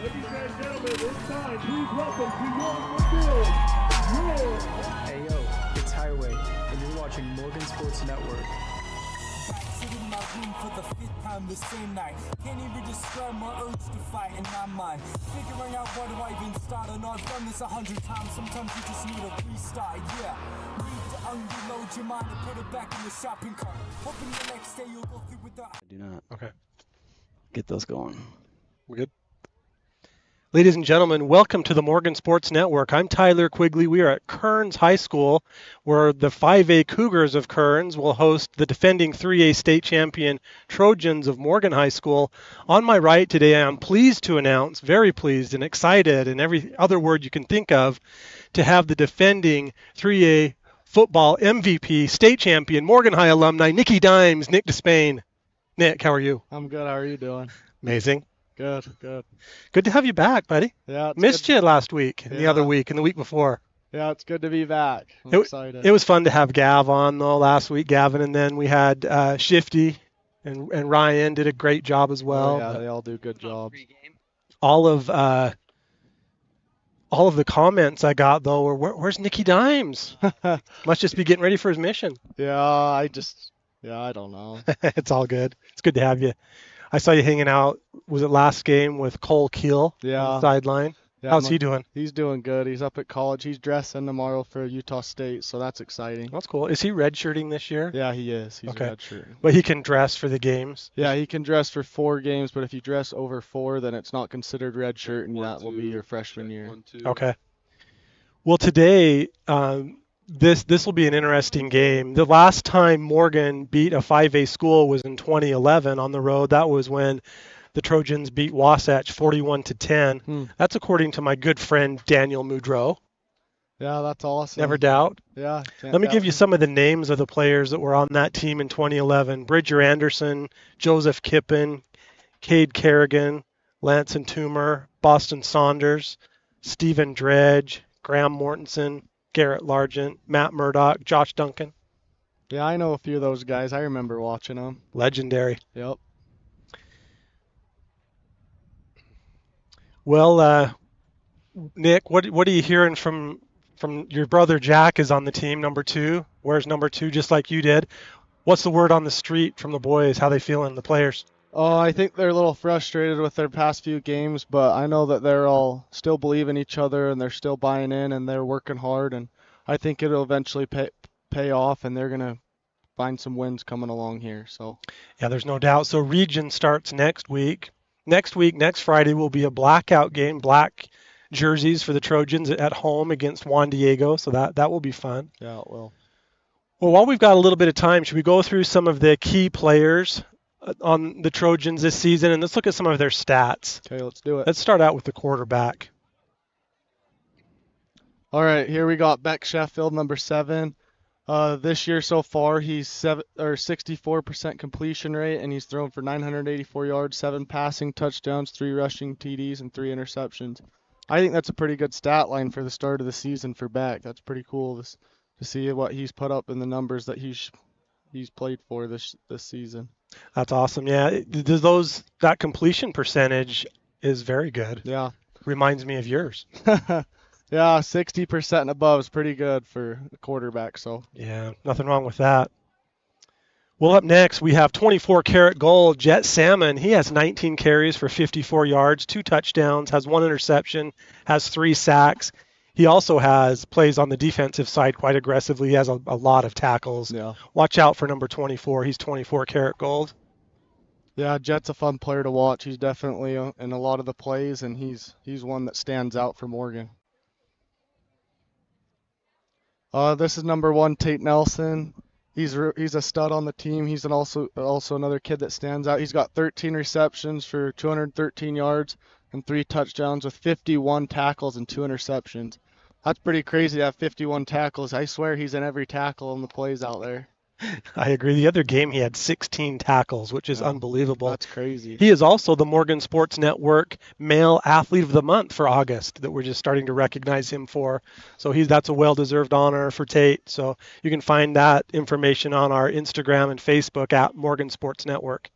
Ladies and gentlemen, it's time. Please welcome to your field, Hey yo, it's Highway, and you're watching Morgan Sports Network. Sitting in my room for the fifth time the same night. Can't even describe my urge to fight in my mind. Figuring out where do I even start, and I've done this 100 times. Sometimes you just need a restart, yeah. Need to unload your mind and put it back in the shopping cart. Hoping the next day you'll go through with the... I do not. Okay. Get those going. We're good. Ladies and gentlemen, welcome to the Morgan Sports Network. I'm Tyler Quigley. We are at Kearns High School, where the 5A Cougars of Kearns will host the defending 3A state champion Trojans of Morgan High School. On my right today, I'm pleased to announce, very pleased and excited, and every other word you can think of, to have the defending 3A football MVP, state champion, Morgan High alumni, Nicky Dimes, Nick Despain. Nick, how are you? I'm good. How are you doing? Amazing. Good, good. Good to have you back, buddy. Yeah, it's Missed good. you last week, and the other week, and the week before. Yeah, it's good to be back. I'm excited. It was fun to have Gav on, though, last week, Gavin, and then we had Shifty and Ryan did a great job as well. Oh, yeah, they all do good jobs. All of the comments I got, though, were, where's Nicky Dimes? Must just be getting ready for his mission. Yeah, I don't know. It's all good. It's good to have you. I saw you hanging out, was it last game with Cole Keel on the sideline? Yeah, How's he doing? He's doing good. He's up at college. He's dressing tomorrow for Utah State, so that's exciting. That's cool. Is he redshirting this year? Yeah, he is. He's okay. redshirting. But he can dress for the games? Yeah, he can dress for 4 games, but if you dress over 4, then it's not considered redshirt, and that will be your freshman year. Okay. Well, today, this will be an interesting game. The last time Morgan beat a 5A school was in 2011 on the road. That was when the Trojans beat Wasatch 41-10. That's according to my good friend Daniel Moudreau. Yeah, that's awesome. Never doubt. Yeah. Let me give you some of the names of the players that were on that team in 2011. Bridger Anderson, Joseph Kippen, Cade Kerrigan, Lance Toomer, Boston Saunders, Stephen Dredge, Graham Mortensen, Garrett Largent, Matt Murdoch, Josh Duncan. Yeah, I know a few of those guys. I remember watching them. Legendary. Yep. Well, Nick, what are you hearing from your brother Jack is on the team, number 2? Wears number 2 just like you did. What's the word on the street from the boys? How they feeling, the players? Oh, I think they're a little frustrated with their past few games, but I know that they're all still believe in each other and they're still buying in and they're working hard, and I think it'll eventually pay off, and they're going to find some wins coming along here. So yeah, there's no doubt. So region starts next week. Next Friday will be a blackout game, black jerseys for the Trojans at home against Juan Diego, so that will be fun. Yeah, it will. Well, while we've got a little bit of time, should we go through some of the key players on the Trojans this season, and let's look at some of their stats. Okay, let's do it. Let's start out with the quarterback. All right, here we got Beck Sheffield, number 7. This year so far, he's 64% completion rate, and he's thrown for 984 yards, 7 passing touchdowns, 3 rushing TDs, and 3 interceptions. I think that's a pretty good stat line for the start of the season for Beck. That's pretty cool to see what he's put up in the numbers that he's played for this season. That's awesome. Yeah, that completion percentage is very good. Yeah. Reminds me of yours. Yeah, 60% and above is pretty good for a quarterback. So yeah, nothing wrong with that. Well, up next, we have 24-karat gold Jet Salmon. He has 19 carries for 54 yards, 2 touchdowns, has 1 interception, has 3 sacks. He also plays on the defensive side quite aggressively. He has a lot of tackles. Yeah. Watch out for number 24. He's 24-karat gold. Yeah, Jet's a fun player to watch. He's definitely in a lot of the plays, and he's one that stands out for Morgan. This is number 1, Tate Nelson. He's a stud on the team. He's also another kid that stands out. He's got 13 receptions for 213 yards and 3 touchdowns with 51 tackles and 2 interceptions. That's pretty crazy to have 51 tackles. I swear he's in every tackle on the plays out there. I agree. The other game he had 16 tackles, which is unbelievable. That's crazy. He is also the Morgan Sports Network Male Athlete of the Month for August that we're just starting to recognize him for. So that's a well-deserved honor for Tate. So you can find that information on our Instagram and Facebook at Morgan Sports Network.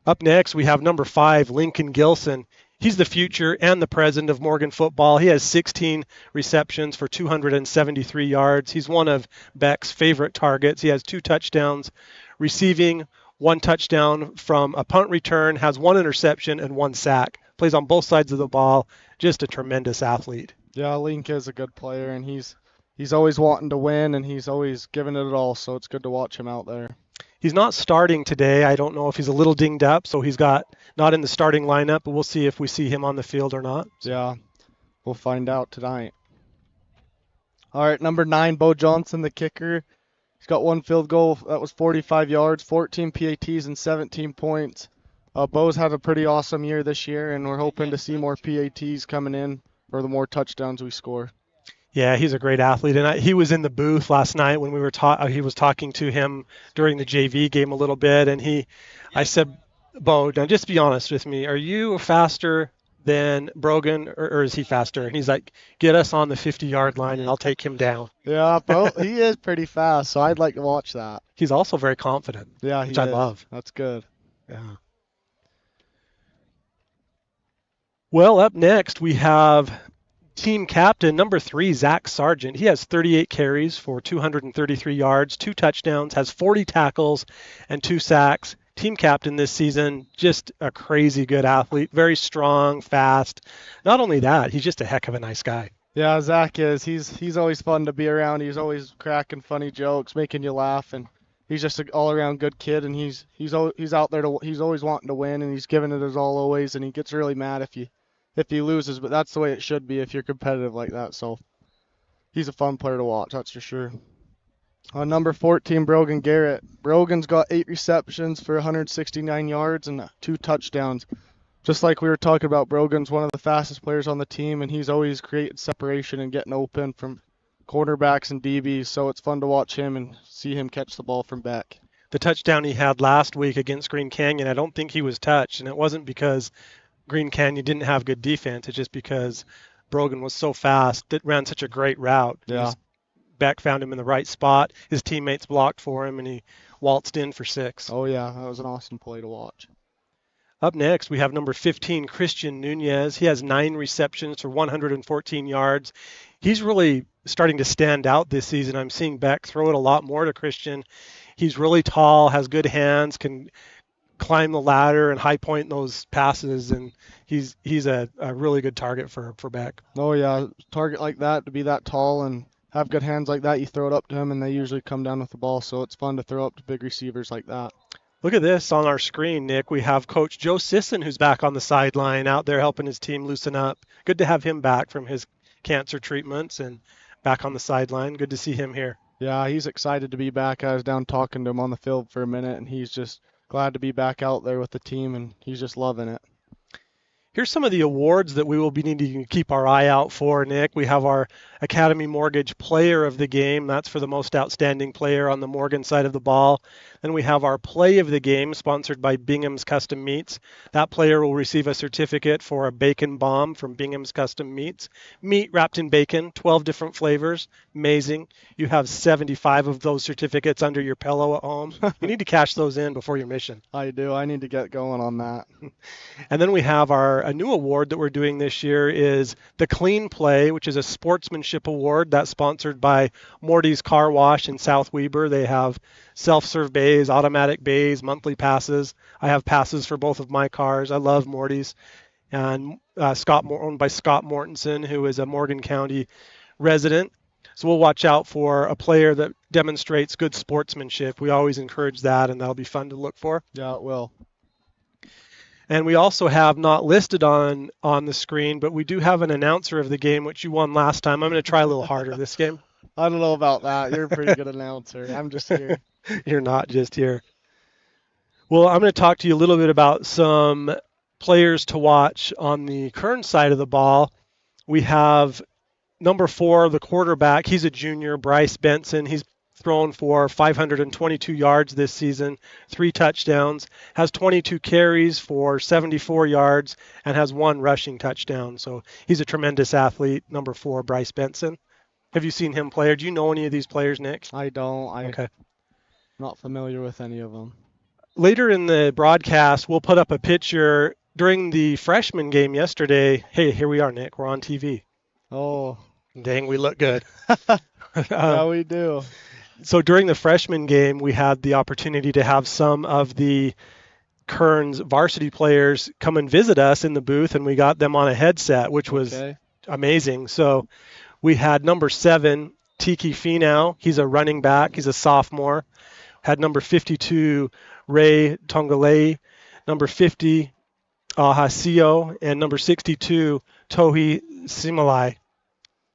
Up next, we have number 5, Lincoln Gilson. He's the future and the present of Morgan football. He has 16 receptions for 273 yards. He's one of Beck's favorite targets. He has 2 touchdowns receiving, 1 touchdown from a punt return, has 1 interception and 1 sack. Plays on both sides of the ball. Just a tremendous athlete. Yeah, Link is a good player, and he's always wanting to win, and he's always giving it all, so it's good to watch him out there. He's not starting today. I don't know if he's a little dinged up, so he's not in the starting lineup, but we'll see if we see him on the field or not. Yeah, we'll find out tonight. All right, number 9, Bo Johnson, the kicker. He's got 1 field goal. That was 45 yards, 14 PATs, and 17 points. Bo's had a pretty awesome year this year, and we're hoping to see more PATs coming in for the more touchdowns we score. Yeah, he's a great athlete, and he was in the booth last night when we were he was talking to him during the JV game a little bit, and I said, Bo, now just be honest with me. Are you faster than Brogan, or is he faster? And he's like, get us on the 50-yard line, and I'll take him down. Yeah, Bo, he is pretty fast, so I'd like to watch that. He's also very confident, yeah, which I love. That's good. Yeah. Well, up next we have team captain, number 3, Zach Sargent. He has 38 carries for 233 yards, 2 touchdowns, has 40 tackles, and 2 sacks. Team captain this season, just a crazy good athlete, very strong, fast. Not only that, he's just a heck of a nice guy. Yeah, Zach is. He's always fun to be around. He's always cracking funny jokes, making you laugh, and he's just an all-around good kid. And he's out there he's always wanting to win, and he's giving it his all always. And he gets really mad if he loses, but that's the way it should be if you're competitive like that. So he's a fun player to watch, that's for sure. Number 14, Brogan Garrett. Brogan's got 8 receptions for 169 yards and 2 touchdowns. Just like we were talking about, Brogan's one of the fastest players on the team, and he's always created separation and getting open from cornerbacks and DBs, so it's fun to watch him and see him catch the ball from Beck. The touchdown he had last week against Green Canyon, I don't think he was touched, and it wasn't because Green Canyon didn't have good defense. It's just because Brogan was so fast, it ran such a great route. Yeah. Beck found him in the right spot. His teammates blocked for him, and he waltzed in for 6. Oh, yeah, that was an awesome play to watch. Up next, we have number 15, Christian Nunez. He has 9 receptions for 114 yards. He's really starting to stand out this season. I'm seeing Beck throw it a lot more to Christian. He's really tall, has good hands, can climb the ladder and high point those passes, and he's a really good target for Beck. Oh, yeah, target like that, to be that tall and have good hands like that, you throw it up to him, and they usually come down with the ball, so it's fun to throw up to big receivers like that. Look at this on our screen, Nick. We have Coach Joe Sisson, who's back on the sideline out there helping his team loosen up. Good to have him back from his cancer treatments and back on the sideline. Good to see him here. Yeah, he's excited to be back. I was down talking to him on the field for a minute, and he's just glad to be back out there with the team, and he's just loving it. Here's some of the awards that we will be needing to keep our eye out for, Nick. We have our Academy Mortgage Player of the Game. That's for the most outstanding player on the Morgan side of the ball. Then we have our Play of the Game, sponsored by Bingham's Custom Meats. That player will receive a certificate for a bacon bomb from Bingham's Custom Meats. Meat wrapped in bacon, 12 different flavors. Amazing. You have 75 of those certificates under your pillow at home. You need to cash those in before your mission. I do. I need to get going on that. And then we have a new award that we're doing this year is the Clean Play, which is a sportsmanship award that's sponsored by Morty's Car Wash in South Weber. They have self-serve bays, automatic bays, monthly passes. I have passes for both of my cars. I love Morty's. And owned by Scott Mortensen, who is a Morgan County resident. So we'll watch out for a player that demonstrates good sportsmanship. We always encourage that, and that'll be fun to look for. Yeah, it will. And we also have not listed on the screen, but we do have an announcer of the game, which you won last time. I'm going to try a little harder this game. I don't know about that. You're a pretty good announcer. I'm just here. You're not just here. Well, I'm going to talk to you a little bit about some players to watch on the Kearns side of the ball. We have number 4, the quarterback. He's a junior, Bryce Benson. He's thrown for 522 yards this season, 3 touchdowns, has 22 carries for 74 yards, and has 1 rushing touchdown. So he's a tremendous athlete, number 4, Bryce Benson. Have you seen him play, or do you know any of these players, Nick? I don't. Okay. Not familiar with any of them. Later in the broadcast, we'll put up a picture during the freshman game yesterday, hey, here we are, Nick. We're on TV. Oh, Dang, we look good. yeah, we do. So during the freshman game, we had the opportunity to have some of the Kearns varsity players come and visit us in the booth, and we got them on a headset, which was Okay. amazing. So we had number 7, Tiki Finau. He's a running back. He's a sophomore. Had number 52, Ray Tongalei. Number 50, Hasio. And number 62, Tohi Simalai.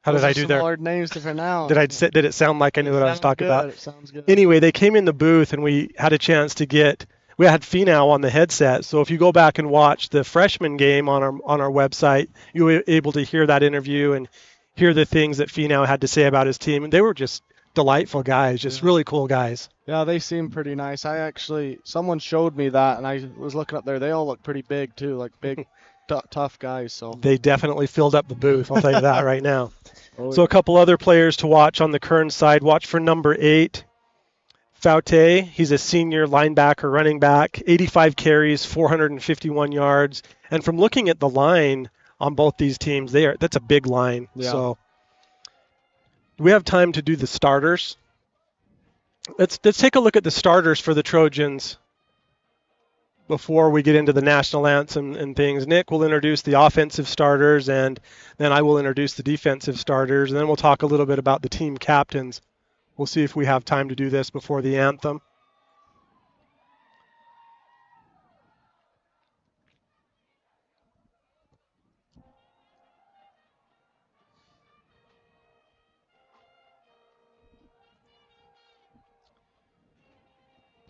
How did Those I are do some there? hard names to pronounce. Did it sound like I knew what I was talking about? It sounds good. Anyway, they came in the booth and we had a chance to we had Finau on the headset. So if you go back and watch the freshman game on our website, you were able to hear that interview and hear the things that Finau had to say about his team. And they were just delightful guys, just really cool guys. Yeah, they seem pretty nice. Someone showed me that, and I was looking up there. They all look pretty big too, like big, tough guys. So They definitely filled up the booth. I'll tell you that right now. Oh, So a couple other players to watch on the Kearns side. Watch for number 8, Faute. He's a senior linebacker, running back, 85 carries, 451 yards. And from looking at the line on both these teams, that's a big line. Yeah. So do we have time to do the starters? Let's take a look at the starters for the Trojans before we get into the national anthem and things. Nick will introduce the offensive starters, and then I will introduce the defensive starters, and then we'll talk a little bit about the team captains. We'll see if we have time to do this before the anthem.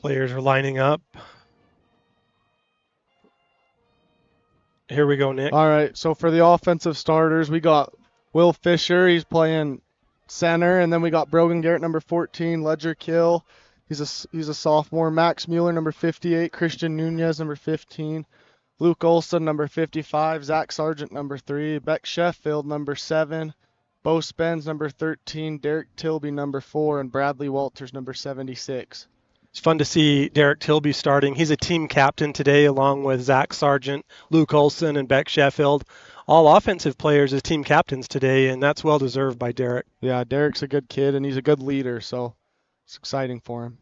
Players are lining up. Here we go, Nick. all right. So for the offensive starters, we got Will Fisher. He's playing center, and then we got Brogan Garrett, number 14, Ledger Kill. He's a sophomore. Max Mueller, number 58, Christian Nunez, number 15, Luke Olson, number 55, Zach Sargent, number 3, Beck Sheffield, number 7, Bo Spence, number 13, Derek Tilby, number 4, and Bradley Walters, number 76. It's fun to see Derek Tilby starting. He's a team captain today along with Zach Sargent, Luke Olson, and Beck Sheffield. All offensive players as team captains today, and that's well deserved by Derek. Yeah, Derek's a good kid, and he's a good leader, so it's exciting for him.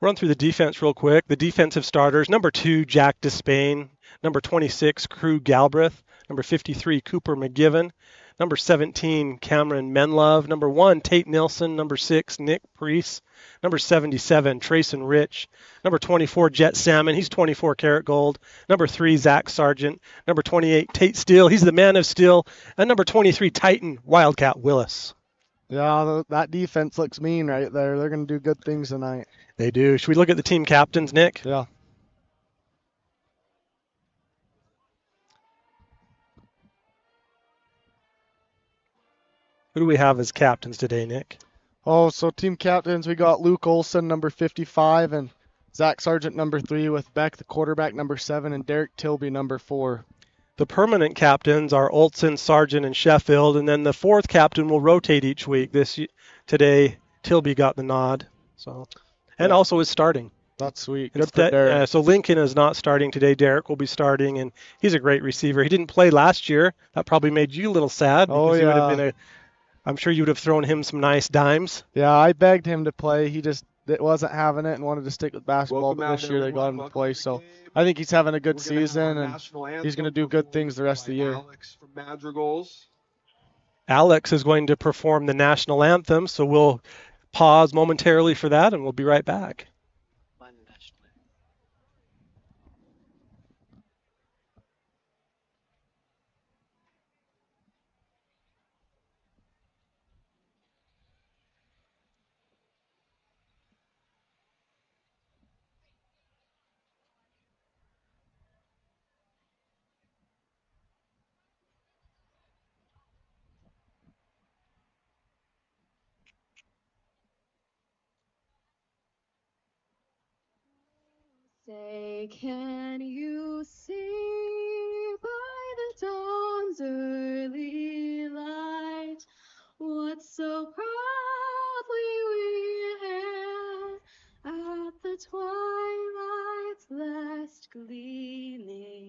Run through the defense real quick. The defensive starters, number 2, Jack Despain. Number 26, Crew Galbraith. Number 53, Cooper McGiven. Number 17, Cameron Menlove. Number 1, Tate Nelson. Number 6, Nick Priest. Number 77, Trayson Rich. Number 24, Jet Salmon. He's 24 karat gold. Number 3, Zach Sargent. Number 28, Tate Steele. He's the man of steel. And number 23, Titan Wildcat Willis. Yeah, that defense looks mean right there. They're going to do good things tonight. They do. Should we look at the team captains, Nick? Yeah. Who do we have as captains today, Nick? Oh, so team captains, we got Luke Olson, number 55, and Zach Sargent, number 3, with Beck, the quarterback, number 7, and Derek Tilby, number 4. The permanent captains are Olson, Sargent, and Sheffield, and then the 4th captain will rotate each week. Today, Tilby got the nod, and also is starting. That's sweet. Good for Derek. So Lincoln is not starting today. Derek will be starting, and he's a great receiver. He didn't play last year. That probably made you a little sad. Oh, He would have yeah. been I'm sure you would have thrown him some nice dimes. Yeah, I begged him to play. He just wasn't having it and wanted to stick with basketball, but this year they got him to play. So I think he's having a good season, and he's going to do good things the rest of the year. Alex from Madrigals. Alex is going to perform the national anthem, so we'll pause momentarily for that, and we'll be right back. Say, can you see by the dawn's early light what so proudly we hailed at the twilight's last gleaming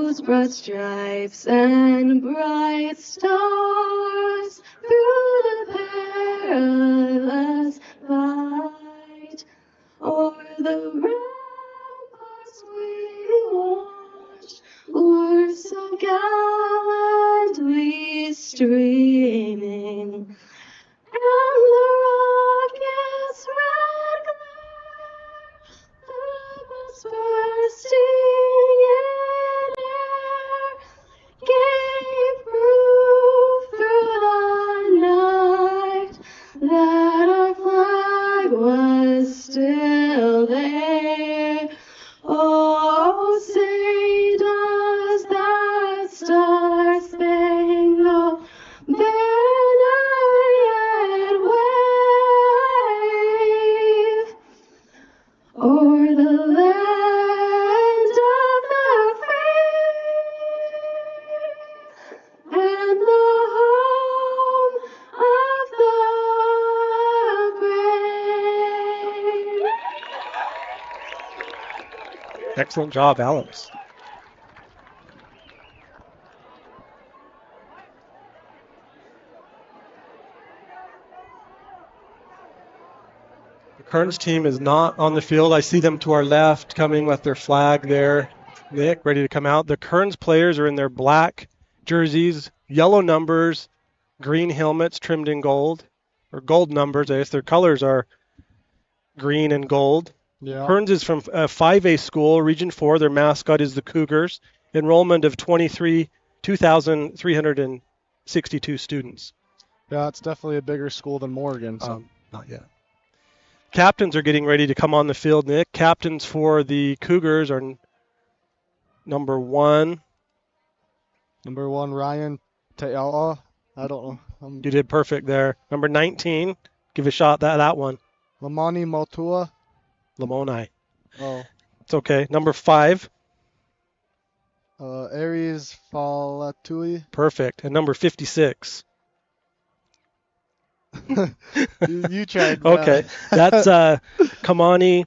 whose broad stripes and bright stars through the perilous fight o'er the ramparts we watched were so gallantly streaming, and the rocket's red glare, the bombs bursting in air, gave proof through the night that our flag was still there. Oh, say does that star-spangled banner yet wave o'er the land of the free and the home of the brave? Excellent job, Alex. The Kearns team is not on the field. I see them to our left coming with their flag there. Nick, ready to come out. The Kearns players are in their black jerseys, yellow numbers, green helmets trimmed in gold, or gold numbers. I guess their colors are green and gold. Yeah. Kearns is from a 5A school, Region 4. Their mascot is the Cougars. Enrollment of 2,362 students. Yeah, it's definitely a bigger school than Morgan. So. Not yet. Captains are getting ready to come on the field, Nick. Captains for the Cougars are number 1. Number 1, Ryan Te'a'a. I don't know. You did perfect there. Number 19. Give a shot at that one. Lamani Motua. Lamoni. Oh. It's okay. Number 5. Aries Falatui. Perfect. And number 56. You tried. Okay. That's Kamani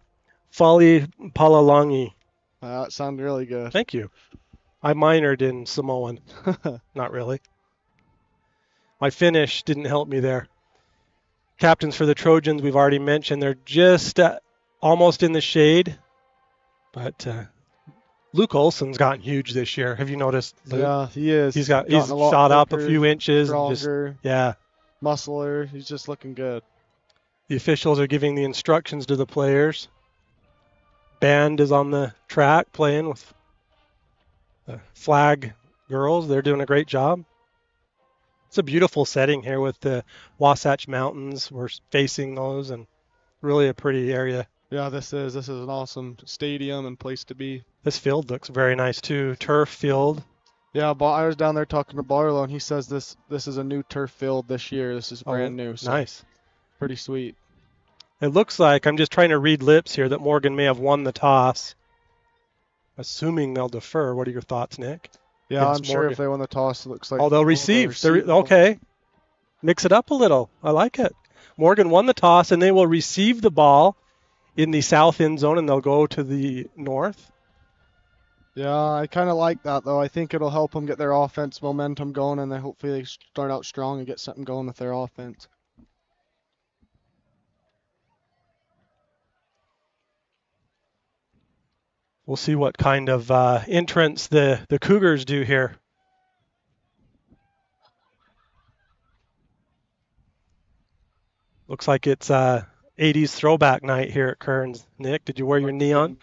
Fali Palalangi. That sounded really good. Thank you. I minored in Samoan. Not really. My Finnish didn't help me there. Captains for the Trojans, we've already mentioned. They're just almost in the shade. But Luke Olson's gotten huge this year. Have you noticed? Luke? Yeah, he is. He's Gotten a lot shot up a quicker, few inches. Stronger, Yeah. muscular. He's just looking good. The officials are giving the instructions to the players. Band is on the track playing with the flag girls. They're doing a great job. It's a beautiful setting here with the Wasatch Mountains. We're facing those, and really a pretty area. Yeah, this is an awesome stadium and place to be. This field looks very nice too. Turf field. Yeah, but I was down there talking to Barlow, and he says this is a new turf field this year. This is brand new. So Nice. pretty sweet. It looks like, I'm just trying to read lips here, that Morgan may have won the toss. Assuming they'll defer. What are your thoughts, Nick? Yeah, Against I'm sure Morgan. if they win the toss, it looks like. Oh, they'll receive. Okay. Mix it up a little. I like it. Morgan won the toss, and they will receive the ball in the south end zone, and they'll go to the north. Yeah, I kind of like that, though. I think it'll help them get their offense momentum going, and then hopefully they start out strong and get something going with their offense. We'll see what kind of entrance the Cougars do here. Looks like it's 80s throwback night here at Kearns. Nick, did you wear your neon?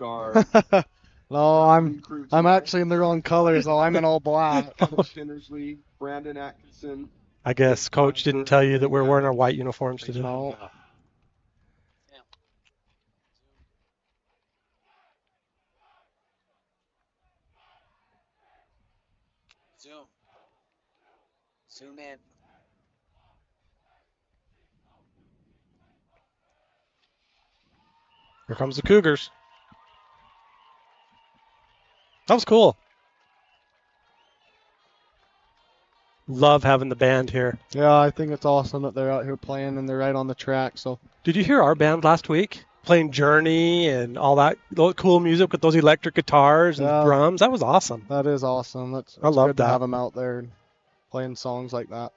No, I'm actually in the wrong colors, though. I'm in all black. Tinnersley, Brandon Atkinson. I guess Coach didn't tell you that we're wearing our white uniforms today. No. Zoom in. Here comes the Cougars. That was cool. Love having the band here. Yeah, I think it's awesome that they're out here playing and they're right on the track. So Did you hear our band last week? playing Journey and all that cool music with those electric guitars and Yeah. drums. That was awesome. That is awesome. That's I love good to that. have him out there playing songs like that.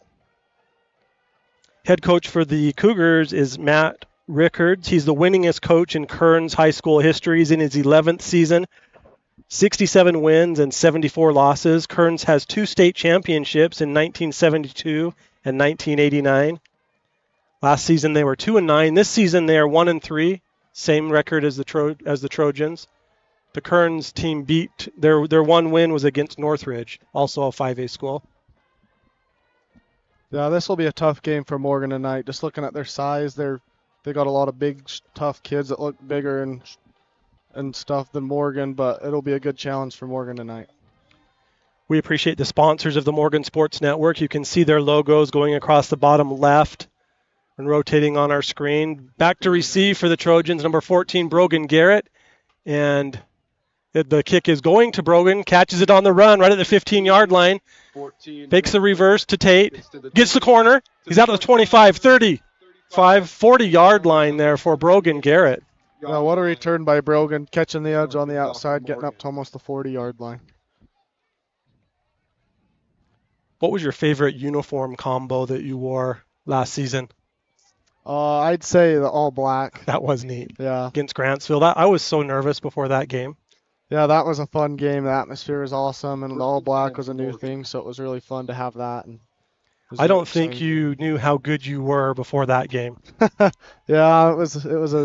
Head coach for the Cougars is Matt Rickards. He's the winningest coach in Kearns high school history. He's in his 11th season, 67 wins and 74 losses. Kearns has 2 state championships in 1972 and 1989. Last season they were 2-9. This season they are 1-3, same record as the Trojans. The Kearns team beat their one win was against Northridge, also a 5A school. Yeah, this will be a tough game for Morgan tonight. Just looking at their size, they got a lot of big, tough kids that look bigger and stuff than Morgan, but it'll be a good challenge for Morgan tonight. We appreciate the sponsors of the Morgan Sports Network. You can see their logos going across the bottom left and rotating on our screen. Back to receive for the Trojans, number 14, Brogan Garrett. And the kick is going to Brogan, catches it on the run right at the 15-yard line. 14. Fakes the reverse to Tate, gets the corner. He's out of the 25, 30, 40-yard line there for Brogan Garrett. Yeah, what a return by Brogan, catching the edge on the outside, getting up to almost the 40-yard line. What was your favorite uniform combo that you wore last season? I'd say the all black. That was neat. Yeah. Against Grantsville. I was so nervous before that game. Yeah, that was a fun game. The atmosphere was awesome, and the all black was a new thing, so it was really fun to have that. And I don't think you knew how good you were before that game. Yeah, it was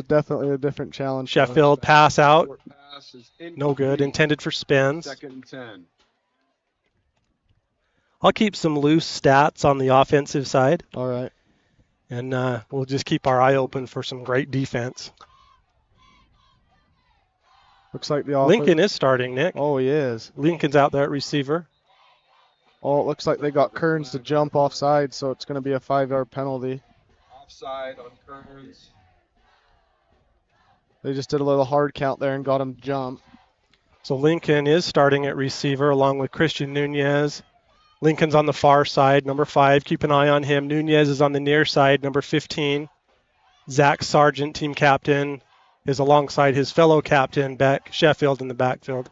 definitely a different challenge. Sheffield pass out. Short pass is No good. Intended for spins. 2nd and 10. I'll keep some loose stats on the offensive side, All right. and we'll just keep our eye open for some great defense. Looks like the offense. Lincoln is starting, Nick. Oh, he is. Lincoln's out there at receiver. Oh, it looks like they got Kearns to jump offside, so it's going to be a 5-yard penalty. Offside on Kearns. They just did a little hard count there and got him to jump. So Lincoln is starting at receiver along with Christian Nunez. Lincoln's on the far side, number 5. Keep an eye on him. Nunez is on the near side, number 15. Zach Sargent, team captain, is alongside his fellow captain, Beck Sheffield, in the backfield.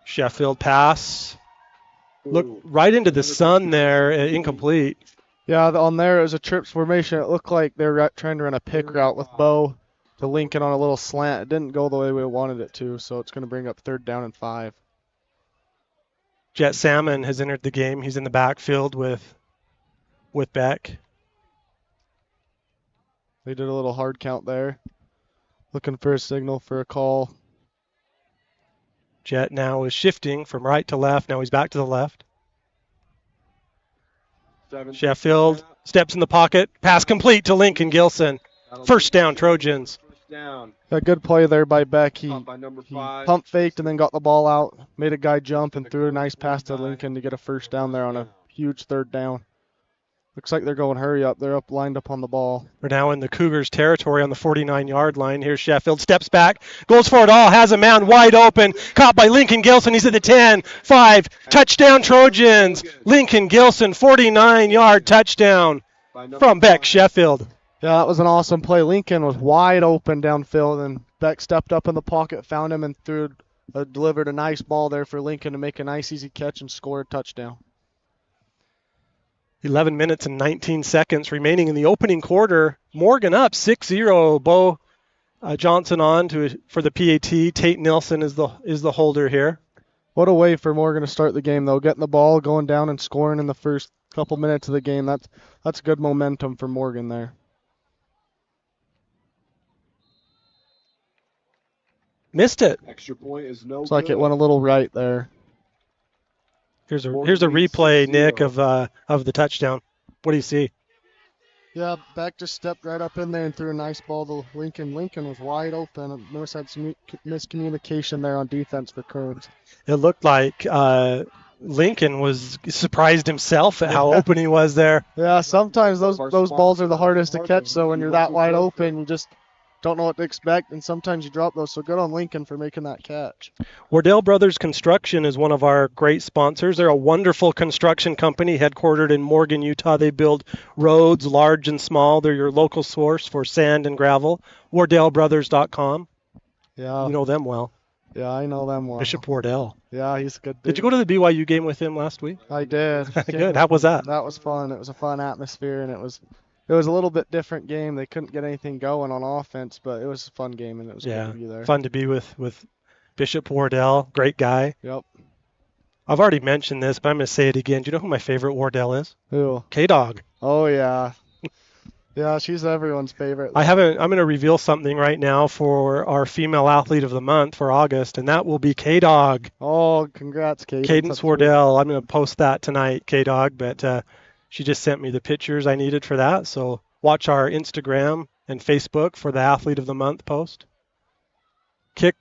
Sheffield pass. Look right into the sun there, incomplete. Yeah, on there it was a trips formation. It looked like they were trying to run a pick route with Bo to Lincoln on a little slant. It didn't go the way we wanted it to, so it's going to bring up 3rd down and 5. Jet Salmon has entered the game. He's in the backfield with Beck. They did a little hard count there. Looking for a signal for a call. Jet now is shifting from right to left. Now he's back to the left. Sheffield steps in the pocket. Pass complete to Lincoln Gilson. First down, Trojans. First down. A good play there by Beck. He Pump by number 5. pump faked and then got the ball out. Made a guy jump and threw a nice pass to Lincoln to get a first down there on a huge 3rd down. Looks like they're going hurry up. They're lined up on the ball. We're now in the Cougars territory on the 49-yard line. Here's Sheffield. Steps back. Goes for it all. Has a man wide open. Caught by Lincoln Gilson. He's at the 10, 5. Touchdown Trojans. Lincoln Gilson, 49-yard touchdown from Beck Sheffield. Yeah, that was an awesome play. Lincoln was wide open downfield, and Beck stepped up in the pocket, found him, and delivered a nice ball there for Lincoln to make a nice, easy catch and score a touchdown. 11 minutes and 19 seconds remaining in the opening quarter. Morgan up 6-0. Bo Johnson on for the PAT. Tate Nelson is the holder here. What a way for Morgan to start the game, though. Getting the ball, going down, and scoring in the first couple minutes of the game. That's good momentum for Morgan there. Missed it. Extra point is no It's like good. it went a little right there. Here's a replay, Nick, of the touchdown. What do you see? Yeah, Beck just stepped right up in there and threw a nice ball to Lincoln. Lincoln was wide open. Norris had some miscommunication there on defense for Kearns. It looked like Lincoln was surprised himself at how open he was there. Yeah, sometimes those balls are the hardest to catch. So when you're that wide open, don't know what to expect, and sometimes you drop those. So good on Lincoln for making that catch. Wardell Brothers Construction is one of our great sponsors. They're a wonderful construction company headquartered in Morgan, Utah. They build roads, large and small. They're your local source for sand and gravel. WardellBrothers.com. Yeah. You know them well. Yeah, I know them well. Bishop Wardell. Yeah, he's a good dude. Did you go to the BYU game with him last week? I did. Good. How was that? That was fun. It was a fun atmosphere, and it was a little bit different game. They couldn't get anything going on offense, but it was a fun game, and it was good to be there. Fun to be with Bishop Wardell. Great guy. Yep. I've already mentioned this, but I'm going to say it again. Do you know who my favorite Wardell is? Who? K-Dog. Oh, yeah. Yeah, she's everyone's favorite. I'm going to reveal something right now for our female athlete of the month for August, and that will be K-Dog. Oh, congrats, Cadence. Cadence Wardell. I'm going to post that tonight, K-Dog, but she just sent me the pictures I needed for that. So watch our Instagram and Facebook for the athlete of the month post. Kick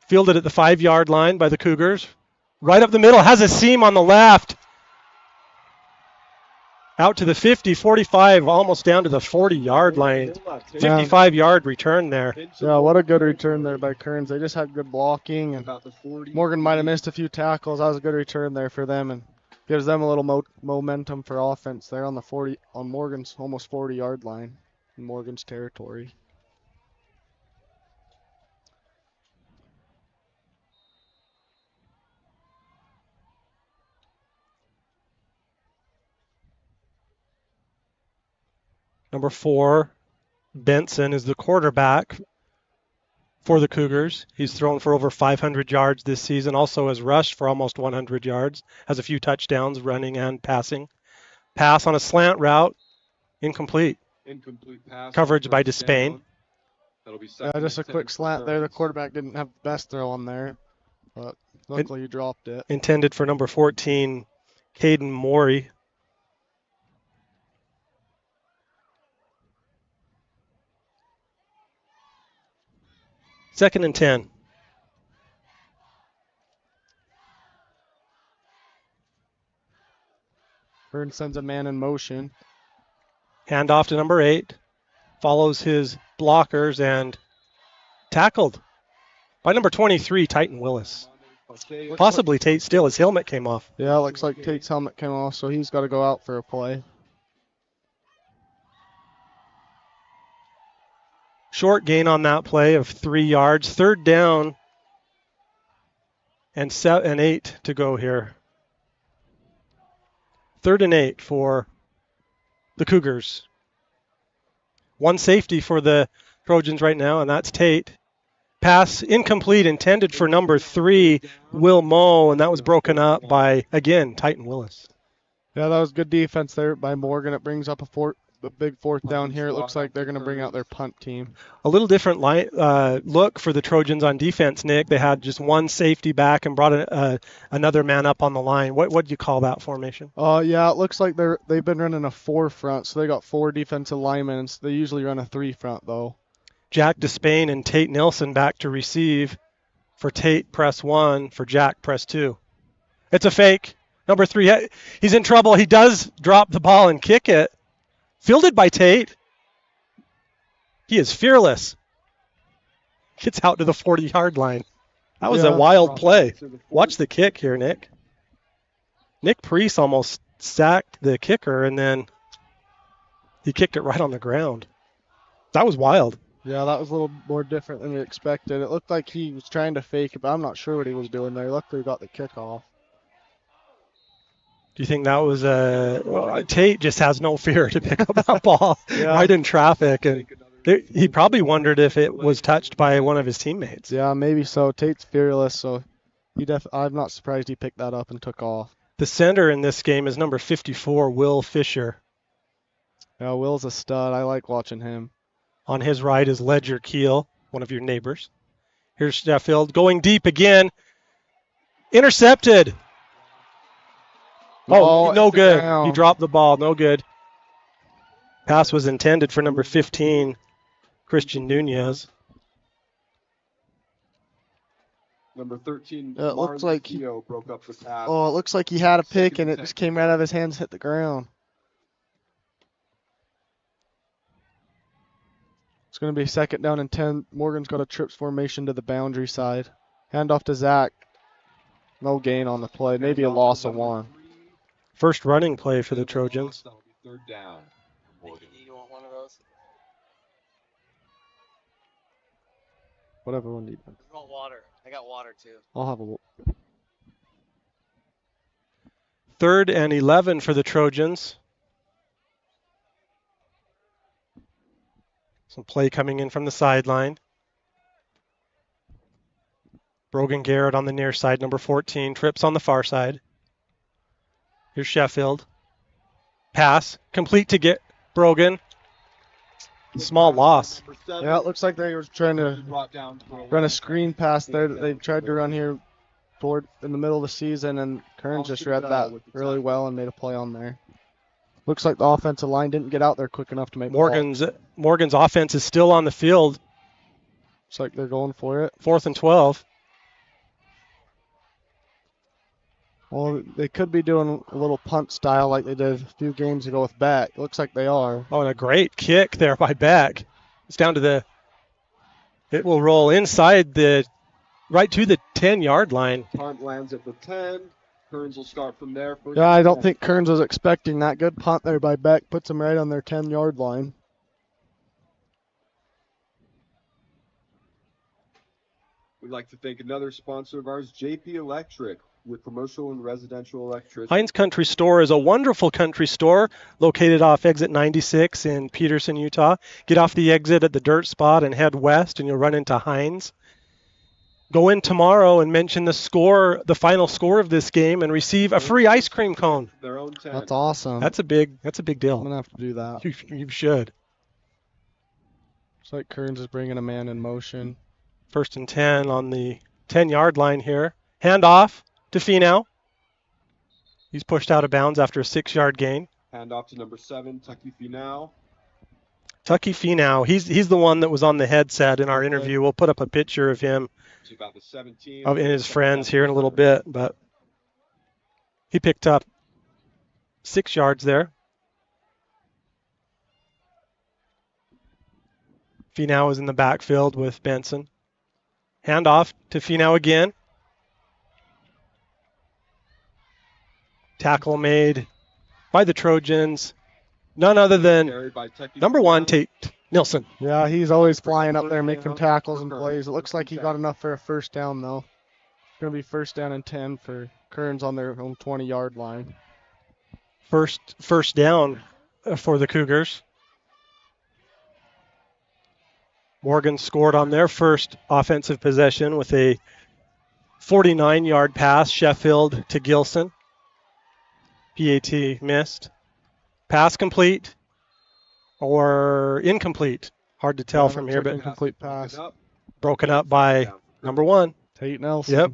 fielded at the 5-yard line by the Cougars. Right up the middle, has a seam on the left. Out to the 50, 45, almost down to the 40-yard line. 55-yard return there. Yeah, what a good return there by Kearns. They just had good blocking, and Morgan might have missed a few tackles. That was a good return there for them, and gives them a little momentum for offense there on Morgan's almost 40-yard line in Morgan's territory. Number 4, Benson is the quarterback for the Cougars. He's thrown for over 500 yards this season, also has rushed for almost 100 yards, has a few touchdowns running and passing. Pass on a slant route, incomplete. Incomplete pass. Coverage by Despain. That'll be Yeah, just a quick slant there. The quarterback didn't have the best throw on there, but luckily you dropped it. Intended for number 14, Caden Morey. Second and 10. Kearns sends a man in motion. Hand off to number 8. Follows his blockers and tackled by number 23, Titan Willis. Possibly Tate still. His helmet came off. Yeah, looks like Tate's helmet came off, so he's got to go out for a play. Short gain on that play of 3 yards. Third down and 8 to go here. 3rd and 8 for the Cougars. One safety for the Trojans right now, and that's Tate. Pass incomplete, intended for number 3, Will Moe, and that was broken up by, again, Titan Willis. Yeah, that was good defense there by Morgan. It brings up a big 4th down here. It looks like they're going to bring out their punt team. A little different look for the Trojans on defense, Nick. They had just one safety back and brought another man up on the line. What do you call that formation? Yeah, it looks like they've been running a 4 front, so they got 4 defensive linemen. And they usually run a 3 front, though. Jack Despain and Tate Nelson back to receive. For Tate, press 1. For Jack, press 2. It's a fake. Number 3, he's in trouble. He does drop the ball and kick it. Fielded by Tate. He is fearless. Gets out to the 40-yard line. That was a wild play. Watch the kick here, Nick. Nick Priest almost sacked the kicker, and then he kicked it right on the ground. That was wild. Yeah, that was a little more different than we expected. It looked like he was trying to fake it, but I'm not sure what he was doing there. Luckily, he got the kickoff. Do you think that was Tate just has no fear to pick up that ball right in traffic, and he probably wondered if it was touched by one of his teammates. Yeah, maybe so. Tate's fearless, so I'm not surprised he picked that up and took off. The center in this game is number 54, Will Fisher. Yeah, Will's a stud. I like watching him. On his right is Ledger Keel, one of your neighbors. Here's Sheffield going deep again. Intercepted. Oh, no good. He dropped the ball. No good. Pass was intended for number 15, Christian Nunez. Number 13, it looks like he broke up the pass. Oh, it looks like he had a pick and it just came right out of his hands, hit the ground. It's going to be 2nd down and 10. Morgan's got a trips formation to the boundary side. Hand off to Zach. No gain on the play. Maybe a loss of 1. First running play for the Trojans. That'll be 3rd down. Morgan. You want one of those? Whatever one needs. I want water. I got water too. I'll have a 3rd and 11 for the Trojans. Some play coming in from the sideline. Brogan Garrett on the near side, number 14. Trips on the far side. Here's Sheffield. Pass. Complete to get Brogan. Small loss. Yeah, it looks like they were trying to run a screen pass there that they tried to run here toward in the middle of the season, and Kearns just read that really well and made a play on there. Looks like the offensive line didn't get out there quick enough to make Morgan's offense is still on the field. Looks like they're going for it. 4th and 12. Well, they could be doing a little punt style like they did a few games ago with Beck. It looks like they are. Oh, and a great kick there by Beck. It's down to the. It will roll inside right to the 10-yard line. Punt lands at the 10. Kearns will start from there. Yeah, I don't think Kearns was expecting that. Good punt there by Beck. Puts them right on their 10-yard line. We'd like to thank another sponsor of ours, JP Electric, with commercial and residential electricity. Heinz Country Store is a wonderful country store located off exit 96 in Peterson, Utah. Get off the exit at the dirt spot and head west, and you'll run into Heinz. Go in tomorrow and mention the final score of this game, and receive a free ice cream cone. Their own 10. That's awesome. That's a big deal. I'm gonna have to do that. You should. Looks like Kearns is bringing a man in motion. 1st and 10 on the 10-yard line here. Hand off to Finau. He's pushed out of bounds after a 6-yard gain. Hand off to number 7, Tucky Finau. Tucky Finau. He's the one that was on the headset in our interview. We'll put up a picture of him To about the 17. and his friends here in a little bit, but he picked up 6 yards there. Finau is in the backfield with Benson. Hand off to Finau again. Tackle made by the Trojans. None other than Carried by Tucky number 1, Tate Nelson. Yeah, he's always flying up there making tackles and plays. It looks like he got enough for a 1st down, though. It's going to be 1st down and 10 for Kearns on their own 20-yard line. First down for the Cougars. Morgan scored on their first offensive possession with a 49-yard pass, Sheffield to Gilson. PAT missed. Pass complete or incomplete. Hard to tell from here, but Incomplete pass. broken up by number 1. Tate Nelson. Yep.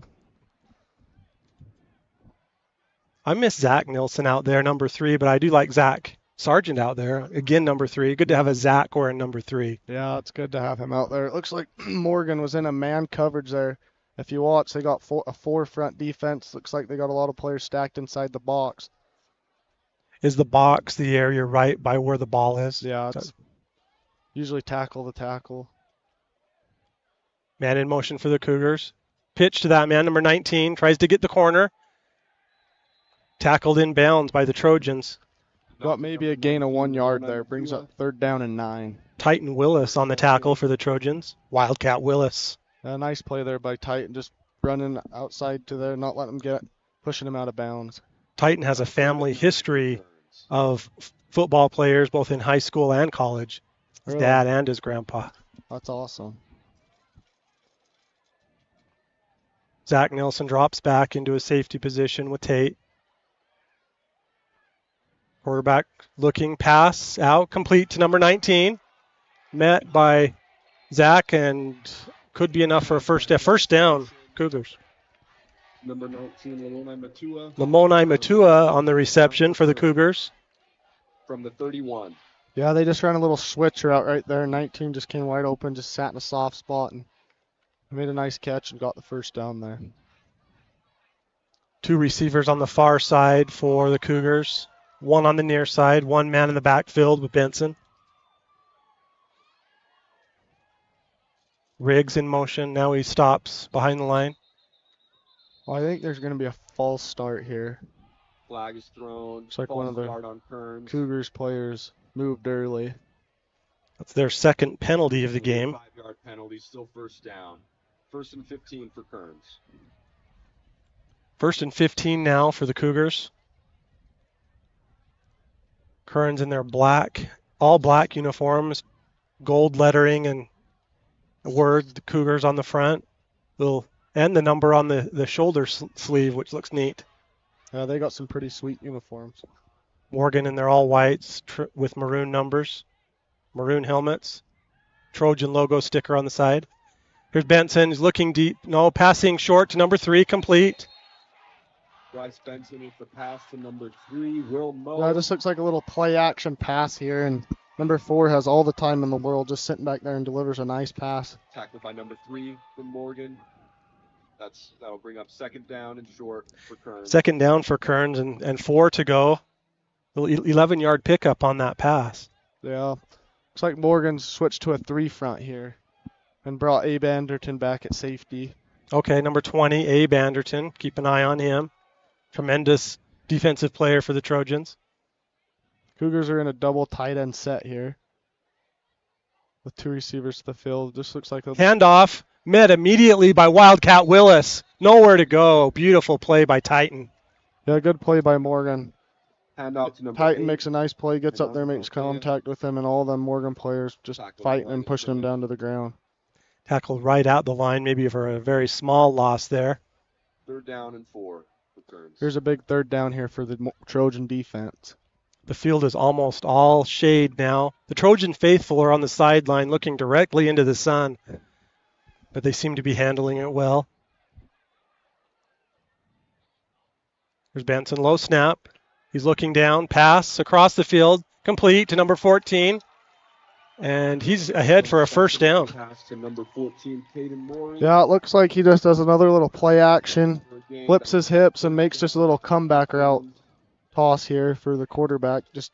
I miss Zach Nelson out there, number 3, but I do like Zach Sargent out there. Again, number 3. Good to have a Zach or a number 3. Yeah, it's good to have him out there. It looks like Morgan was in a man coverage there. If you watch, they got a 4-front defense. Looks like they got a lot of players stacked inside the box. Is the box the area right by where the ball is? Yeah, it's usually tackle the tackle. Man in motion for the Cougars. Pitch to that man, number 19. Tries to get the corner. Tackled in bounds by the Trojans. Got maybe a gain of 1 yard there. Brings up 3rd down and 9. Titan Willis on the tackle for the Trojans. Wildcat Willis. A nice play there by Titan. Just running outside to there, not letting him pushing him out of bounds. Titan has a family history of football players, both in high school and college. His Really? dad and his grandpa. That's awesome. Zach Nelson drops back into a safety position with Tate. Quarterback looking, pass out, complete to number 19. Met by Zach and could be enough for a first down, Cougars. Number 19, Lamoni Matua. Lamoni Matua on the reception for the Cougars. From the 31. Yeah, they just ran a little switcher out right there. 19 just came wide open, just sat in a soft spot and made a nice catch and got the 1st down there. 2 receivers on the far side for the Cougars. 1 on the near side, 1 man in the backfield with Benson. Riggs in motion. Now he stops behind the line. Well, I think there's going to be a false start here. Flag is thrown. Looks like False one of the start on Kearns. Cougars players moved early. That's their second penalty of the game. 5-yard penalty, still first down. 1st and 15 for Kearns. 1st and 15 now for the Cougars. Kearns in their all black uniforms, gold lettering and the word the Cougars on the front, and the number on the shoulder sleeve, which looks neat. They got some pretty sweet uniforms. Morgan in their all whites with maroon numbers, maroon helmets, Trojan logo sticker on the side. Here's Benson. He's looking deep. No, passing short to number 3, complete. Bryce Benson with the pass to number 3, Will Moe. Yeah, this looks like a little play action pass here, and number 4 has all the time in the world, just sitting back there and delivers a nice pass. Tackled by number 3 from Morgan. That'll bring up 2nd down and short for Kearns. 2nd down for Kearns and 4 to go. 11-yard pickup on that pass. Yeah, looks like Morgan's switched to a 3 front here and brought Abe Anderton back at safety. Okay, number 20, Abe Anderton. Keep an eye on him. Tremendous defensive player for the Trojans. Cougars are in a double tight end set here with 2 receivers to the field. This looks like a handoff met immediately by Wildcat Willis. Nowhere to go. Beautiful play by Titan. Yeah, good play by Morgan. Handoff to number Titan 8. makes a nice play, gets up there, makes contact with him, and all them Morgan players just fighting and pushing him down to the ground. Tackled right out the line, maybe for a very small loss there. 3rd down and 4 for Kearns. Here's a big 3rd down here for the Trojan defense. The field is almost all shade now. The Trojan faithful are on the sideline looking directly into the sun, but they seem to be handling it well. There's Benson, low snap. He's looking down, pass across the field, complete to number 14, and he's ahead for a 1st down. Pass to number 14, Tate Nelson. Yeah, it looks like he just does another little play action, flips his hips, and makes just a little comeback route toss here for the quarterback. Just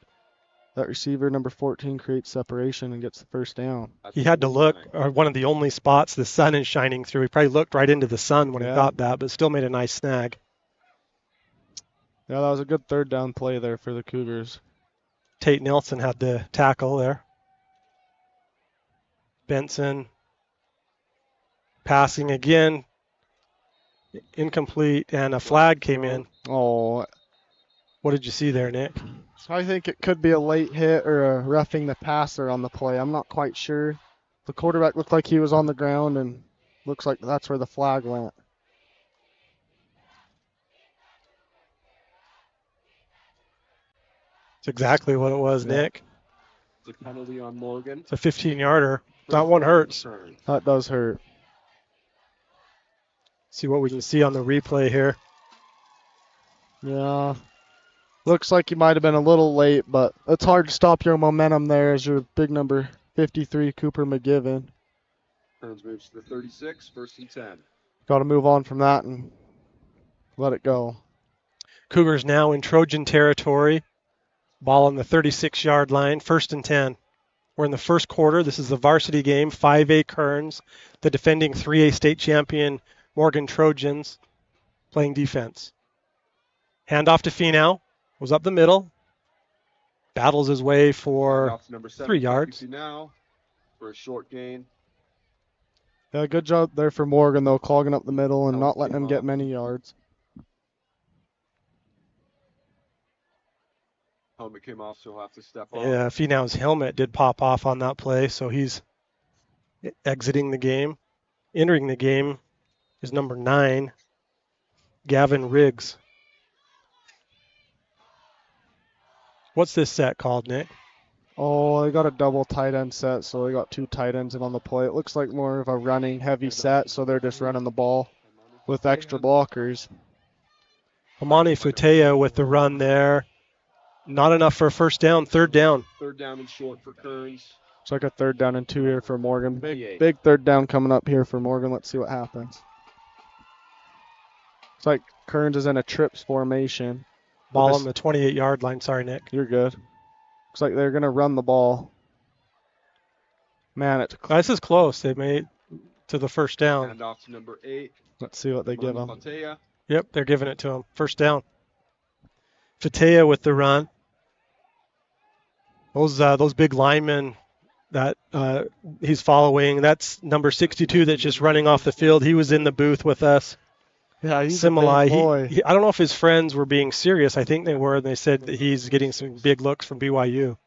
that receiver, number 14, creates separation and gets the 1st down. He had to look, one of the only spots the sun is shining through. He probably looked right into the sun when he got that, but still made a nice snag. Yeah, that was a good 3rd down play there for the Cougars. Tate Nelson had the tackle there. Benson passing again, incomplete, and a flag came in. Oh. What did you see there, Nick? I think it could be a late hit or a roughing the passer on the play. I'm not quite sure. The quarterback looked like he was on the ground, and looks like that's where the flag went. It's exactly what it was, Nick. It's a penalty on Morgan. It's a 15-yarder. That one hurts. That does hurt. See what we can see on the replay here. Yeah. Looks like you might have been a little late, but it's hard to stop your momentum there as your big number 53, Cooper McGivern. Kearns moves to the 36, 1st and 10. Got to move on from that and let it go. Cougars now in Trojan territory. Ball on the 36-yard line, 1st and 10. We're in the 1st quarter. This is the varsity game, 5A Kearns, the defending 3A state champion Morgan Trojans playing defense. Handoff to Finau. Was up the middle. Battles his way for 3 yards. Now for a short gain. Yeah, good job there for Morgan, though, clogging up the middle and not letting him get many yards. Helmet came off, so he'll have to step off. Yeah, Finau's helmet did pop off on that play, so he's exiting the game. Entering the game is number 9, Gavin Riggs. What's this set called, Nick? Oh, they got a double tight end set, so they got 2 tight ends in on the play. It looks like more of a running heavy set, so they're just running the ball with extra blockers. Amani Futea with the run there. Not enough for a 1st down, 3rd down. 3rd down and short for Kearns. It's like a 3rd down and 2 here for Morgan. Big 3rd down coming up here for Morgan. Let's see what happens. It's like Kearns is in a trips formation. Ball on the 28-yard line. Sorry, Nick. You're good. Looks like they're going to run the ball. Man, this is close. They may to the first down. And off to number 8. Let's see what they give him. Patea. Yep, they're giving it to him. First down. Fatea with the run. Those big linemen that he's following, that's number 62 that's just running off the field. He was in the booth with us. Yeah, he's Similai. a big boy. I don't know if his friends were being serious. I think they were, and they said that he's getting some big looks from BYU.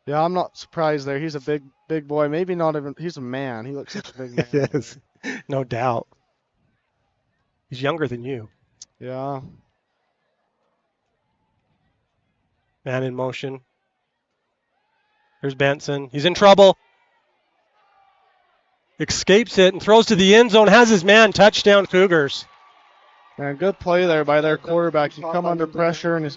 Yeah, I'm not surprised there. He's a big boy. Maybe not even. He's a man. He looks such a big man. Yes, no doubt. He's younger than you. Yeah. Man in motion. There's Benson. He's in trouble. Escapes it and throws to the end zone. Has his man. Touchdown, Cougars. And good play there by their quarterback. He come under pressure and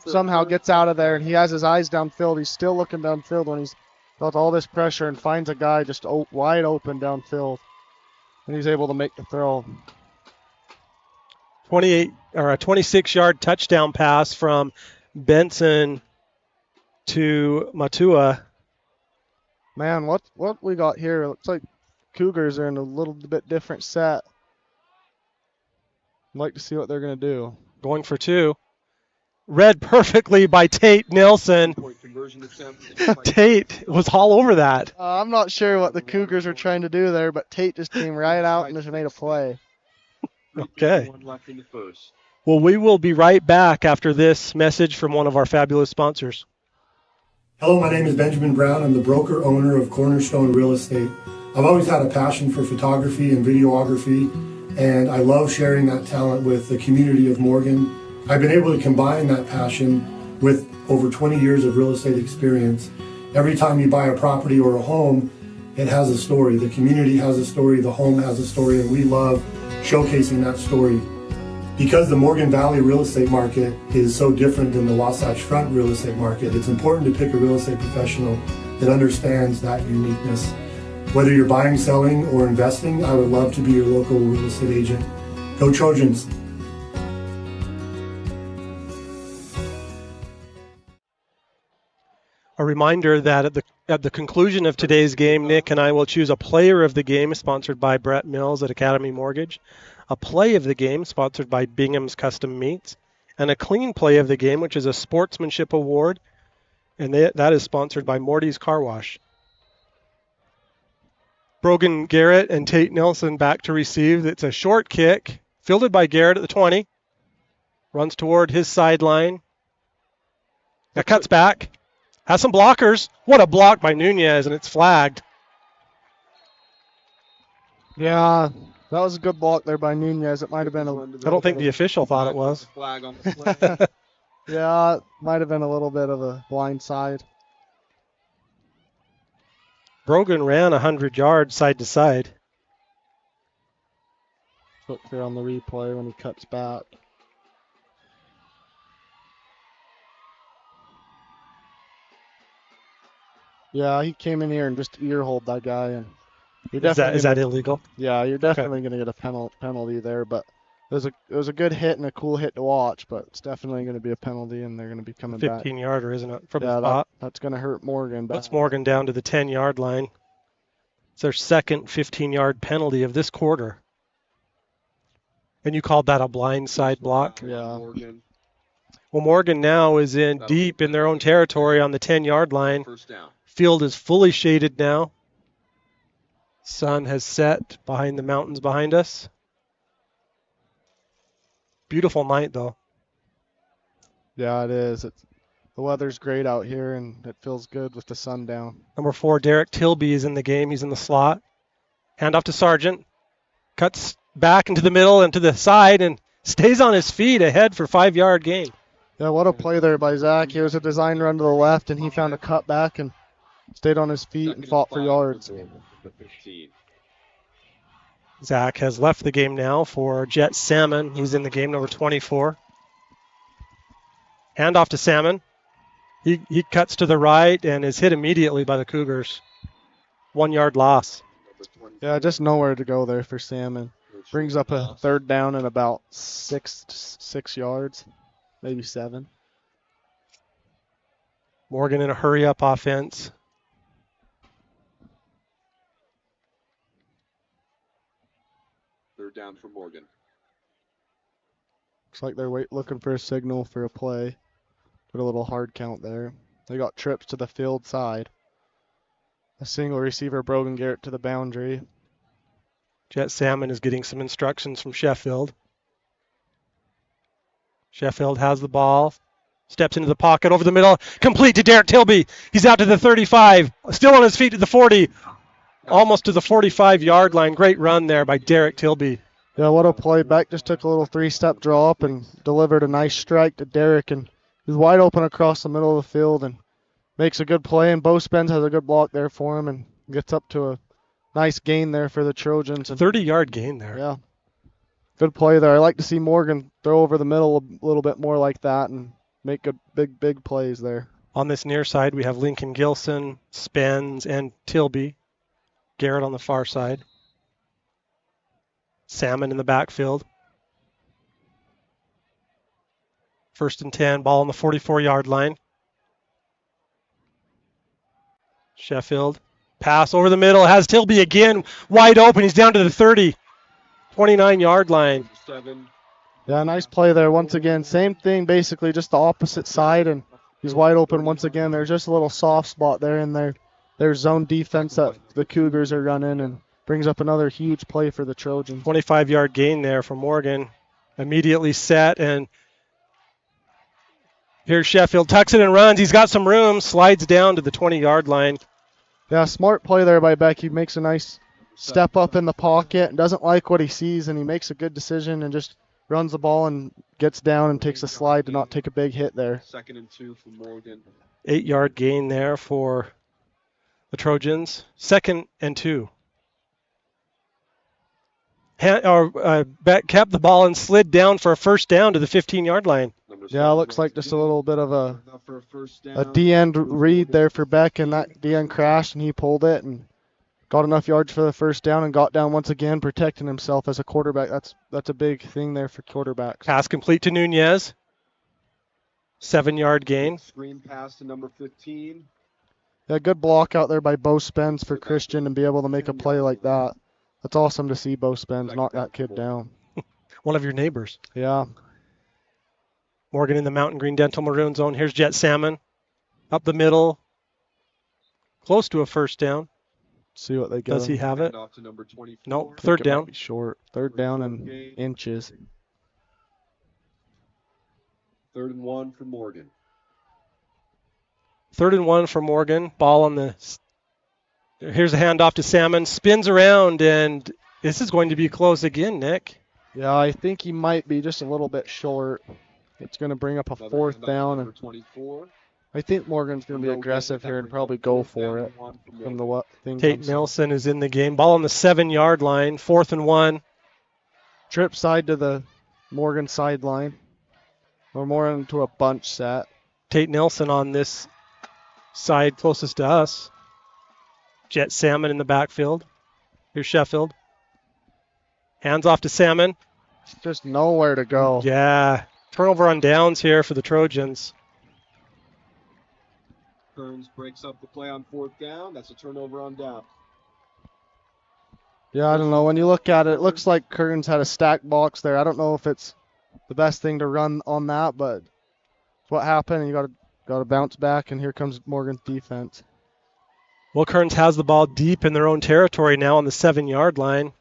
somehow gets out of there, and he has his eyes downfield. He's still looking downfield when he's felt all this pressure and finds a guy just wide open downfield, and he's able to make the throw. 26-yard touchdown pass from Benson to Matua. Man, what we got here? It looks like Cougars are in a little bit different set. I'd like to see what they're going to do. Going for 2. Read perfectly by Tate Nelson. Tate was all over that. I'm not sure what the Cougars were trying to do there, but Tate just came right out and just made a play. Okay. Well, we will be right back after this message from one of our fabulous sponsors. Hello, my name is Benjamin Brown. I'm the broker owner of Cornerstone Real Estate. I've always had a passion for photography and videography, and I love sharing that talent with the community of Morgan. I've been able to combine that passion with over 20 years of real estate experience. Every time you buy a property or a home, it has a story. The community has a story, the home has a story, and we love showcasing that story. Because the Morgan Valley real estate market is so different than the Wasatch Front real estate market, it's important to pick a real estate professional that understands that uniqueness. Whether you're buying, selling, or investing, I would love to be your local real estate agent. Go Trojans! A reminder that at the conclusion of today's game, Nick and I will choose a player of the game sponsored by Brett Mills at Academy Mortgage, a play of the game sponsored by Bingham's Custom Meats, and a clean play of the game, which is a sportsmanship award, and that is sponsored by Morty's Car Wash. Brogan Garrett and Tate Nelson back to receive. It's a short kick, fielded by Garrett at the 20. Runs toward his sideline. That cuts back. Has some blockers. What a block by Nunez, and it's flagged. Yeah, that was a good block there by Nunez. It might have been I don't think the official thought it was. Flag on the play. Yeah, it might have been a little bit of a blind side. Brogan ran 100 yards side to side. Look there on the replay when he cuts back. Yeah, he came in here and just ear-holed that guy. And Is that illegal? Yeah, you're definitely going to get a penalty there, but it was a good hit and a cool hit to watch, but it's definitely going to be a penalty, and they're going to be coming back. 15-yarder, isn't it, from the spot? That's going to hurt Morgan. Puts Morgan down to the 10-yard line. It's their second 15-yard penalty of this quarter. And you called that a blind side block? Yeah. Well, Morgan now is in deep in their own territory on the 10-yard line. First down. Field is fully shaded now. Sun has set behind the mountains behind us. Beautiful night, though. Yeah, it is. The weather's great out here, and it feels good with the sun down. Number 4, Derek Tilby is in the game. He's in the slot. Hand off to Sargent. Cuts back into the middle and to the side and stays on his feet ahead for 5-yard gain. Yeah, what a play there by Zach. It was a design run to the left, and he found a cut back and stayed on his feet and fought for yards. Zach has left the game now for Jet Salmon. He's in the game, number 24. Hand off to Salmon. He cuts to the right and is hit immediately by the Cougars. 1-yard loss. Yeah, just nowhere to go there for Salmon. Brings up a third down and about 6 yards, maybe 7. Morgan in a hurry-up offense. third down for Morgan. Looks like they're looking for a signal for a play. Put a little hard count there. They got trips to the field side. A single receiver, Brogan Garrett to the boundary. Jet Salmon is getting some instructions from Sheffield. Sheffield has the ball. Steps into the pocket over the middle. Complete to Derek Tilby. He's out to the 35. Still on his feet to the 40. Almost to the 45-yard line. Great run there by Derek Tilby. Yeah, what a play. Beck just took a little 3-step drop and delivered a nice strike to Derek. And he was wide open across the middle of the field and makes a good play. And Bo Spence has a good block there for him and gets up to a nice gain there for the Trojans. 30-yard gain there. Yeah. Good play there. I like to see Morgan throw over the middle a little bit more like that and make good, big plays there. On this near side, we have Lincoln Gilson, Spence, and Tilby. Garrett on the far side. Salmon in the backfield. 1st and 10, ball on the 44-yard line. Sheffield. Pass over the middle, has Tilby again wide open. He's down to the 30, 29-yard line. 7. Yeah, nice play there once again. Same thing, basically just the opposite side, and he's wide open once again. There's just a little soft spot there in their zone defense that the Cougars are running, and brings up another huge play for the Trojans. 25-yard gain there for Morgan. Immediately set, and here's Sheffield. Tucks it and runs. He's got some room. Slides down to the 20-yard line. Yeah, smart play there by Beck. He makes a nice step up in the pocket and doesn't like what he sees, and he makes a good decision and just runs the ball and gets down and takes a slide to not take a big hit there. 2nd and 2 for Morgan. 8-yard gain there for the Trojans. 2nd and 2. Beck kept the ball and slid down for a first down to the 15-yard line. Yeah, looks like just a little bit of a D-end read there for Beck, and that D-end crashed, and he pulled it and got enough yards for the first down and got down once again, protecting himself as a quarterback. That's a big thing there for quarterbacks. Pass complete to Nunez. 7-yard gain. Screen pass to number 15. Yeah, good block out there by Bo Spence for Christian and be able to make a play like that. That's awesome to see Bo Spence knock that kid down. One of your neighbors. Yeah. Morgan in the Mountain Green Dental Maroon zone. Here's Jet Salmon. Up the middle. Close to a first down. See what they get. Does he have it? Off to number 24. Nope. Third down. Short. 3rd down and inches. 3rd and 1 for Morgan. 3rd and 1 for Morgan. Ball on the... Here's a handoff to Salmon. Spins around, and this is going to be close again, Nick. Yeah, I think he might be just a little bit short. It's going to bring up a 4th down. And 24. I think Morgan's going to be aggressive here and probably go for it. From the what thing Tate Nelson is in the game. Ball on the 7-yard line. 4th and 1. Trip side to the Morgan sideline. We're more into a bunch set. Tate Nelson on this side closest to us. Jet Salmon in the backfield. Here's Sheffield. Hands off to Salmon. Just nowhere to go. Yeah. Turnover on downs here for the Trojans. Kearns breaks up the play on 4th down. That's a turnover on down. Yeah, I don't know. When you look at it, it looks like Kearns had a stack box there. I don't know if it's the best thing to run on that, but it's what happened. You got to bounce back, and here comes Morgan's defense. Well, Kearns has the ball deep in their own territory now on the 7-yard line.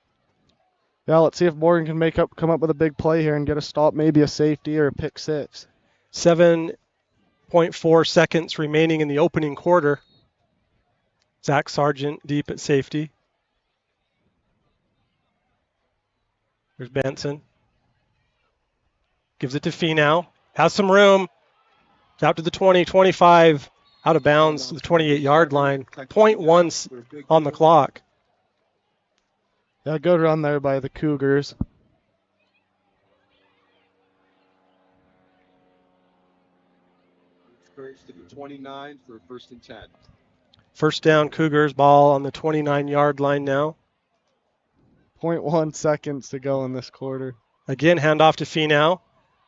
Yeah, let's see if Morgan can come up with a big play here and get a stop, maybe a safety or a pick six. 7.4 seconds remaining in the opening quarter. Zach Sargent deep at safety. There's Benson. Gives it to Finau. Has some room. Out to the 20, 25. Out of bounds to the 28-yard line. 0.1 on the clock. Yeah, good run there by the Cougars. Kearns to the 29 for 1st and 10. First down, Cougars. Ball on the 29-yard line now. 0.1 seconds to go in this quarter. Again, handoff to Finau.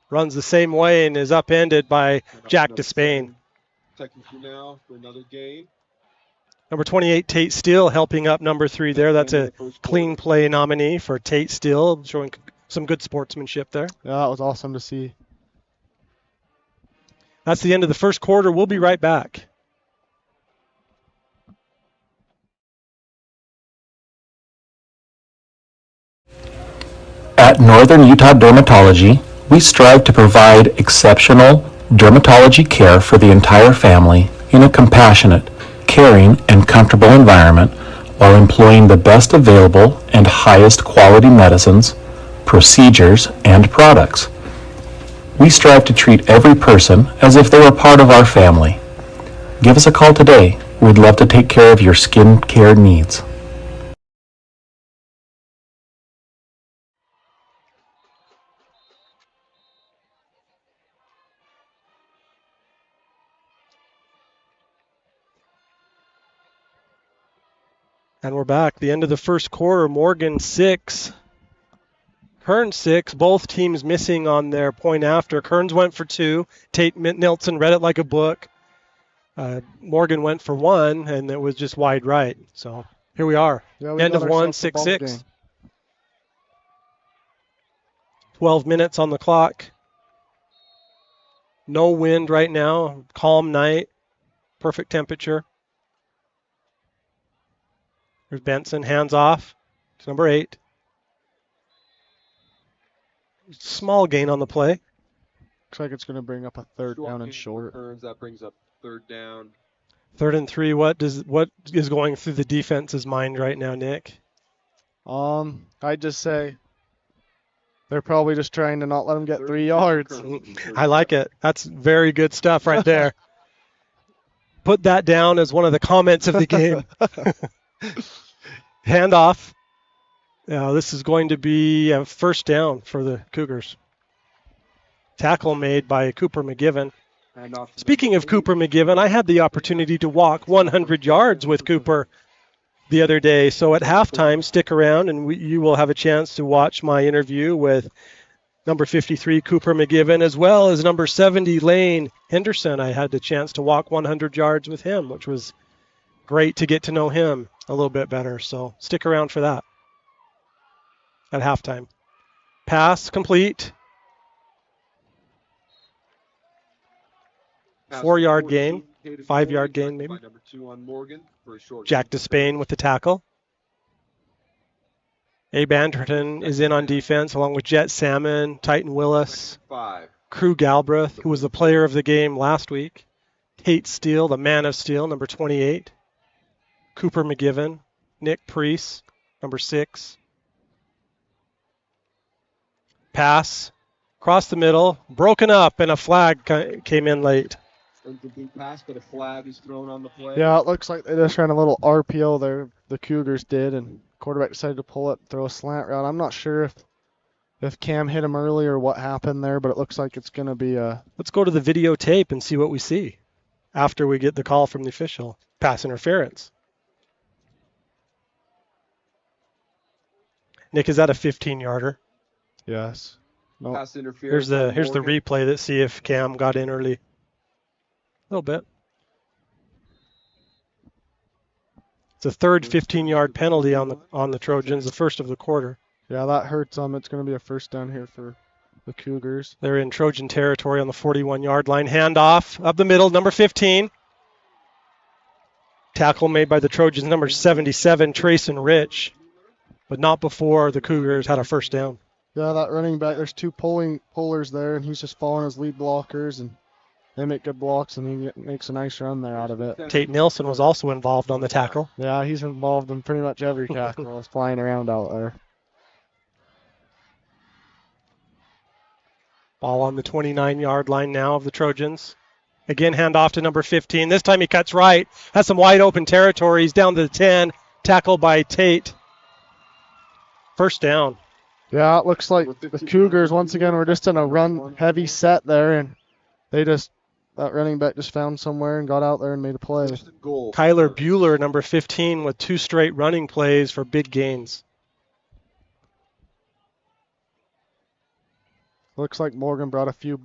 Runs the same way and is upended by Jack Despain. Technically now for another gain. Number 28, Tate Steele, helping up number 3 there. That's a clean play nominee for Tate Steele, showing some good sportsmanship there. Yeah, that was awesome to see. That's the end of the first quarter. We'll be right back. At Northern Utah Dermatology, we strive to provide exceptional dermatology care for the entire family in a compassionate, caring, and comfortable environment while employing the best available and highest quality medicines, procedures, and products. We strive to treat every person as if they were part of our family. Give us a call today. We'd love to take care of your skin care needs. And we're back. The end of the first quarter, Morgan 6, Kearns 6, both teams missing on their point after. Kearns went for 2. Tate Nelson read it like a book. Morgan went for 1, and it was just wide right. So here we are. Yeah, we end got of 1, ourselves a ball 6-6. game. 12 minutes on the clock. No wind right now. Calm night. Perfect temperature. There's Benson, hands off to number 8. Small gain on the play. Looks like it's going to bring up a third down and short. Kearns, that brings up 3rd down. 3rd and 3. What is going through the defense's mind right now, Nick? I'd just say they're probably just trying to not let them get 3 yards. I like it. That's very good stuff right there. Put that down as one of the comments of the game. Handoff. This is going to be a first down for the Cougars. Tackle made by Cooper McGivern. Speaking of Cooper McGivern, I had the opportunity to walk 100 yards with Cooper the other day. So at halftime, stick around and you will have a chance to watch my interview with number 53, Cooper McGivern, as well as number 70, Lane Henderson. I had the chance to walk 100 yards with him, which was great to get to know him a little bit better. So stick around for that at halftime. Pass complete. 4-yard gain, 5-yard gain maybe. Number 2 on Morgan for a short Jack Despain with the tackle. Abe Anderton is in on defense along with Jet Salmon, Titan Willis, 5. Crew Galbraith, who was the player of the game last week. Tate Steele, the man of steel, number 28. Cooper McGivern, Nick Priest, number 6. Pass, across the middle, broken up, and a flag came in late. Incomplete pass, but a flag is thrown on the play. Yeah, it looks like they just ran a little RPO there, the Cougars did, and quarterback decided to pull it, throw a slant route. I'm not sure if Cam hit him early or what happened there, but it looks like it's going to be a... Let's go to the videotape and see what we see after we get the call from the official. Pass interference. Nick, is that a 15-yarder? Yes. Nope. Pass interference. Here's the replay. Let's see if Cam got in early. A little bit. It's a third 15-yard penalty on the Trojans, the first of the quarter. Yeah, that hurts them. It's going to be a first down here for the Cougars. They're in Trojan territory on the 41-yard line. Handoff up the middle, number 15. Tackle made by the Trojans, number 77, Trayson Rich, but not before the Cougars had a first down. Yeah, that running back, there's 2 pullers there, and he's just following his lead blockers, and they make good blocks, and he makes a nice run there out of it. Tate Nelson was also involved on the tackle. Yeah, he's involved in pretty much every tackle that's flying around out there. Ball on the 29-yard line now of the Trojans. Again, handoff to number 15. This time he cuts right. Has some wide open territory. He's down to the 10. Tackled by Tate. First down. Yeah, it looks like the Cougars, once again, were just in a run-heavy set there, and that running back just found somewhere and got out there and made a play. Kyler Bueller, number 15, with 2 straight running plays for big gains. Looks like Morgan brought a few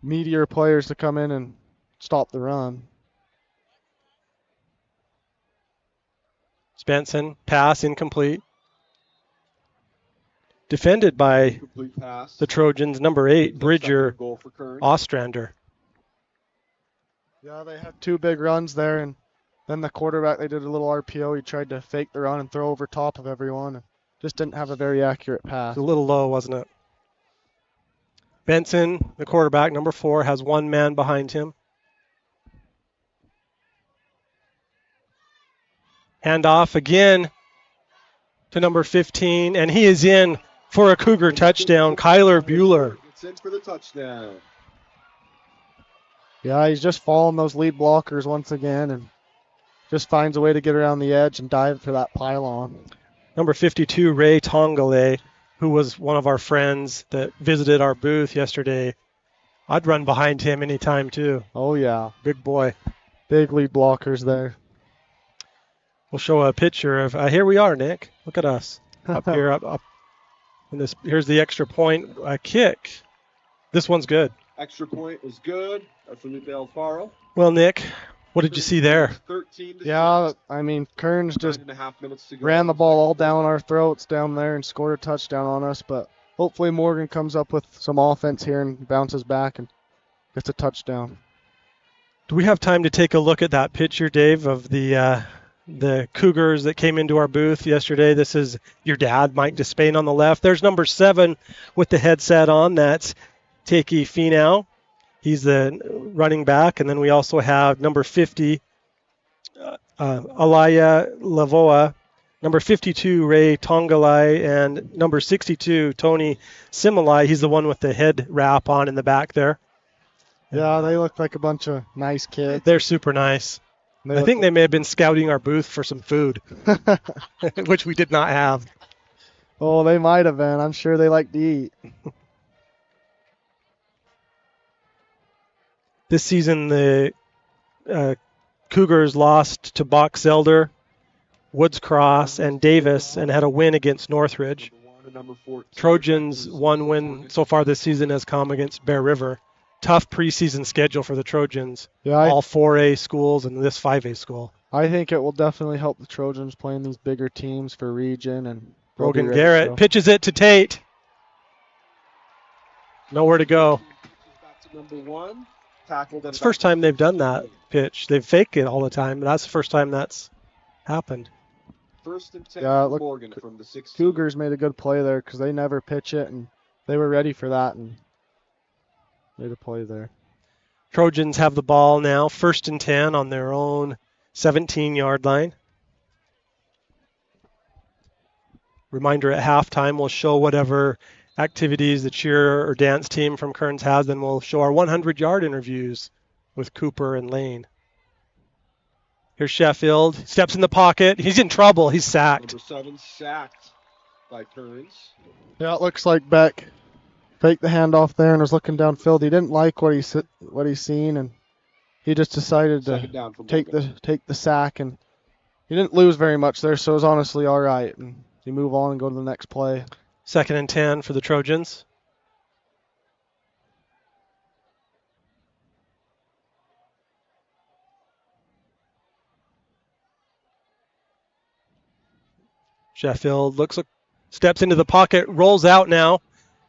meteor players to come in and stop the run. Spenson, pass incomplete. Defended by Complete pass. the Trojans, number 8, Bridger Goal for Kearns. Ostrander. Yeah, they had 2 big runs there, and then the quarterback, they did a little RPO. He tried to fake the run and throw over top of everyone, and just didn't have a very accurate pass. A little low, wasn't it? Benson, the quarterback, number 4, has 1 man behind him. Handoff again to number 15, and he is in for a Cougar touchdown. Kyler Bueller. It's in for the touchdown. Yeah, he's just following those lead blockers once again and just finds a way to get around the edge and dive for that pylon. Number 52, Ray Tongale, who was one of our friends that visited our booth yesterday. I'd run behind him anytime, too. Oh, yeah. Big boy. Big lead blockers there. We'll show a picture of, here we are, Nick. Look at us. Up here, up. And here's the extra point kick. This one's good. Extra point is good. Felipe Alfaro. Well, Nick, what did you see there? 13 to Yeah, 6. I mean, Kearns just 9.5 minutes to go. ran the ball all down our throats down there and scored a touchdown on us, but hopefully Morgan comes up with some offense here and bounces back and gets a touchdown. Do we have time to take a look at that picture, Dave, of the Cougars that came into our booth yesterday? This is your dad, Mike Despain, on the left. There's number 7 with the headset on. That's Takei Finau. He's the running back. And then we also have number 50, Alaya Lavoa, number 52, Ray Tongalai, and number 62, Tony Similai. He's the one with the head wrap on in the back there. Yeah, they look like a bunch of nice kids. They're super nice. I think they may have been scouting our booth for some food, which we did not have. Oh, they might have been. I'm sure they like to eat. This season, the Cougars lost to Box Elder, Woods Cross, and Davis, and had a win against Northridge. Trojans' 1 win so far this season has come against Bear River. Tough preseason schedule for the Trojans. Yeah, all 4A schools and this 5A school. I think it will definitely help the Trojans playing these bigger teams for region. And Brogan Garrett pitches it to Tate. Nowhere to go. Number 1. Tackled. It's the first time they've done that pitch. They've faked it all the time, but that's the first time that's happened. First and 10 yeah, for Morgan from the 16. Cougars made a good play there because they never pitch it, and they were ready for that and made a play there. Trojans have the ball now, 1st and 10 on their own 17-yard line. Reminder at halftime, we'll show whatever activities the cheer or dance team from Kearns has, then we'll show our 100-yard interviews with Cooper and Lane. Here's Sheffield, steps in the pocket. He's in trouble. He's sacked. Number 7 sacked by Kearns. Yeah, it looks like Beck faked the handoff there and was looking downfield. He didn't like what he's seen, and he just decided to take the sack, and he didn't lose very much there, so it was honestly all right. And you move on and go to the next play. 2nd and 10 for the Trojans. Sheffield steps into the pocket, rolls out now.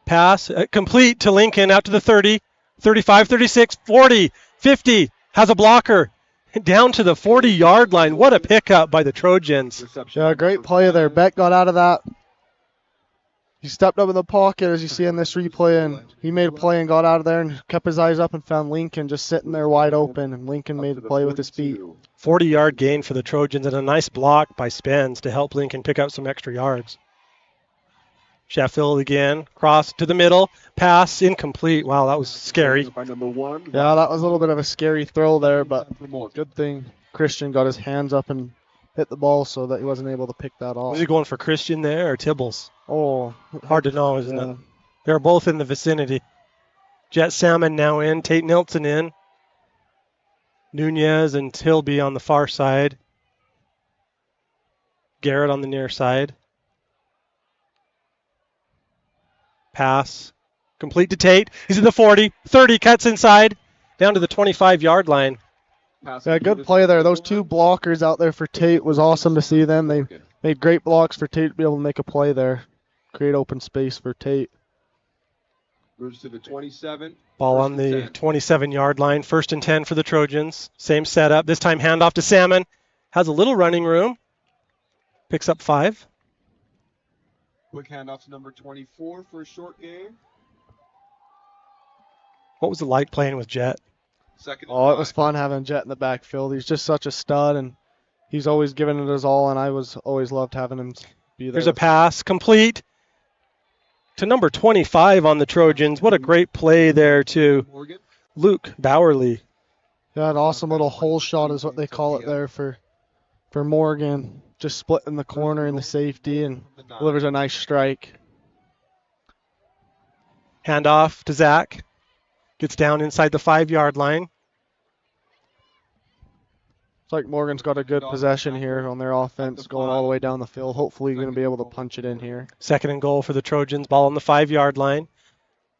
Pass complete to Lincoln out to the 30, 35, 36, 40, 50. Has a blocker down to the 40-yard line. What a pickup by the Trojans. Yeah, great play there. Beck got out of that. He stepped up in the pocket, as you see in this replay, and he made a play and got out of there and kept his eyes up and found Lincoln just sitting there wide open, and Lincoln made the play with his feet. 40-yard gain for the Trojans and a nice block by Spence to help Lincoln pick up some extra yards. Sheffield again, cross to the middle, pass incomplete. Wow, that was scary. By number 1. Yeah, that was a little bit of a scary throw there, but good thing Christian got his hands up and hit the ball so that he wasn't able to pick that off. Was he going for Christian there or Tibbles? Oh, hard to know, isn't it? They're both in the vicinity. Jet Salmon now in, Tate Nelson in. Nunez and Tilby on the far side. Garrett on the near side. Pass. Complete to Tate. He's at the 40, 30, cuts inside, down to the 25-yard line. Yeah, good play there. Those two blockers out there for Tate was awesome to see them. They made great blocks for Tate to be able to make a play there. Create open space for Tate. Moves to the 27. Ball on the 27-yard line. 1st and 10 for the Trojans. Same setup. This time handoff to Salmon. Has a little running room. Picks up 5. Quick handoff to number 24 for a short game. What was it like playing with Jet? Oh, it was fun having Jet in the backfield. He's just such a stud, and he's always given it his all, and I always loved having him be there. There's a pass complete to number 25 on the Trojans. What a great play there to Luke Bowerly. Yeah, an awesome little hole shot is what they call it there for Morgan. Just splitting the corner in the safety and delivers a nice strike. Handoff to Zach. Gets down inside the 5-yard line. It's like Morgan's got a good possession here on their offense, going all the way down the field. Hopefully going to be able to punch it in here. 2nd and goal for the Trojans. Ball on the 5-yard line.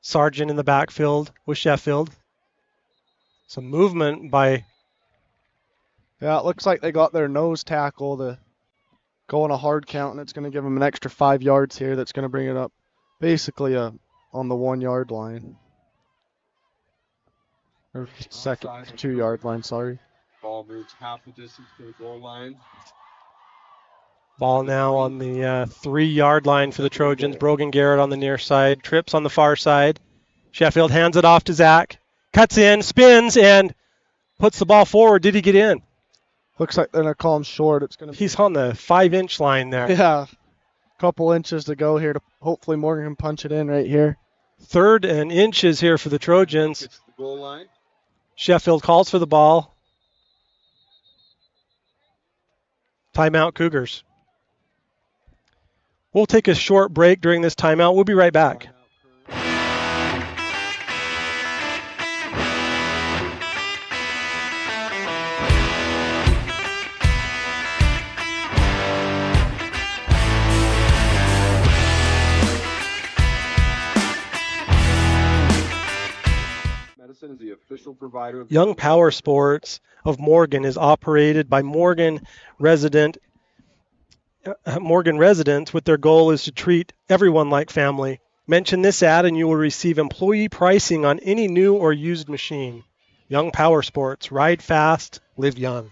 Sargent in the backfield with Sheffield. Some movement by... Yeah, it looks like they got their nose tackle to go on a hard count, and it's going to give them an extra 5 yards here. That's going to bring it up basically on the 1-yard line. Or 2-yard line, sorry. Ball moves half the distance to the goal line. Ball now on the 3-yard line for the Trojans. Brogan Garrett on the near side. Trips on the far side. Sheffield hands it off to Zach. Cuts in, spins, and puts the ball forward. Did he get in? Looks like they're going to call him short. He's on the 5-inch line there. Yeah. Couple inches to go here to hopefully Morgan can punch it in right here. 3rd and inches here for the Trojans. Gets to the goal line. Sheffield calls for the ball. Timeout, Cougars. We'll take a short break during this timeout. We'll be right back. Medicine is the official provider of Young Power Sports of Morgan is operated by Morgan residents with their goal is to treat everyone like family. Mention this ad and you will receive employee pricing on any new or used machine. Young Power Sports, ride fast, live young.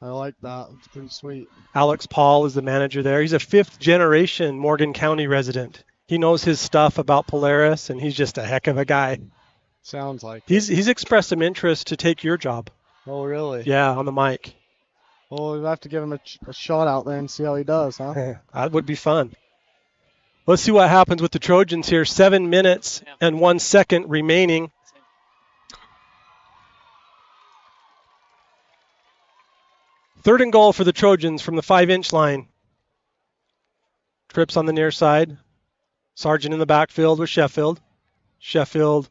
I like that. It's pretty sweet. Alex Paul is the manager there. He's a 5th-generation Morgan County resident. He knows his stuff about Polaris, and he's just a heck of a guy. Sounds like he's expressed some interest to take your job. Oh, really? Yeah, on the mic. Well, we'll have to give him a shot out there and see how he does, huh? That would be fun. Let's see what happens with the Trojans here. 7 minutes and 1 second remaining. Third and goal for the Trojans from the 5-inch line. Trips on the near side. Sargent in the backfield with Sheffield. Sheffield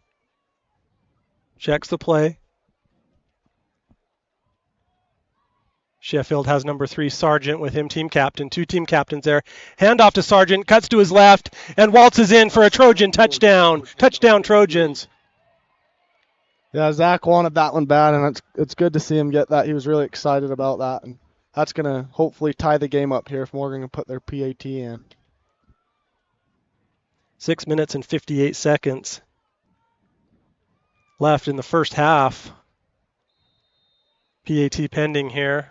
checks the play. Sheffield has number 3, Sargent, with him, team captain. 2 team captains there. Handoff to Sargent, cuts to his left, and waltzes in for a Trojan touchdown. Touchdown, Trojans. Yeah, Zach wanted that one bad, and it's good to see him get that. He was really excited about that, and that's going to hopefully tie the game up here if Morgan can put their PAT in. 6 minutes and 58 seconds left in the first half. PAT pending here.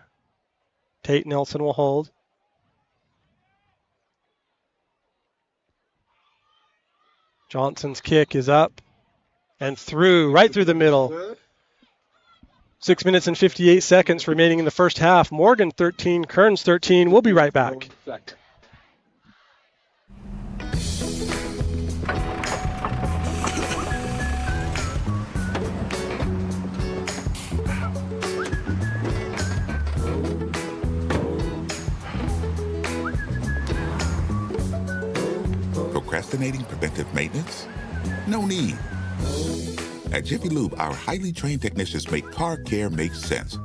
Tate Nelson will hold. Johnson's kick is up and through, right through the middle. 6 minutes and 58 seconds remaining in the first half. Morgan 13, Kearns 13. We'll be right back. Procrastinating preventive maintenance? No need. At Jiffy Lube, our highly trained technicians make car care make sense,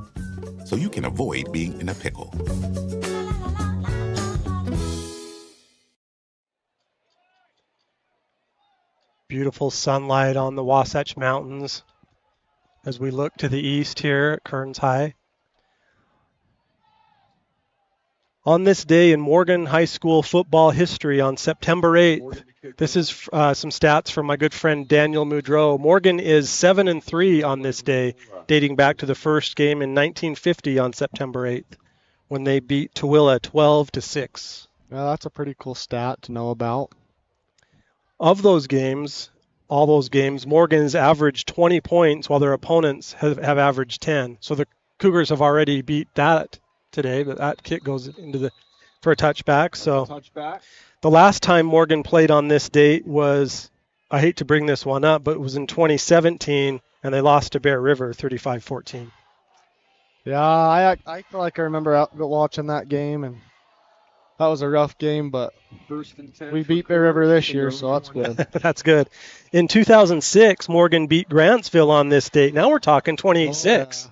so you can avoid being in a pickle. Beautiful sunlight on the Wasatch Mountains as we look to the east here at Kearns High. On this day in Morgan High School football history on September 8th, this is some stats from my good friend Daniel Moudreau. Morgan is 7-3 on this day, dating back to the first game in 1950 on September 8th, when they beat Tooele 12-6. Yeah, that's a pretty cool stat to know about. Of those games, all those games, Morgan's averaged 20 points while their opponents have averaged 10. So the Cougars have already beat that today, but that kick goes into for a touchback. So the last time Morgan played on this date was, I hate to bring this one up, but it was in 2017, and they lost to Bear River 35-14. Yeah, I feel like I remember watching that game, and that was a rough game, but we beat Bear River this year, so that's good. That's good. In 2006, Morgan beat Grantsville on this date. Now we're talking 28-6. Yeah.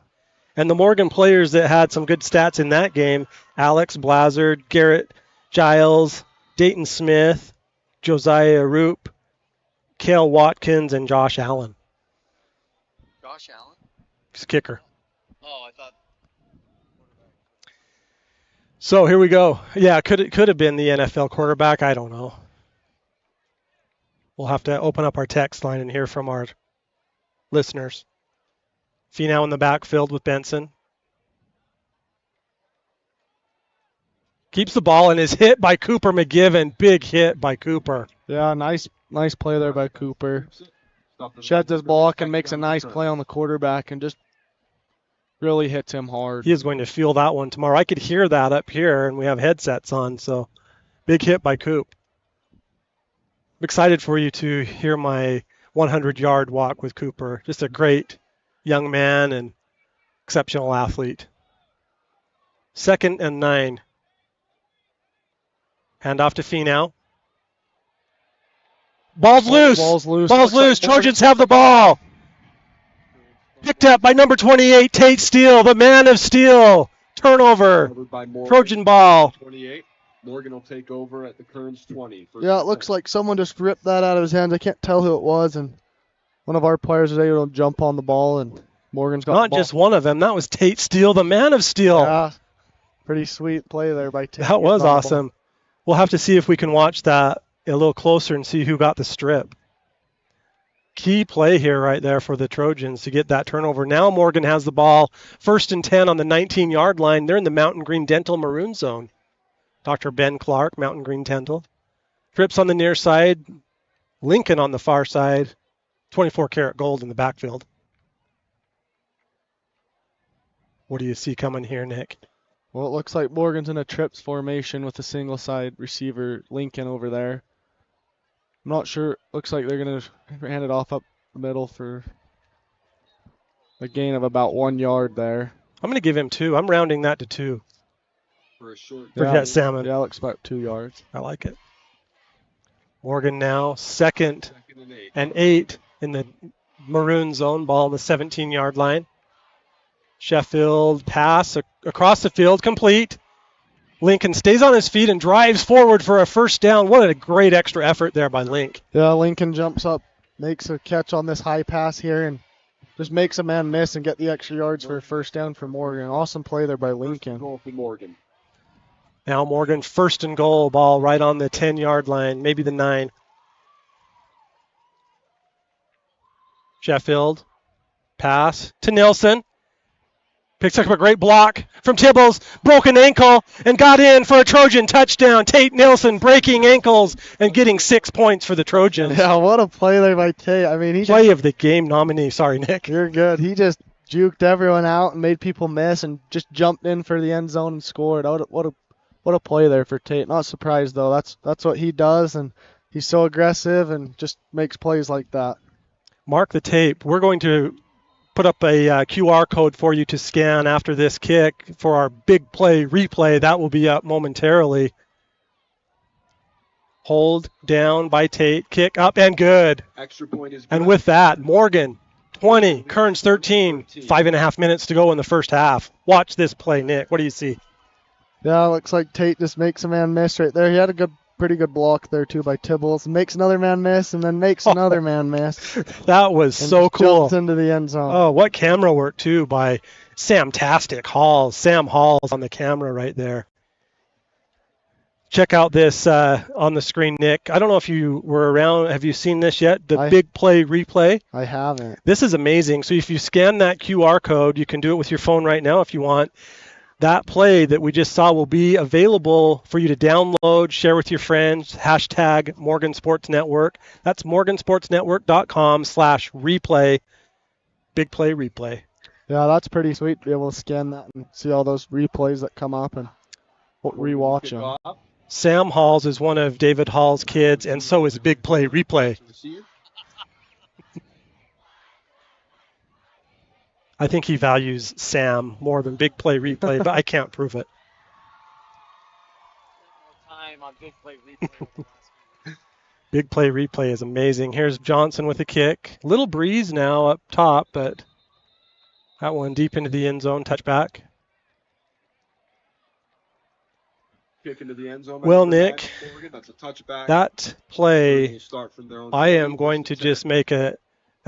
And the Morgan players that had some good stats in that game, Alex Blazard, Garrett Giles, Dayton Smith, Josiah Roop, Cale Watkins, and Josh Allen. Josh Allen? He's kicker. Oh, I thought. So here we go. Yeah, could have been the NFL quarterback. I don't know. We'll have to open up our text line and hear from our listeners. Finau in the backfield with Benson. Keeps the ball and is hit by Cooper McGivern. Big hit by Cooper. Yeah, nice play there by Cooper. Sheds his block and makes a nice play on the quarterback and just really hits him hard. He is going to feel that one tomorrow. I could hear that up here, and we have headsets on, so big hit by Coop. I'm excited for you to hear my 100-yard walk with Cooper. Just a great young man and exceptional athlete. 2nd and 9. Hand off to Finau. Ball's loose. Ball's loose. Trojans have the ball. Picked up by number 28, Tate Steele, the man of steel. Turnover. Trojan ball. 28. Morgan will take over at the Kearns 20. Yeah, it looks like someone just ripped that out of his hands. I can't tell who it was, and one of our players was able to jump on the ball, and Morgan's got Not the ball. just one of them. That was Tate Steele, the man of steel. Yeah, pretty sweet play there by Tate. That was awesome. We'll have to see if we can watch that a little closer and see who got the strip. Key play here right there for the Trojans to get that turnover. Now Morgan has the ball. 1st and 10 on the 19-yard line. They're in the Mountain Green Dental Maroon Zone. Dr. Ben Clark, Mountain Green Dental. Trips on the near side. Lincoln on the far side. 24-karat gold in the backfield. What do you see coming here, Nick? Well, it looks like Morgan's in a trips formation with a single side receiver, Lincoln, over there. I'm not sure. Looks like they're going to hand it off up the middle for a gain of about 1 yard there. I'm going to give him 2. I'm rounding that to 2. For a short Forget Salmon. Yeah, looks about 2 yards. I like it. Morgan now 2nd and 8 in the maroon zone. Ball on the 17-yard line. Sheffield pass across the field, complete. Lincoln stays on his feet and drives forward for a first down. What a great extra effort there by Link. Yeah, Lincoln jumps up, makes a catch on this high pass here, and just makes a man miss and get the extra yards for a first down for Morgan. Awesome play there by Lincoln. Goal for Morgan. Now Morgan 1st and goal, ball right on the 10-yard line, maybe the 9. Sheffield, pass to Nelson. Picks up a great block from Tibbles, broken ankle, and got in for a Trojan touchdown. Tate Nelson breaking ankles and getting 6 points for the Trojans. Yeah, what a play there by Tate. I mean, Play of the game nominee. Sorry, Nick. You're good. He just juked everyone out and made people miss and just jumped in for the end zone and scored. What a play there for Tate. Not surprised, though. That's what he does, and he's so aggressive and just makes plays like that. Mark the tape. We're going to put up a QR code for you to scan after this kick for our big play replay. That will be up momentarily. Hold down by Tate. Kick up and good. Extra point is good. And with that, Morgan 20, Kearns 13. 5.5 minutes to go in the first half. Watch this play, Nick. What do you see? Yeah, looks like Tate just makes a man miss right there. He had a pretty good block there, too, by Tibbles. Makes another man miss and then makes another man miss. That was and so cool. Jumps into the end zone. Oh, what camera work, too, by Sam Halls. Sam Halls on the camera right there. Check out this on the screen, Nick. I don't know if you were around. Have you seen this yet? The big play replay. I haven't. This is amazing. So if you scan that QR code, you can do it with your phone right now if you want. That play that we just saw will be available for you to download, share with your friends, hashtag Morgan Sports Network. That's morgansportsnetwork.com/replay. Big play replay. Yeah, that's pretty sweet to be able to scan that and see all those replays that come up and rewatch them. Sam Halls is one of David Hall's kids, and so is Big Play Replay. I think he values Sam more than Big Play Replay, but I can't prove it. Time on Big Play Replay. Big Play Replay is amazing. Here's Johnson with a kick. Little breeze now up top, but that one deep into the end zone, touchback. Kick into the end zone. Well, Nick, that's a touchback. That play, I am going to just make a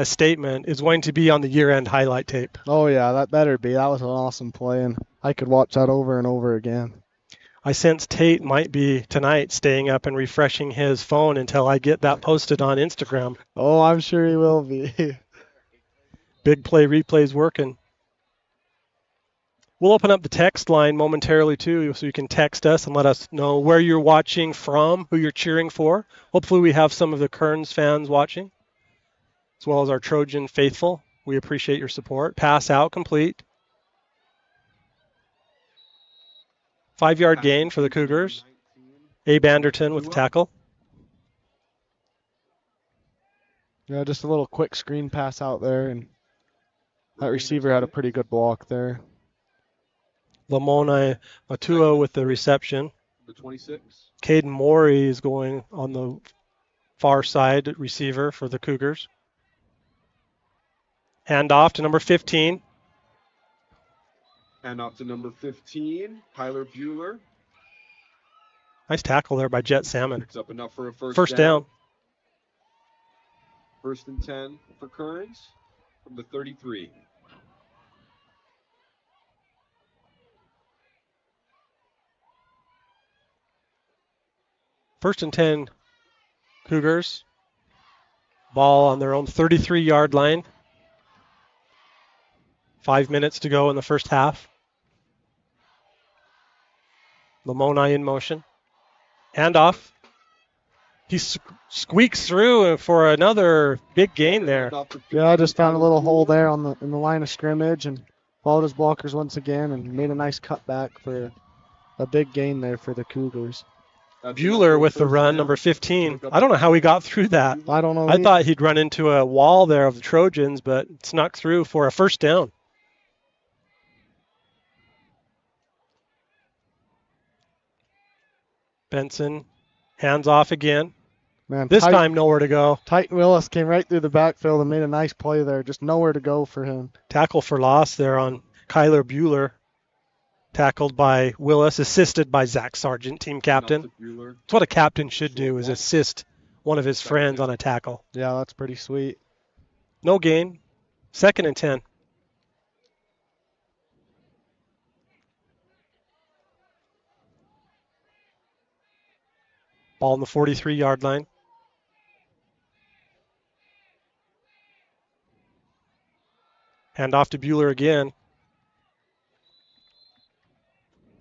statement, is going to be on the year-end highlight tape. Oh, yeah, that better be. That was an awesome play, and I could watch that over and over again. I sense Tate might be tonight staying up and refreshing his phone until I get that posted on Instagram. Oh, I'm sure he will be. Big Play Replay's working. We'll open up the text line momentarily, too, so you can text us and let us know where you're watching from, who you're cheering for. Hopefully we have some of the Kearns fans watching, as well as our Trojan faithful. We appreciate your support. Pass out, complete. 5-yard gain for the Cougars. Abe Anderton with the tackle. Yeah, just a little quick screen pass out there, and that receiver had a pretty good block there. Lamoni Matua with the reception. The 26. Caden Morey is going on the far side receiver for the Cougars. Hand off to number 15. Hand off to number 15, Tyler Bueller. Nice tackle there by Jet Salmon. Picks up enough for a first down. 1st and 10 for Kearns from the 33. First and 10, Cougars. Ball on their own 33-yard line. 5 minutes to go in the first half. Lamoni in motion. Handoff. He squeaks through for another big gain there. Yeah, I just found a little hole there in the line of scrimmage and followed his blockers once again and made a nice cutback for a big gain there for the Cougars. Bueller with the run, number 15. I don't know how he got through that. I don't know. I thought he'd run into a wall there of the Trojans, but snuck through for a first down. Benson, hands off again. Man, this time nowhere to go. Tate Willis came right through the backfield and made a nice play there. Just nowhere to go for him. Tackle for loss there on Kyler Bueller. Tackled by Willis, assisted by Zach Sargent, team captain. That's what a captain should do, is assist one of his friends on a tackle. Yeah, that's pretty sweet. No gain. 2nd and 10. Ball on the 43-yard line. Hand off to Bueller again.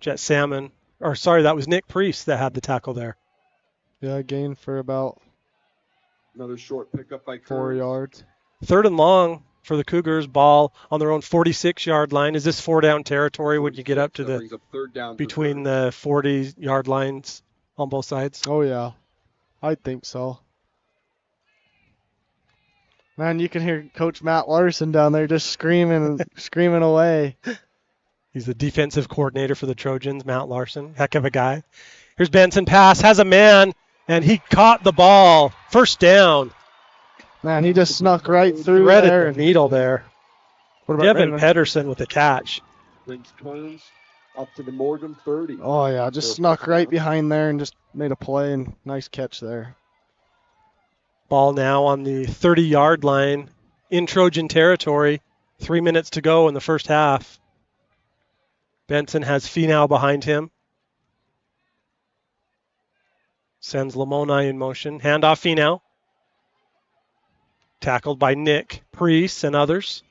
Jet Salmon, or sorry, that was Nick Priest that had the tackle there. Yeah, gain for about another short pickup by Kearns. 4 yards. 3rd and long for the Cougars. Ball on their own 46-yard line. Is this 4-down territory when you get up to the between the 40-yard lines on both sides? Oh yeah, I think so. Man, you can hear Coach Matt Larson down there just screaming screaming away. He's the defensive coordinator for the Trojans, Matt Larson. Heck of a guy. Here's Benson, pass, has a man, and he caught the ball. First down. Man, he just snuck right through Threaded there. The needle there. Devin Pedersen with the catch. Brings Kearns up to the Morgan 30. Oh, yeah, just snuck right behind there and just made a play, and nice catch there. Ball now on the 30-yard line in Trojan territory. 3 minutes to go in the first half. Benson has Finau behind him. Sends Lamoni in motion. Handoff Finau. Tackled by Nick Priest and others.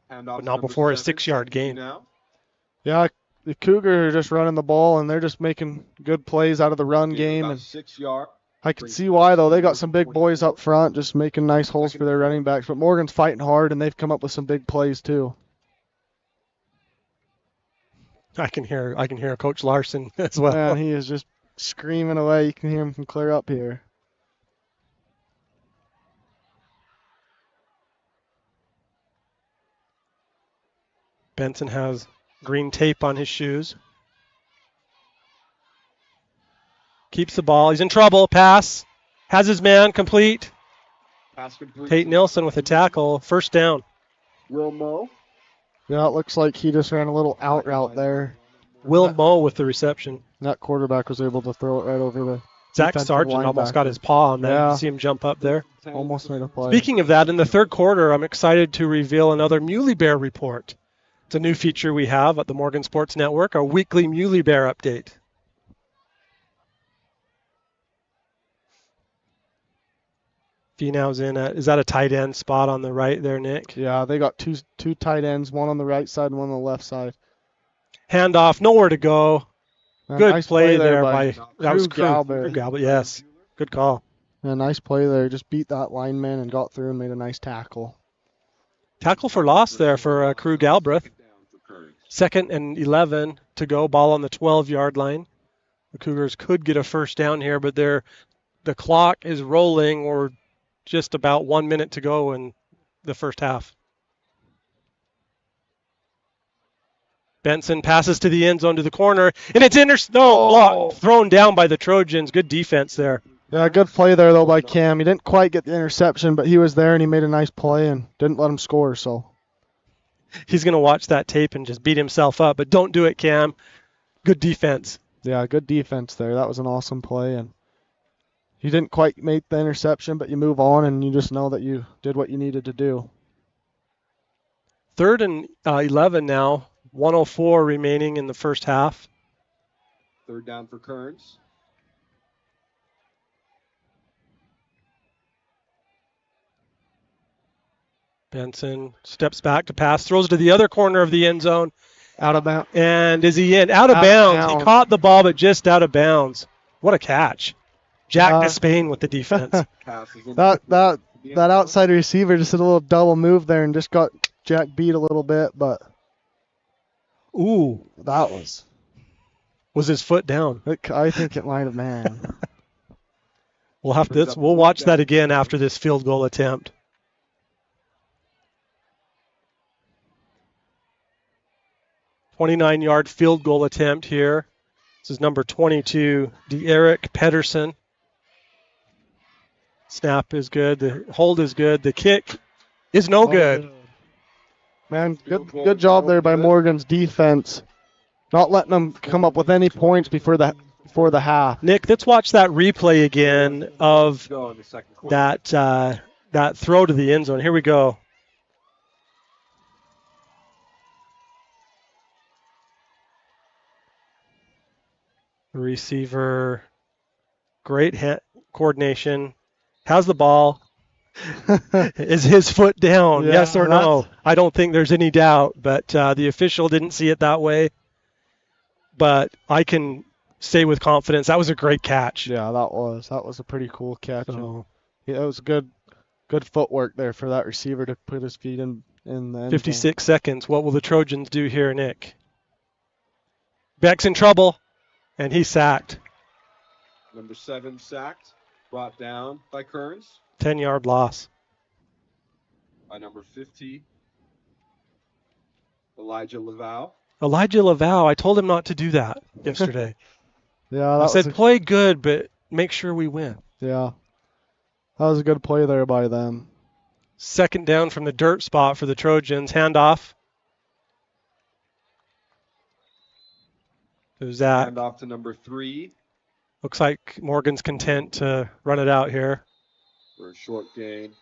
But not before a 6-yard gain. Yeah, the Cougars are just running the ball, and they're just making good plays out of the run game. And 6 yard. I can see why, though. They got some big boys up front just making nice holes for their running backs. But Morgan's fighting hard, and they've come up with some big plays, too. I can hear Coach Larson as well. Man, he is just screaming away. You can hear him from clear up here. Benson has green tape on his shoes. Keeps the ball. He's in trouble. Pass. Has his man complete. Tate Nelson with a tackle. First down. Will Moe. Yeah, it looks like he just ran a little out route there. Will Moe with the reception. That quarterback was able to throw it right over the Zach Sargent almost got his paw on that. Yeah. You see him jump up there. Almost made a play. Speaking of that, in the third quarter, I'm excited to reveal another Muley Bear report. It's a new feature we have at the Morgan Sports Network, our weekly Muley Bear update. Finau's in. Is that a tight end spot on the right there, Nick? Yeah, they got two tight ends, one on the right side and one on the left side. Handoff, nowhere to go. Good nice play there by that was Galbert. Galbert. Yes, good call. Yeah, nice play there. Just beat that lineman and got through and made a nice tackle. Tackle for loss there for Crew Galbraith. 2nd and 11 to go. Ball on the 12-yard line. The Cougars could get a first down here, but the clock is rolling. We're just about 1 minute to go in the first half. Benson passes to the end zone to the corner, and it's blocked, thrown down by the Trojans. Good defense there. Yeah, good play there, though, by Cam. He didn't quite get the interception, but he was there, and he made a nice play and didn't let him score. So he's going to watch that tape and just beat himself up, but don't do it, Cam. Good defense. Yeah, good defense there. That was an awesome play, and you didn't quite make the interception, but you move on, and you just know that you did what you needed to do. 3rd and 11 now. 1:04 remaining in the first half. 3rd down for Kearns. Benson steps back to pass, throws to the other corner of the end zone. Out of bounds. And is he in? Out of bounds. He caught the ball, but just out of bounds. What a catch. Jack Despain with the defense. that outside receiver just did a little double move there and just got Jack beat a little bit, but ooh, that was his foot down? I think it might have been. We'll watch that again after this field goal attempt. .29-yard field goal attempt here. This is number 22, De'Eric Pedersen. Snap is good. The hold is good. The kick is no good. Man, good job there by Morgan's defense. Not letting them come up with any points before the half. Nick, let's watch that replay again of that throw to the end zone. Here we go. The receiver, great coordination, has the ball. Is his foot down? Yeah, yes or no? I don't think there's any doubt, but the official didn't see it that way. But I can say with confidence that was a great catch. Yeah, that was a pretty cool catch. Yeah, it was good footwork there for that receiver to put his feet in the end zone. 56 seconds. What will the Trojans do here, Nick? Beck's in trouble, and he's sacked. Number 7 sacked, brought down by Kearns. 10-yard loss. By number 50, Elijah Laval. I told him not to do that yesterday. Yeah, I said play good, but make sure we win. Yeah, that was a good play there by them. 2nd down from the dirt spot for the Trojans. Handoff. Who's that? Handoff to number 3. Looks like Morgan's content to run it out here. For a short gain.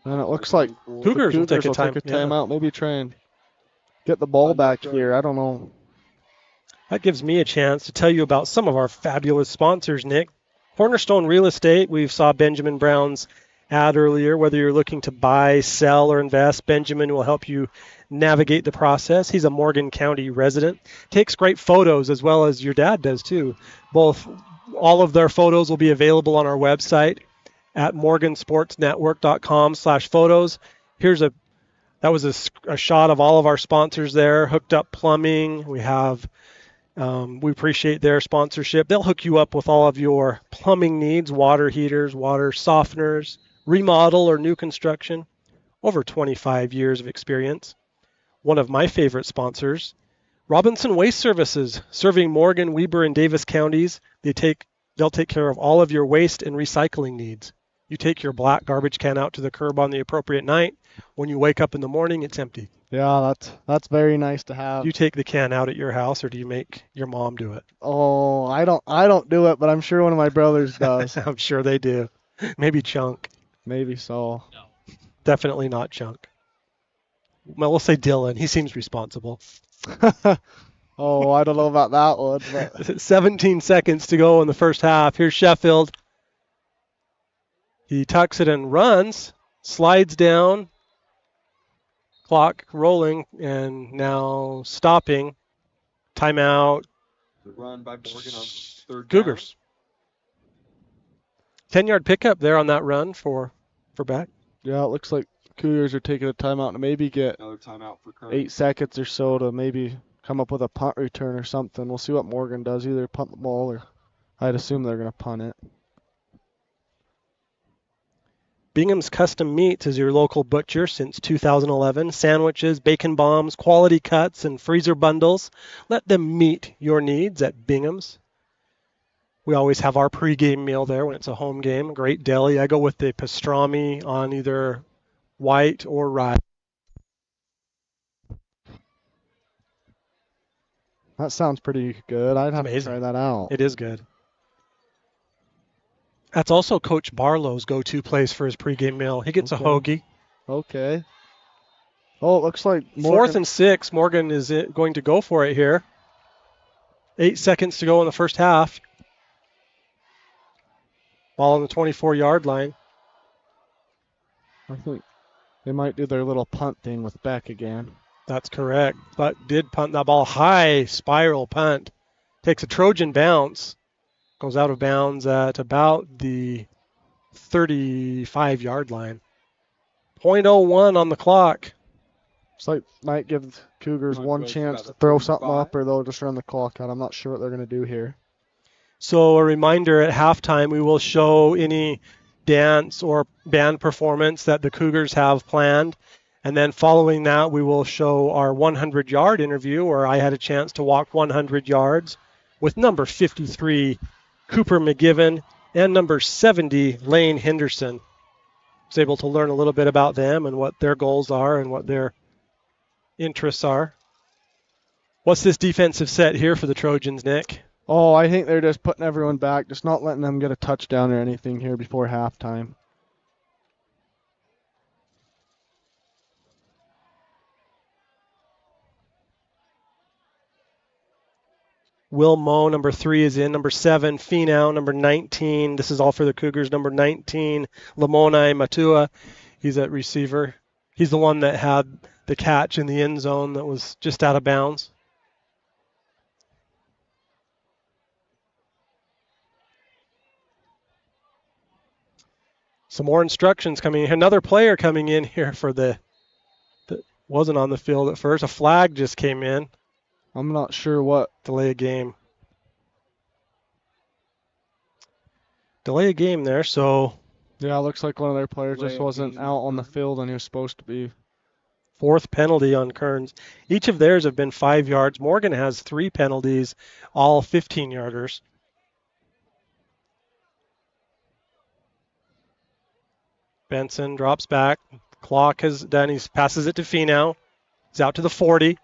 And it looks like Cougars will take a time out. Maybe try and get the ball back here. I don't know. That gives me a chance to tell you about some of our fabulous sponsors, Nick. Cornerstone Real Estate, we saw Benjamin Brown's ad earlier. Whether you're looking to buy, sell, or invest, Benjamin will help you navigate the process. He's a Morgan County resident. Takes great photos as well as your dad does too. All of their photos will be available on our website at morgansportsnetwork.com/photos. That was a shot of all of our sponsors there. Hooked Up Plumbing. We appreciate their sponsorship. They'll hook you up with all of your plumbing needs, water heaters, water softeners, remodel or new construction. Over 25 years of experience. One of my favorite sponsors, Robinson Waste Services, serving Morgan, Weber, and Davis counties. They'll take care of all of your waste and recycling needs. You take your black garbage can out to the curb on the appropriate night. When you wake up in the morning, it's empty. Yeah, that's very nice to have. Do you take the can out at your house, or do you make your mom do it? Oh, I don't do it, but I'm sure one of my brothers does. I'm sure they do. Maybe Chunk. Maybe so. No. Definitely not Chunk. Well, we'll say Dylan. He seems responsible. Oh, I don't know about that one. But 17 seconds to go in the first half. Here's Sheffield. He tucks it and runs, slides down. Clock rolling and now stopping. Timeout. The run by Morgan on third Cougars. 10-yard pickup there on that run for back. Yeah, it looks like Cougars are taking a timeout to maybe get Another timeout for Kearns. 8 seconds or so to maybe come up with a punt return or something. We'll see what Morgan does. Either punt the ball or I'd assume they're going to punt it. Bingham's Custom Meats is your local butcher since 2011. Sandwiches, bacon bombs, quality cuts, and freezer bundles. Let them meet your needs at Bingham's. We always have our pregame meal there when it's a home game. Great deli. I go with the pastrami on either white or rye. That sounds pretty good. I'd have to try that out. It is good. That's also Coach Barlow's go-to place for his pregame meal. He gets a hoagie. Okay. Oh, it looks like Morgan. 4th and 6. Morgan is going to go for it here. 8 seconds to go in the first half. Ball on the 24-yard line. I think they might do their little punt thing with Beck again. That's correct. But did punt that ball high, spiral punt. Takes a Trojan bounce. Goes out of bounds at about the 35-yard line. 0.01 on the clock. It's like might give Cougars one chance to throw something up, or they'll just run the clock out. I'm not sure what they're going to do here. So a reminder, at halftime we will show any dance or band performance that the Cougars have planned. And then following that, we will show our 100-yard interview where I had a chance to walk 100 yards with number 53, Cooper McGiven, and number 70, Lane Henderson. I was able to learn a little bit about them and what their goals are and what their interests are. What's this defensive set here for the Trojans, Nick? Oh, I think they're just putting everyone back, just not letting them get a touchdown or anything here before halftime. Will Moe, number 3, is in. Number 7, Finau. Number 19, this is all for the Cougars. Number 19, Lamoni Matua. He's at receiver. He's the one that had the catch in the end zone that was just out of bounds. Some more instructions coming in. Another player coming in here for that wasn't on the field at first. A flag just came in. I'm not sure what. Delay a game. Delay a game there, so. Yeah, it looks like one of their players just wasn't out on the field and he was supposed to be. 4th penalty on Kearns. Each of theirs have been 5 yards. Morgan has 3 penalties, all 15-yarders. Benson drops back. Clock has done. He passes it to Finau. He's out to the 40.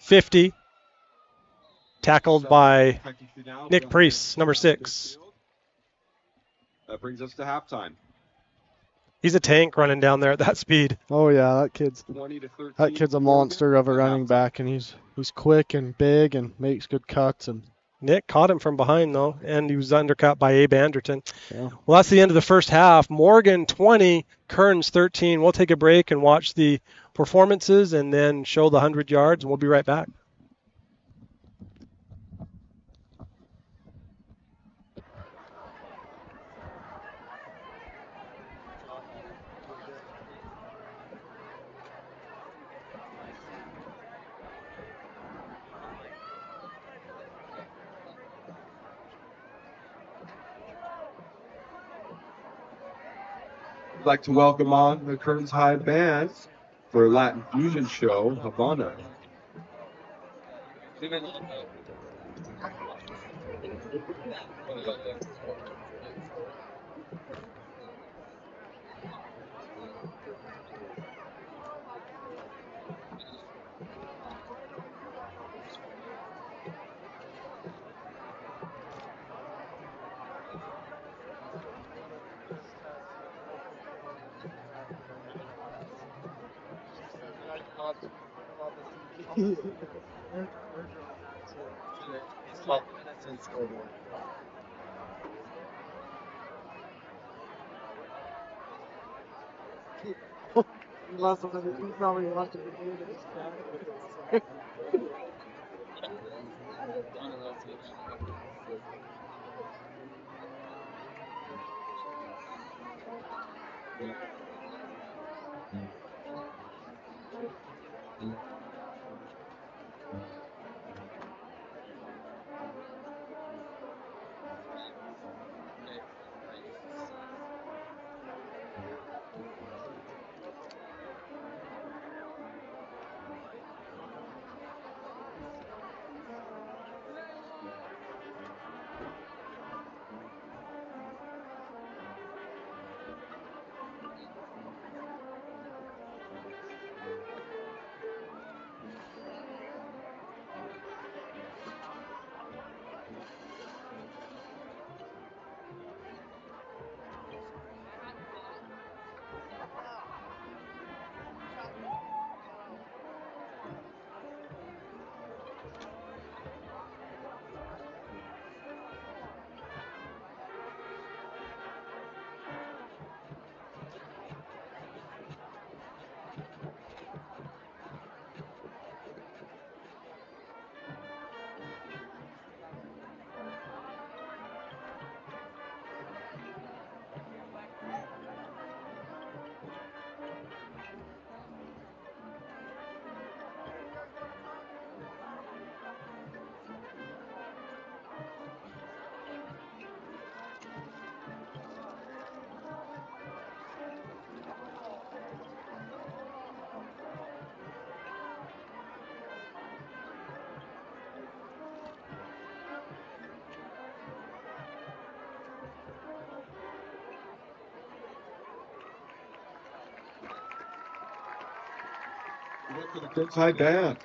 50. Tackled by Nick Priest, number 6. That brings us to halftime. He's a tank running down there at that speed. Oh yeah, that kid's 20 to 13. that kid's a monster of a running back, and he's quick and big and makes good cuts. And Nick caught him from behind though, and he was undercut by Abe Anderton. yeah. Well, that's the end of the first half. Morgan 20, Kearns 13. We'll take a break and watch the performances and then show the 100 yards, and we'll be right back. I'd like to welcome on the Kearns High Band for Latin Fusion Show, Havana. The Kearns High Band.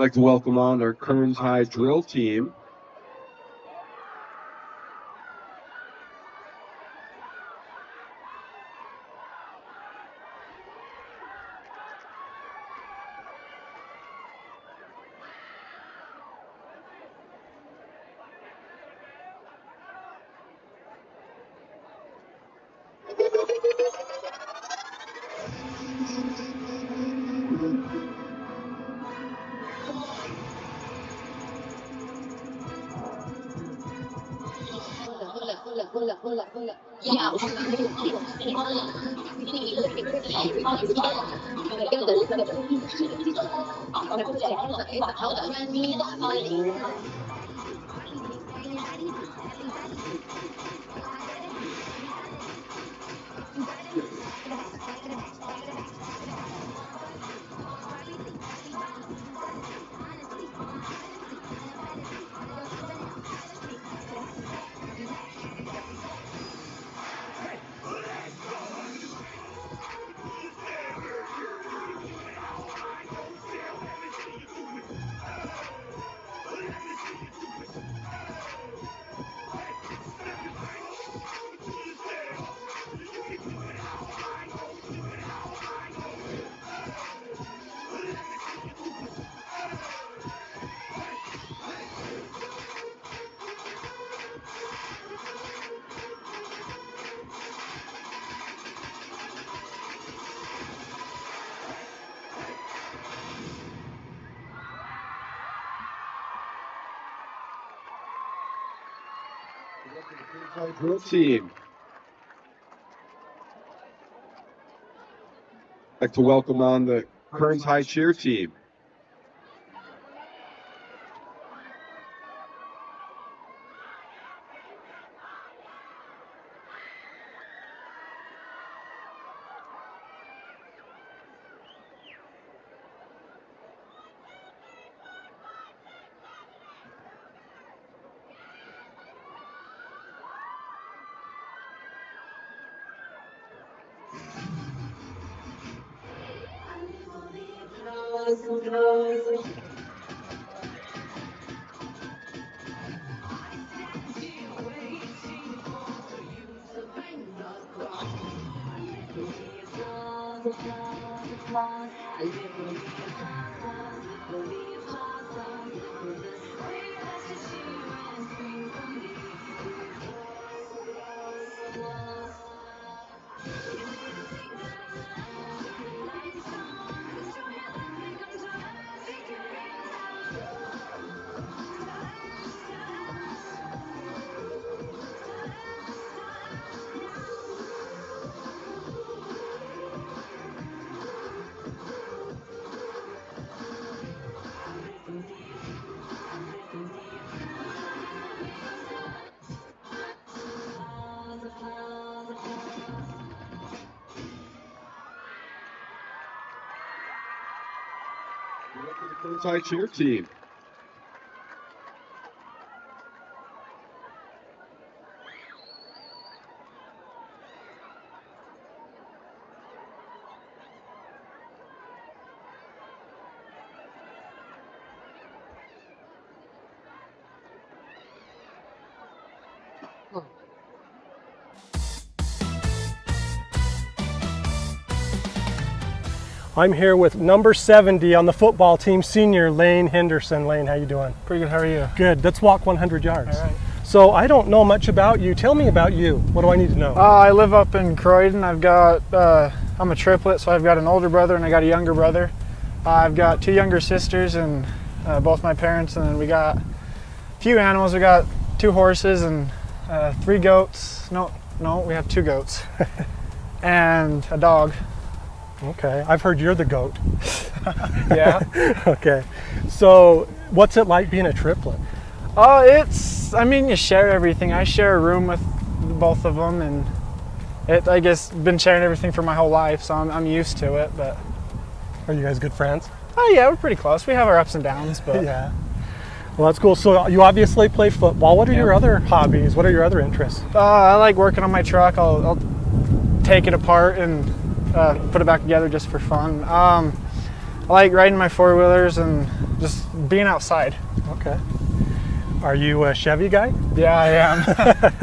I'd like to welcome on our Kearns High drill team. Drill team. I'd like to welcome on the Kearns High cheer team. Kearns High cheer team. I'm here with number 70 on the football team, senior Lane Henderson. Lane, how you doing? Pretty good, how are you? Good. Let's walk 100 yards. All right. So I don't know much about you. Tell me about you. What do I need to know? I live up in Croydon. I'm a triplet, so I've got an older brother and I got a younger brother. I've got 2 younger sisters and both my parents, and then we got a few animals. We got 2 horses and 3 goats. No, we have 2 goats and a dog. Okay, I've heard you're the goat. Yeah. Okay, so what's it like being a triplet? You share everything. I share a room with both of them, and I guess been sharing everything for my whole life, so I'm used to it. But are you guys good friends? Oh yeah, we're pretty close. We have our ups and downs, but yeah. Well, that's cool. So you obviously play football. What are your other hobbies? What are your other interests? I like working on my truck. I'll take it apart and put it back together just for fun. I like riding my 4-wheelers and just being outside. Okay. Are you a Chevy guy? Yeah, I am.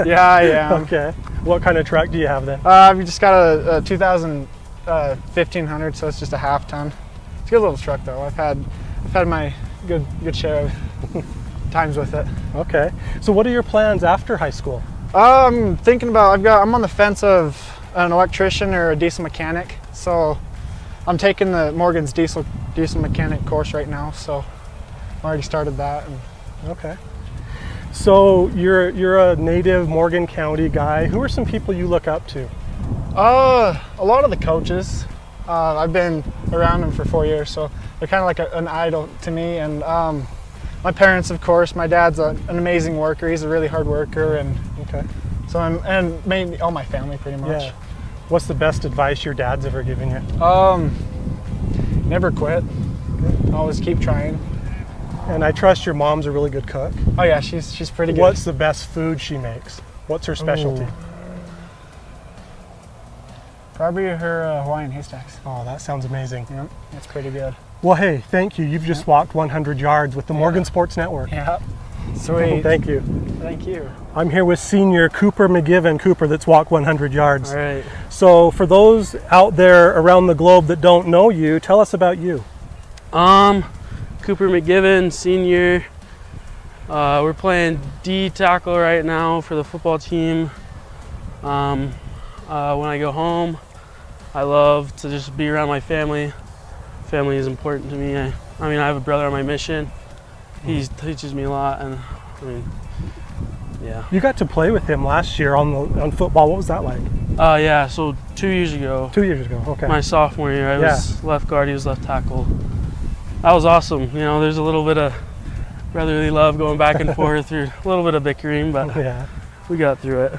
Yeah, I am. Okay. What kind of truck do you have then? We just got a 2000 1500, so it's just a half ton. It's a good little truck though. I've had my good share of times with it. Okay. So what are your plans after high school? I'm thinking about, I'm on the fence of an electrician or a diesel mechanic. So I'm taking the Morgan's diesel mechanic course right now. So I already started that. Okay. So you're a native Morgan County guy. Who are some people you look up to? A lot of the coaches. I've been around them for 4 years, so they're kind of like an idol to me. And my parents, of course. My dad's an amazing worker. He's a really hard worker, and so and mainly all my family pretty much. Yeah. What's the best advice your dad's ever given you? Never quit. Always keep trying. And I trust your mom's a really good cook. Oh yeah, she's pretty good. What's the best food she makes? What's her specialty? Ooh. Probably her Hawaiian haystacks. Oh, that sounds amazing. Yep, that's pretty good. Well, hey, thank you. You've just walked 100 yards with the Morgan Sports Network. Yeah. Sweet. Thank you. Thank you. I'm here with senior Cooper McGivern. Cooper, that's walked 100 yards. All right. So for those out there around the globe that don't know you, tell us about you. Cooper McGivern, senior. We're playing D tackle right now for the football team. When I go home, I love to just be around my family. Family is important to me. I have a brother on my mission. He teaches me a lot, and yeah. You got to play with him last year on football. What was that like? Yeah, so 2 years ago. 2 years ago, okay. My sophomore year, I was left guard, he was left tackle. That was awesome. You know, there's a little bit of brotherly love going back and forth through a little bit of bickering, but we got through it.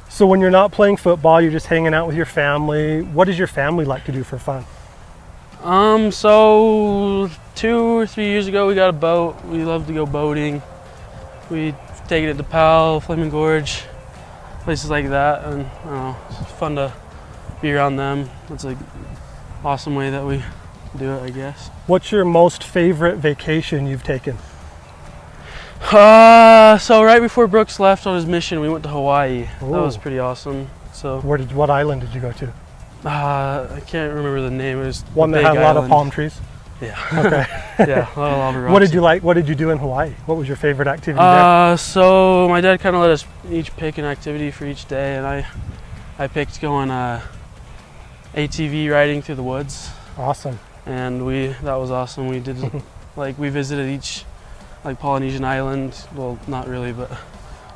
So when you're not playing football, you're just hanging out with your family. What does your family like to do for fun? So 2 or 3 years ago, we got a boat. We love to go boating. We take it to Powell, Flaming Gorge, places like that, and I don't know, it's fun to be around them. It's an awesome way that we do it, I guess. What's your most favorite vacation you've taken? So right before Brooks left on his mission, we went to Hawaii. Ooh. That was pretty awesome. So what island did you go to? I can't remember the name. It was one that had a lot of palm trees. Yeah. Okay. Yeah, a lot of lava rocks. What did you like? What did you do in Hawaii? What was your favorite activity there? So my dad kind of let us each pick an activity for each day, and I picked going ATV riding through the woods. Awesome. And that was awesome. We did we visited each Polynesian island. Well, not really, but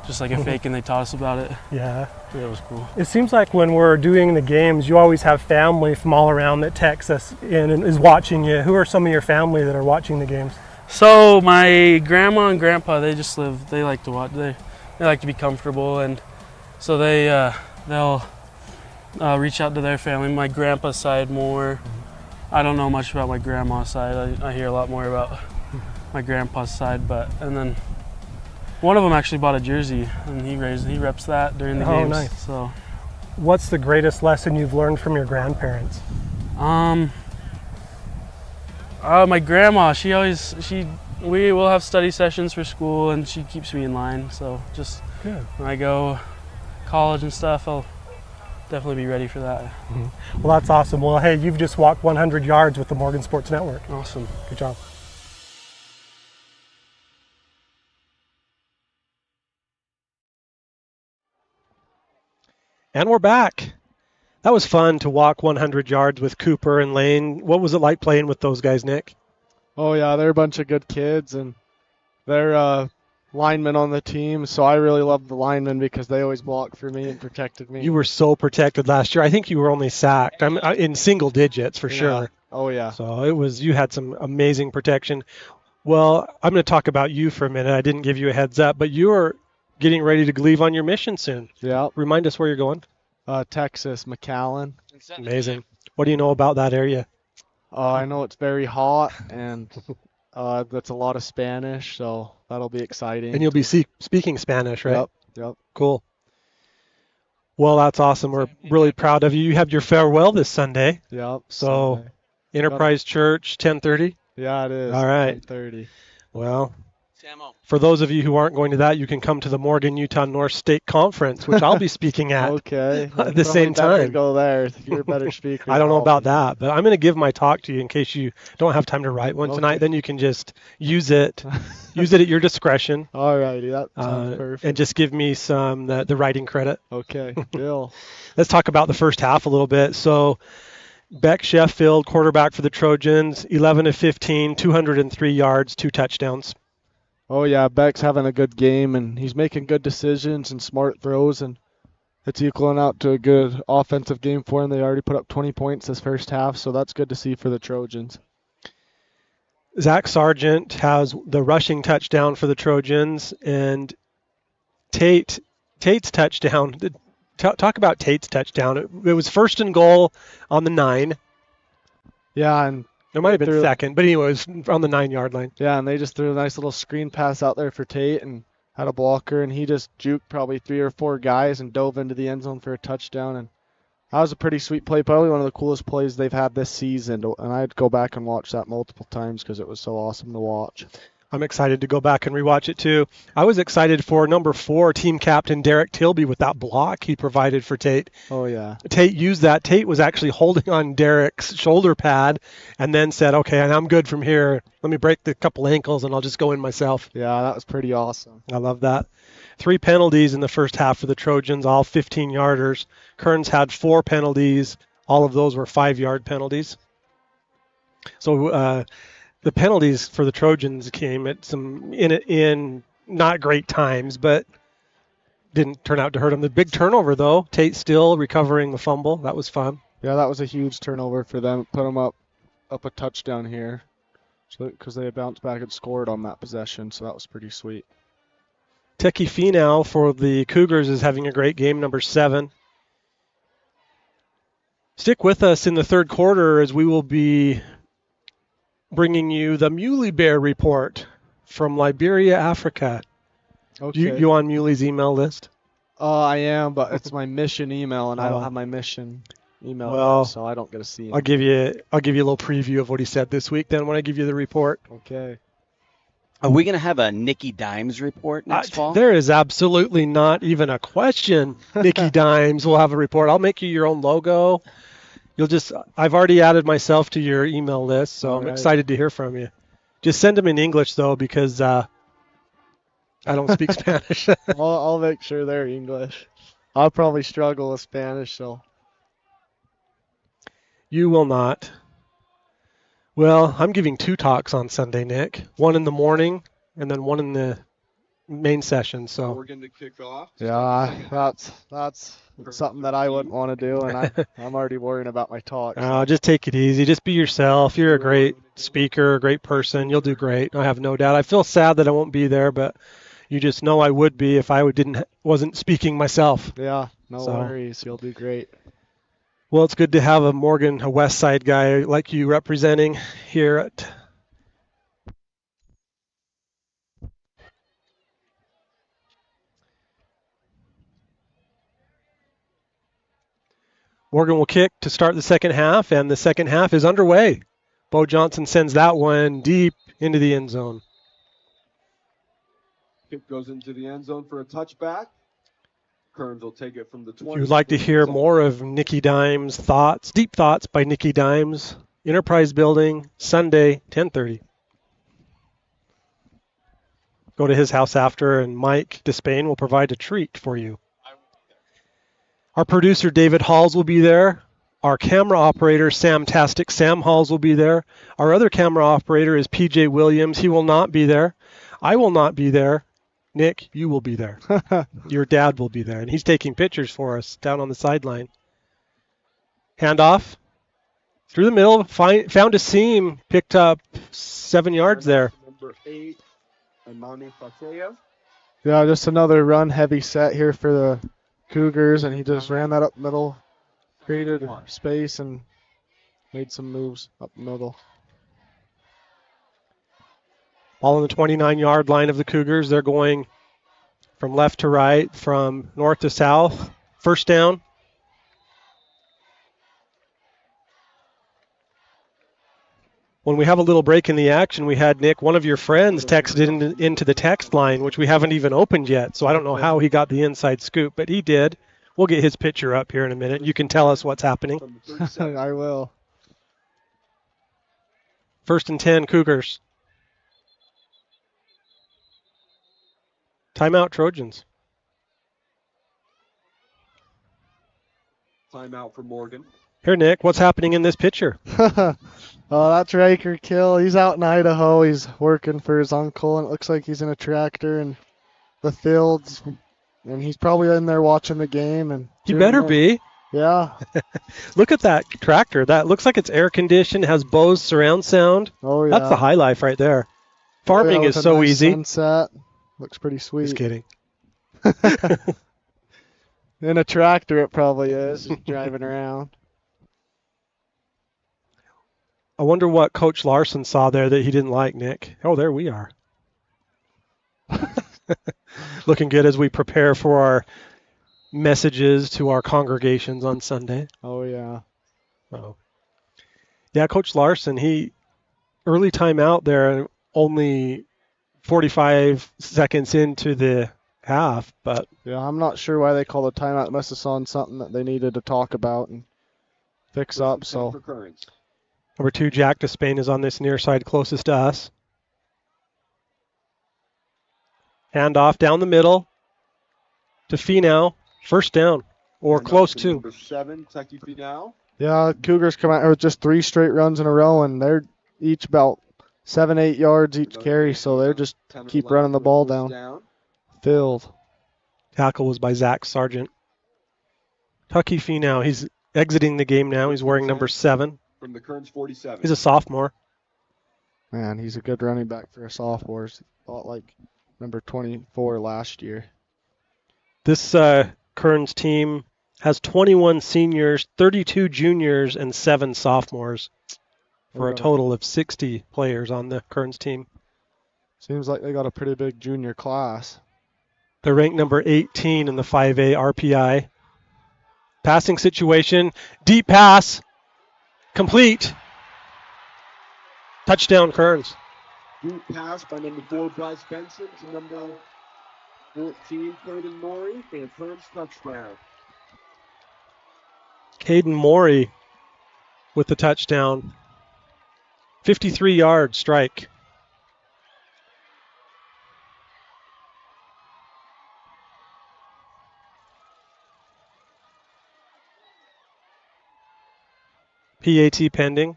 just like a fake, and they taught us about it. Yeah. It was cool. It seems like when we're doing the games, you always have family from all around that texts us in and is watching you. Who are some of your family that are watching the games? So my grandma and grandpa, they like to watch. They like to be comfortable, and so they'll reach out to their family. My grandpa's side more. I don't know much about my grandma's side. I hear a lot more about my grandpa's side, and then one of them actually bought a jersey, and he reps that during the games. Nice. So, what's the greatest lesson you've learned from your grandparents? My grandma, we will have study sessions for school, and she keeps me in line. So just good. When I go college and stuff, I'll definitely be ready for that. Mm-hmm. Well, that's awesome. Well, hey, you've just walked 100 yards with the Morgan Sports Network. Awesome. Good job. And we're back. That was fun to walk 100 yards with Cooper and Lane. What was it like playing with those guys, Nick? Oh, yeah, they're a bunch of good kids, and they're linemen on the team, so I really love the linemen because they always blocked for me and protected me. You were so protected last year. I think you were only sacked. I'm in single digits for sure. Oh, yeah. So you had some amazing protection. Well, I'm going to talk about you for a minute. I didn't give you a heads up, but you're getting ready to leave on your mission soon. Yeah. Remind us where you're going. Texas, McAllen. Amazing. What do you know about that area? I know it's very hot, and that's a lot of Spanish, so that'll be exciting. And you'll be speaking Spanish, right? Yep. Cool. Well, that's awesome. We're really proud of you. You have your farewell this Sunday. Yep. So, Sunday. Enterprise Church, 10:30? Yeah, it is. All right. 10:30. Well, for those of you who aren't going to that, you can come to the Morgan Utah North State Conference, which I'll be speaking at okay. at the same time. Go there. You're a better speaker. I don't know about that, but I'm going to give my talk to you in case you don't have time to write one tonight. Then you can just use it at your discretion. All righty, that sounds perfect. And just give me some the writing credit. Okay, Bill. Let's talk about the first half a little bit. So, Beck Sheffield, quarterback for the Trojans, 11 of 15, 203 yards, 2 touchdowns. Oh, yeah, Beck's having a good game, and he's making good decisions and smart throws, and it's equaling out to a good offensive game for him. They already put up 20 points this first half, so that's good to see for the Trojans. Zach Sargent has the rushing touchdown for the Trojans, and Tate's touchdown. Talk about Tate's touchdown. It was first and goal on the 9. Yeah, and there might have been second, but anyway, it was on the 9-yard line. Yeah, and they just threw a nice little screen pass out there for Tate and had a blocker, and he just juked probably 3 or 4 guys and dove into the end zone for a touchdown. And that was a pretty sweet play, probably one of the coolest plays they've had this season. And I'd go back and watch that multiple times because it was so awesome to watch. I'm excited to go back and rewatch it too. I was excited for number 4 team captain Derek Tilby with that block he provided for Tate. Oh, yeah. Tate used that. Tate was actually holding on Derek's shoulder pad and then said, okay, I'm good from here. Let me break the couple ankles and I'll just go in myself. Yeah, that was pretty awesome. I love that. 3 penalties in the first half for the Trojans, all 15-yarders. Kearns had 4 penalties. All of those were 5-yard penalties. So the penalties for the Trojans came at some in not great times, but didn't turn out to hurt them. The big turnover, though, Tate still recovering the fumble. That was fun. Yeah, that was a huge turnover for them. Put them up a touchdown here because they had bounced back and scored on that possession, so that was pretty sweet. Teki Finau for the Cougars is having a great game, number 7. Stick with us in the third quarter as we will be bringing you the Muley Bear report from Liberia, Africa. Okay. You on Muley's email list? I am, but it's my mission email, and I don't have my mission email, so I don't get to see it. I'll give you a little preview of what he said this week then when I give you the report. Okay. Are we going to have a Nicky Dimes report next fall? There is absolutely not even a question. Nicky Dimes will have a report. I'll make you your own logo. I've already added myself to your email list, so I'm excited to hear from you. Just send them in English, though, because I don't speak Spanish. I'll make sure they're English. I'll probably struggle with Spanish, so. You will not. Well, I'm giving 2 talks on Sunday, Nick. One in the morning and then one in the main session. So we're going to kick off. Yeah, that's something that I wouldn't want to do, and I'm already worrying about my talk. So. Just take it easy. Just be yourself. You're a great speaker, a great person. You'll do great. I have no doubt. I feel sad that I won't be there, but you just know I would be if I wasn't speaking myself. Yeah, no worries. You'll do great. Well, it's good to have a West Side guy like you representing here at Morgan will kick to start the second half, and the second half is underway. Bo Johnson sends that one deep into the end zone. Kick goes into the end zone for a touchback. Kearns will take it from the 20. If you'd like to hear more of Nicky Dimes' thoughts, deep thoughts by Nicky Dimes, Enterprise Building, Sunday, 10:30. Go to his house after, and Mike Despain will provide a treat for you. Our producer, David Halls, will be there. Our camera operator, Sam-tastic Sam Halls, will be there. Our other camera operator is PJ Williams. He will not be there. I will not be there. Nick, you will be there. Your dad will be there, and he's taking pictures for us down on the sideline. Handoff. Through the middle, found a seam, picked up 7 yards there. Number 8, Amani Fateo. Yeah, just another run-heavy set here for the Cougars, and he just ran that up middle, created space, and made some moves up middle. Ball on the 29-yard line of the Cougars. They're going from left to right, from north to south. First down. When we have a little break in the action, we had, Nick, one of your friends texted into the text line, which we haven't even opened yet. So I don't know how he got the inside scoop, but he did. We'll get his picture up here in a minute. You can tell us what's happening. I will. 1st and 10, Cougars. Timeout, Trojans. Timeout for Morgan. Here, Nick, what's happening in this picture? Oh, that's Riker Kill. He's out in Idaho. He's working for his uncle, and it looks like he's in a tractor in the fields. And he's probably in there watching the game. And He better be. Yeah. Look at that tractor. That looks like it's air conditioned, has Bose surround sound. Oh, yeah. That's the high life right there. Farming is so nice easy. Sunset. Looks pretty sweet. Just kidding. In a tractor, it probably is, driving around. I wonder what Coach Larson saw there that he didn't like, Nick. Oh, there we are. Looking good as we prepare for our messages to our congregations on Sunday. Oh, yeah. Oh. Yeah, Coach Larson, he early timeout there, only 45 seconds into the half, but yeah, I'm not sure why they called a timeout. It must have saw something that they needed to talk about and fix up. So number 2, Jack Despain, is on this near side closest to us. Hand off down the middle to Finau. First down, or close to. Number 7, Taki Finau. Yeah, Cougars come out with just 3 straight runs in a row, and they're each about 7-8 yards each carry, so they're just keep running the ball down. Filled. Tackle was by Zach Sargent. Tucky Finau, he's exiting the game now. He's wearing number 7. From the Kearns 47. He's a sophomore. Man, he's a good running back for a sophomore. He's a lot like number 24 last year. This Kearns team has 21 seniors, 32 juniors, and 7 sophomores for a total of 60 players on the Kearns team. Seems like they got a pretty big junior class. They're ranked number 18 in the 5A RPI. Passing situation, deep pass, complete. Touchdown, Kearns. Deep pass by number 4, Bryce Benson, to number 14, Caden Maury, and Kearns touchdown. Caden Maury with the touchdown. 53-yard strike. PAT pending.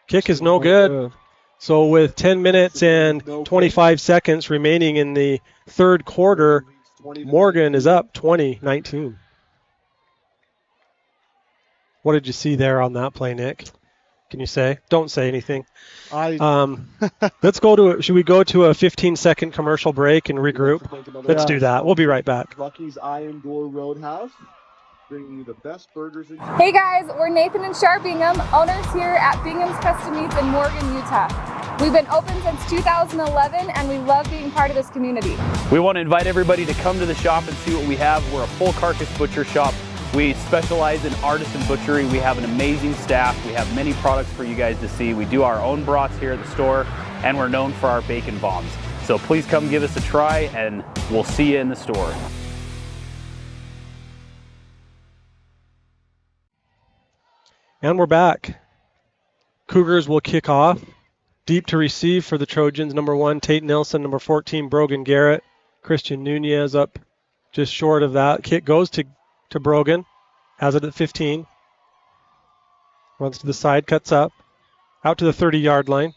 Kick is no good. So with 10 minutes and 25 seconds remaining in the third quarter, Morgan is up 20-19. What did you see there on that play, Nick? Can you say? Don't say anything. Let's go to. Should we go to a 15-second commercial break and regroup? Let's do that. We'll be right back. Lucky's Iron Door Roadhouse, bringing you the best burgers in. Hey guys, we're Nathan and Char Bingham, owners here at Bingham's Custom Meats in Morgan, Utah. We've been open since 2011 and we love being part of this community. We want to invite everybody to come to the shop and see what we have. We're a full carcass butcher shop. We specialize in artisan butchery. We have an amazing staff. We have many products for you guys to see. We do our own brats here at the store, and we're known for our bacon bombs. So please come give us a try, and we'll see you in the store. And we're back. Cougars will kick off. Deep to receive for the Trojans. Number 1, Tate Nelson. Number 14, Brogan Garrett. Christian Nunez up just short of that. Kick goes to Brogan. Has it at 15. Runs to the side, cuts up. Out to the 30-yard line.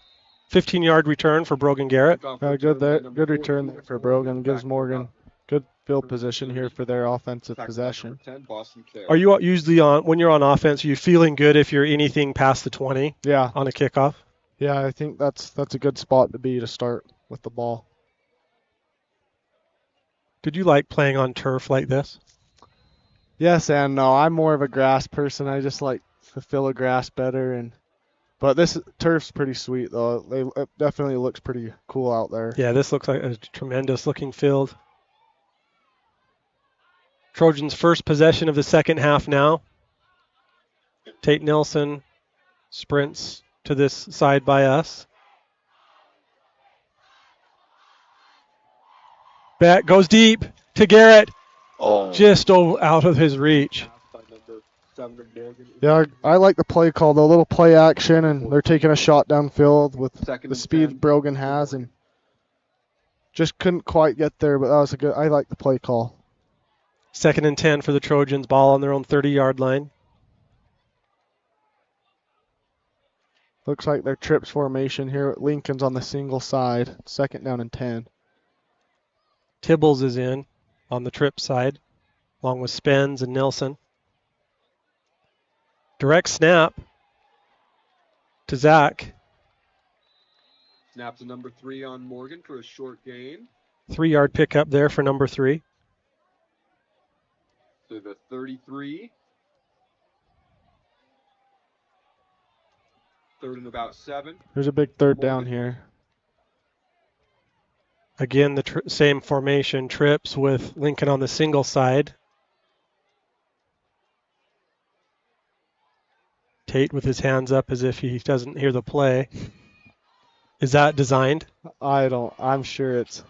15-yard return for Brogan Garrett. Good return there for Brogan. Gives Morgan good field position here for their offensive possession. Are you usually when you're on offense, are you feeling good if you're anything past the 20? Yeah. On a kickoff? Yeah, I think that's a good spot to be to start with the ball. Did you like playing on turf like this? Yes and no. I'm more of a grass person. I just like the feel of grass better. But this turf's pretty sweet, though. It definitely looks pretty cool out there. Yeah, this looks like a tremendous looking field. Trojans' first possession of the second half now. Tate Nelson sprints to this side by us. Back goes deep to Garrett. Just out of his reach. Yeah, I like the play call, though. A little play action, and they're taking a shot downfield with the speed Brogan has, and just couldn't quite get there, but that was I like the play call. 2nd and 10 for the Trojans. Ball on their own 30-yard line. Looks like their trips formation here. Lincoln's on the single side. 2nd down and 10. Tibbles is in on the trip side, along with Spence and Nelson. Direct snap to Zach. Snap to number 3 on Morgan for a short gain. 3-yard pickup there for number 3. To the 33. 3rd and about 7. There's a big 3rd down here. Again, the same formation, trips with Lincoln on the single side. Tate with his hands up as if he doesn't hear the play. Is that designed? I'm sure it's.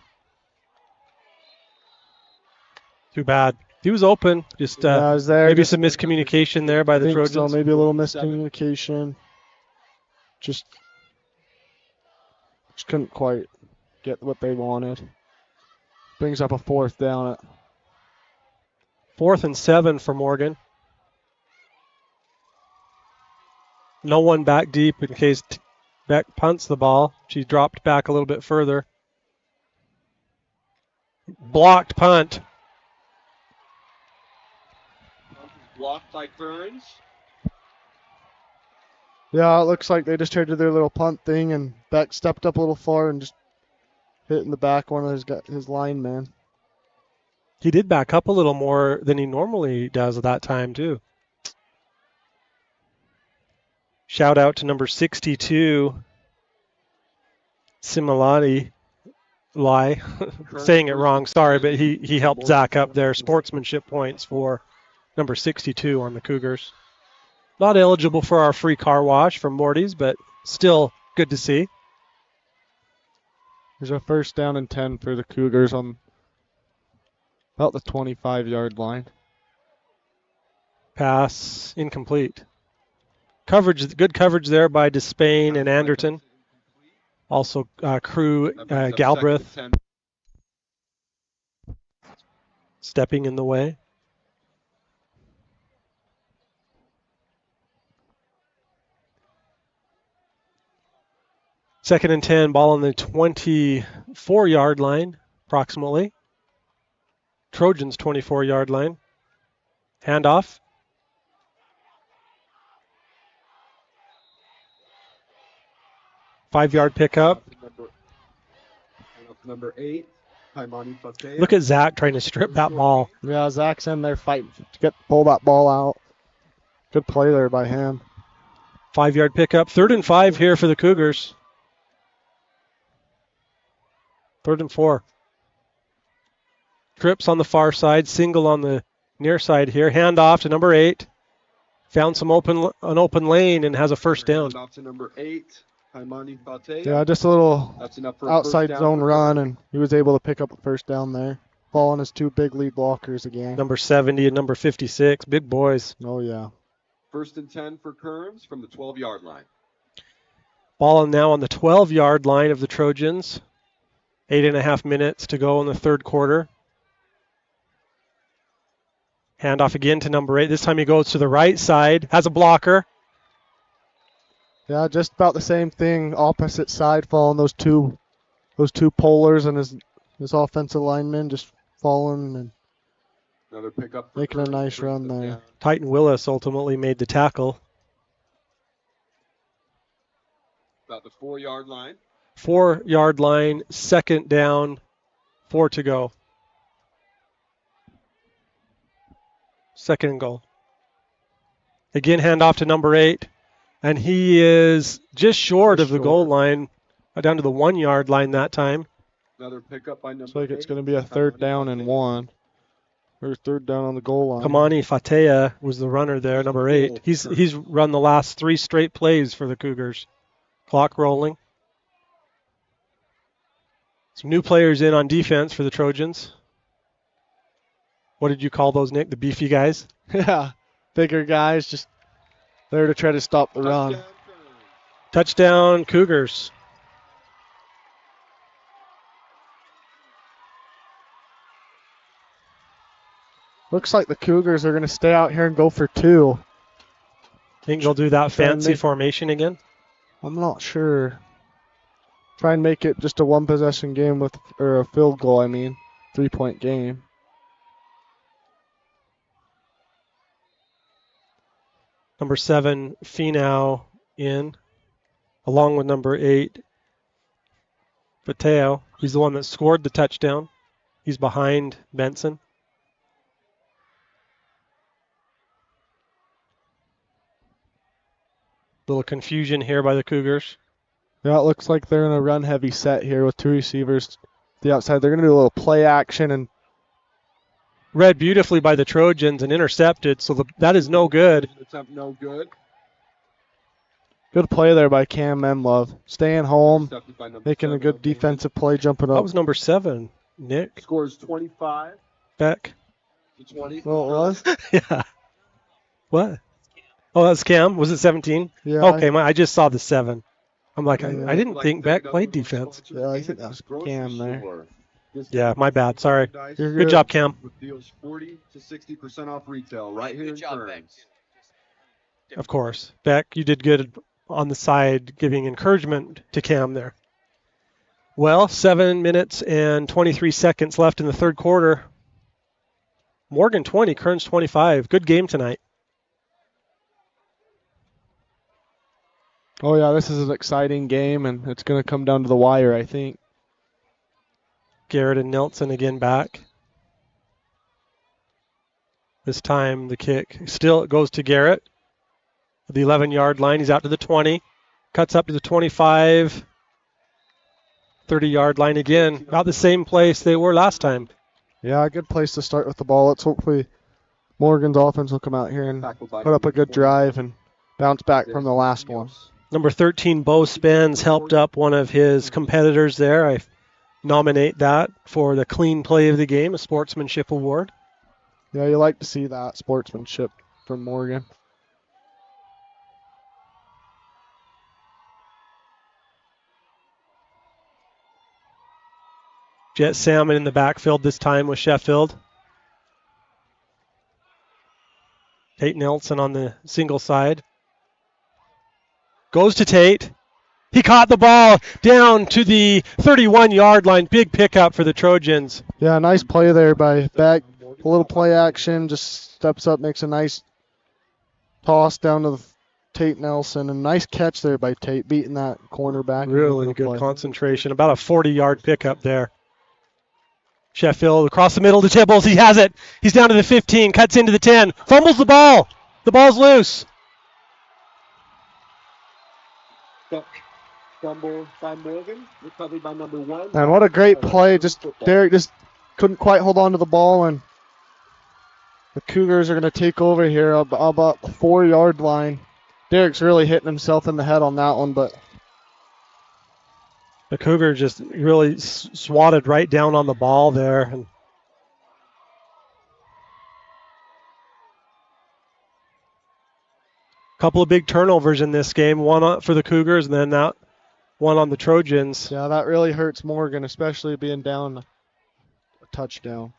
Too bad. He was open. Just maybe some miscommunication there by the Trojans. So maybe a little miscommunication. Just couldn't quite get what they wanted. Brings up a 4th down at 4th and 7 for Morgan. No one back deep in case Beck punts the ball. She dropped back a little bit further. Blocked punt. Blocked by Kearns. Yeah, it looks like they just tried to do their little punt thing, and Beck stepped up a little far and just hit in the back one of his linemen. He did back up a little more than he normally does at that time, too. Shout out to number 62, Similati. Saying it wrong, sorry, but he helped Zach up there. Sportsmanship points for number 62 on the Cougars. Not eligible for our free car wash from Morty's, but still good to see. There's a 1st down and 10 for the Cougars on about the 25-yard line. Pass incomplete. Good coverage there by Despain and Anderton. Also, Crew Galbraith stepping in the way. Second and 10, ball on the 24-yard line, approximately. Trojans 24-yard line. Handoff. Five-yard pickup. Number 8, Haimani Fateh. Look at Zach trying to strip that ball. Yeah, Zach's in there fighting to pull that ball out. Good play there by him. 5-yard pickup. 3rd and 5 here for the Cougars. 3rd and 4. Trips on the far side, single on the near side here. Handoff to number 8. Found an open lane and has a 1st down. Handoff to number 8, Haimani Fateh. Yeah, just a little for outside a zone run, and he was able to pick up a 1st down there. Ball on his 2 big lead blockers again. Number 70 and number 56, big boys. Oh, yeah. 1st and 10 for Kearns from the 12-yard line. Ball now on the 12-yard line of the Trojans. 8.5 minutes to go in the 3rd quarter. Handoff again to number 8. This time he goes to the right side, has a blocker. Yeah, just about the same thing. Opposite side, following those two polars and his offensive linemen just following and another pickup, making a nice run there. Titan Willis ultimately made the tackle. About the 4-yard line. 4-yard line, 2nd down, 4 to go. 2nd and goal. Again, handoff to number 8. And he is just short of the goal line, down to the 1-yard line that time. Another pickup by number 8. Looks like it's going to be a 3rd down and 1. Or 3rd down on the goal line. Kamani Fatea was the runner there, number 8. He's run the last 3 straight plays for the Cougars. Clock rolling. Some new players in on defense for the Trojans. What did you call those, Nick? The beefy guys? Yeah, bigger guys just there to try to stop the run. Touchdown, Cougars. Looks like the Cougars are going to stay out here and go for 2. Think they'll do that fancy formation again? I'm not sure. Try and make it just a 1-possession game or a field goal, 3-point game. Number 7, Finau in, along with number 8, Mateo. He's the one that scored the touchdown. He's behind Benson. Little confusion here by the Cougars. Yeah, it looks like they're in a run-heavy set here with 2 receivers to the outside. They're going to do a little play action and read beautifully by the Trojans and intercepted, so that is no good. No good. Good play there by Cam Menlove. Staying home, making a good defensive play, jumping up. That was number 7, Nick. Scores 25. Beck. To 20. Well, it was? Yeah. What? Oh, that's Cam. Was it 17? Yeah. Okay, I just saw the 7. I'm like, I didn't think Beck played defense. Yeah, I think that was Cam there. Yeah, my bad. Sorry. You're good job, Cam. Deals 40 to 60% off retail right here in Kearns. Of course. Beck, you did good on the side, giving encouragement to Cam there. Well, 7 minutes and 23 seconds left in the third quarter. Morgan 20, Kearns 25. Good game tonight. Oh, yeah, this is an exciting game, and it's going to come down to the wire, I think. Garrett and Nelson again back. This time the kick still goes to Garrett. The 11-yard line. He's out to the 20. Cuts up to the 25. 30-yard line again. About the same place they were last time. Yeah, a good place to start with the ball. Let's hopefully Morgan's offense will come out here and put up a good drive and bounce back from the last one. Number 13, Bo Spence, helped up one of his competitors there. I nominate that for the clean play of the game, a sportsmanship award. Yeah, you like to see that sportsmanship from Morgan. Jet Salmon in the backfield this time with Sheffield. Tate Nelson on the single side. Goes to Tate. He caught the ball down to the 31-yard line. Big pickup for the Trojans. Yeah, nice play there by Beck. A little play action, just steps up, makes a nice toss down to Tate Nelson. And nice catch there by Tate, beating that cornerback. Really good concentration. About a 40-yard pickup there. Sheffield across the middle to Tibbles. He has it. He's down to the 15, cuts into the 10, fumbles the ball. The ball's loose. Fumble by Morgan, recovered by number 1. And what a great play. Derek just couldn't quite hold on to the ball, and the Cougars are going to take over here about the 4-yard line. Derek's really hitting himself in the head on that one, but the Cougar just really swatted right down on the ball there. And a couple of big turnovers in this game, one for the Cougars and then that one on the Trojans. Yeah, that really hurts Morgan, especially being down a touchdown.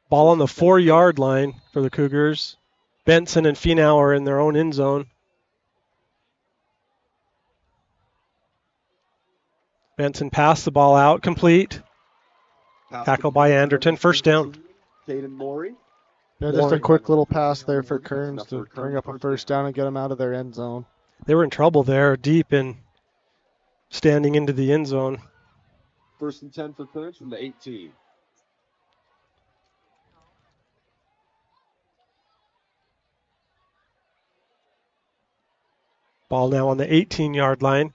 Ball on the 4-yard line for the Cougars. Benson and Finau are in their own end zone. Benson passed the ball out, complete. Tackle by Anderton, first down. Yeah, just a quick little pass there for Kearns to bring up a first down and get them out of their end zone. They were in trouble there, deep in standing into the end zone. 1st and 10 for Kearns from the 18. Ball now on the 18-yard line.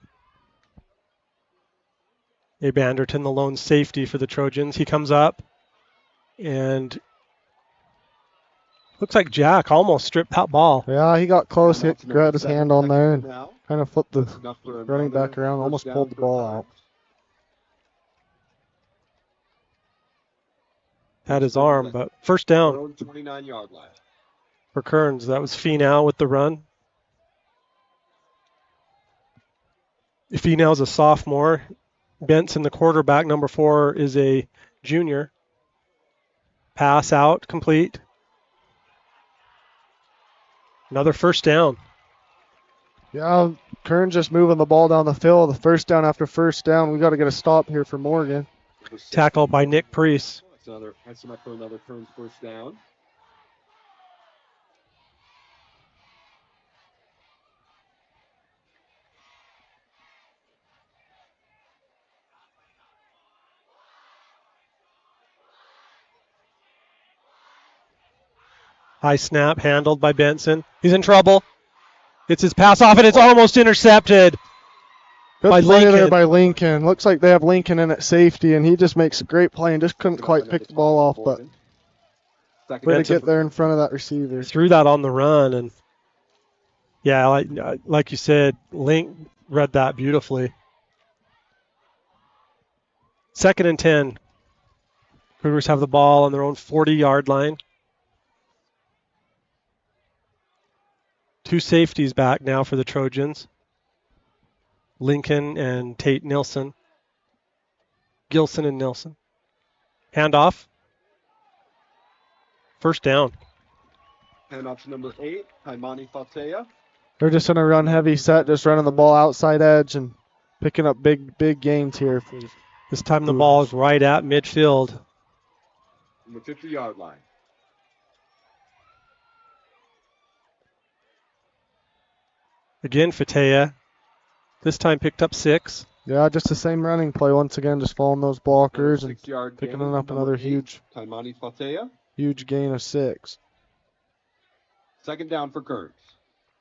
Abe Anderton, the lone safety for the Trojans. He comes up and looks like Jack almost stripped that ball. Yeah, he got close. He grabbed his hand on there and kind of flipped the running back around, almost pulled the ball out. Had his arm, but first down 29-yard line for Kearns. That was Finau with the run. Finau's a sophomore. Benson, the quarterback, number 4, is a junior. Pass out, complete. Another first down. Yeah, Kearns just moving the ball down the field. The first down after first down. We got to get a stop here for Morgan. Tackle by Nick Priest. That's enough for another Kearns first down. High snap handled by Benson. He's in trouble. It's his pass off, and it's almost intercepted. Good by play Lincoln. there by Lincoln. Looks like they have Lincoln in at safety, and he just makes a great play and just couldn't quite pick the ball off, but way to get there in front of that receiver. Threw that on the run, and yeah, like you said, Link read that beautifully. 2nd and 10. Cougars have the ball on their own 40-yard line. 2 safeties back now for the Trojans. Lincoln and Tate Nelson. Gilson and Nelson. Handoff. First down. Handoff to number 8, Haimani Fatea. They're just in a run heavy set, just running the ball outside edge and picking up big gains here. This time the ball is right at midfield. On the 50-yard line. Again, Fatea. This time picked up 6. Yeah, just the same running play once again, just following those blockers and picking up another huge gain of 6. 2nd down for Kearns.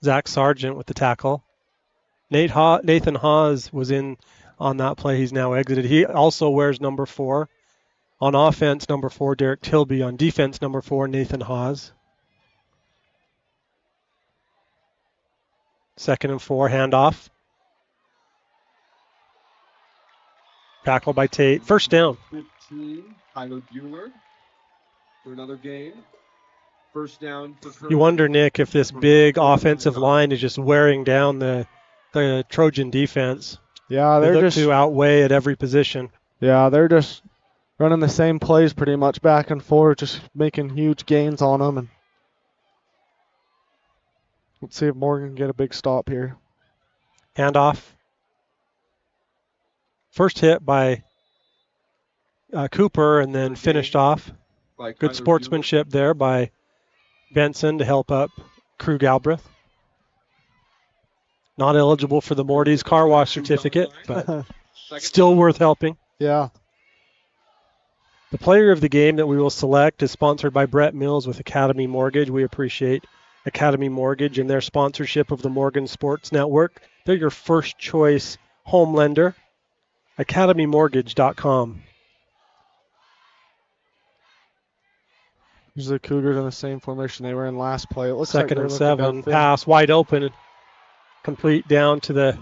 Zach Sargent with the tackle. Nathan Hawes was in on that play. He's now exited. He also wears number 4. On offense, number 4, Derek Tilby. On defense, number 4, Nathan Hawes. 2nd and 4, handoff. Tackle by Tate. First down. 15, Tyler Bueller for another game. First down for Kearns. You wonder, Nick, if this big offensive line is just wearing down the Trojan defense. Yeah, they they're look just to outweigh at every position. Yeah, they're just running the same plays pretty much back and forth, just making huge gains on them. And let's see if Morgan can get a big stop here. Handoff. First hit by Cooper and then finished off. Good sportsmanship there by Benson to help up Krug Galbraith. Not eligible for the Morty's car wash certificate, but still worth helping. Yeah. The player of the game that we will select is sponsored by Brett Mills with Academy Mortgage. We appreciate Academy Mortgage and their sponsorship of the Morgan Sports Network. They're your first choice home lender. AcademyMortgage.com. Here's the Cougars in the same formation they were in last play. It looks 2nd like and 7. Pass wide open. Complete down to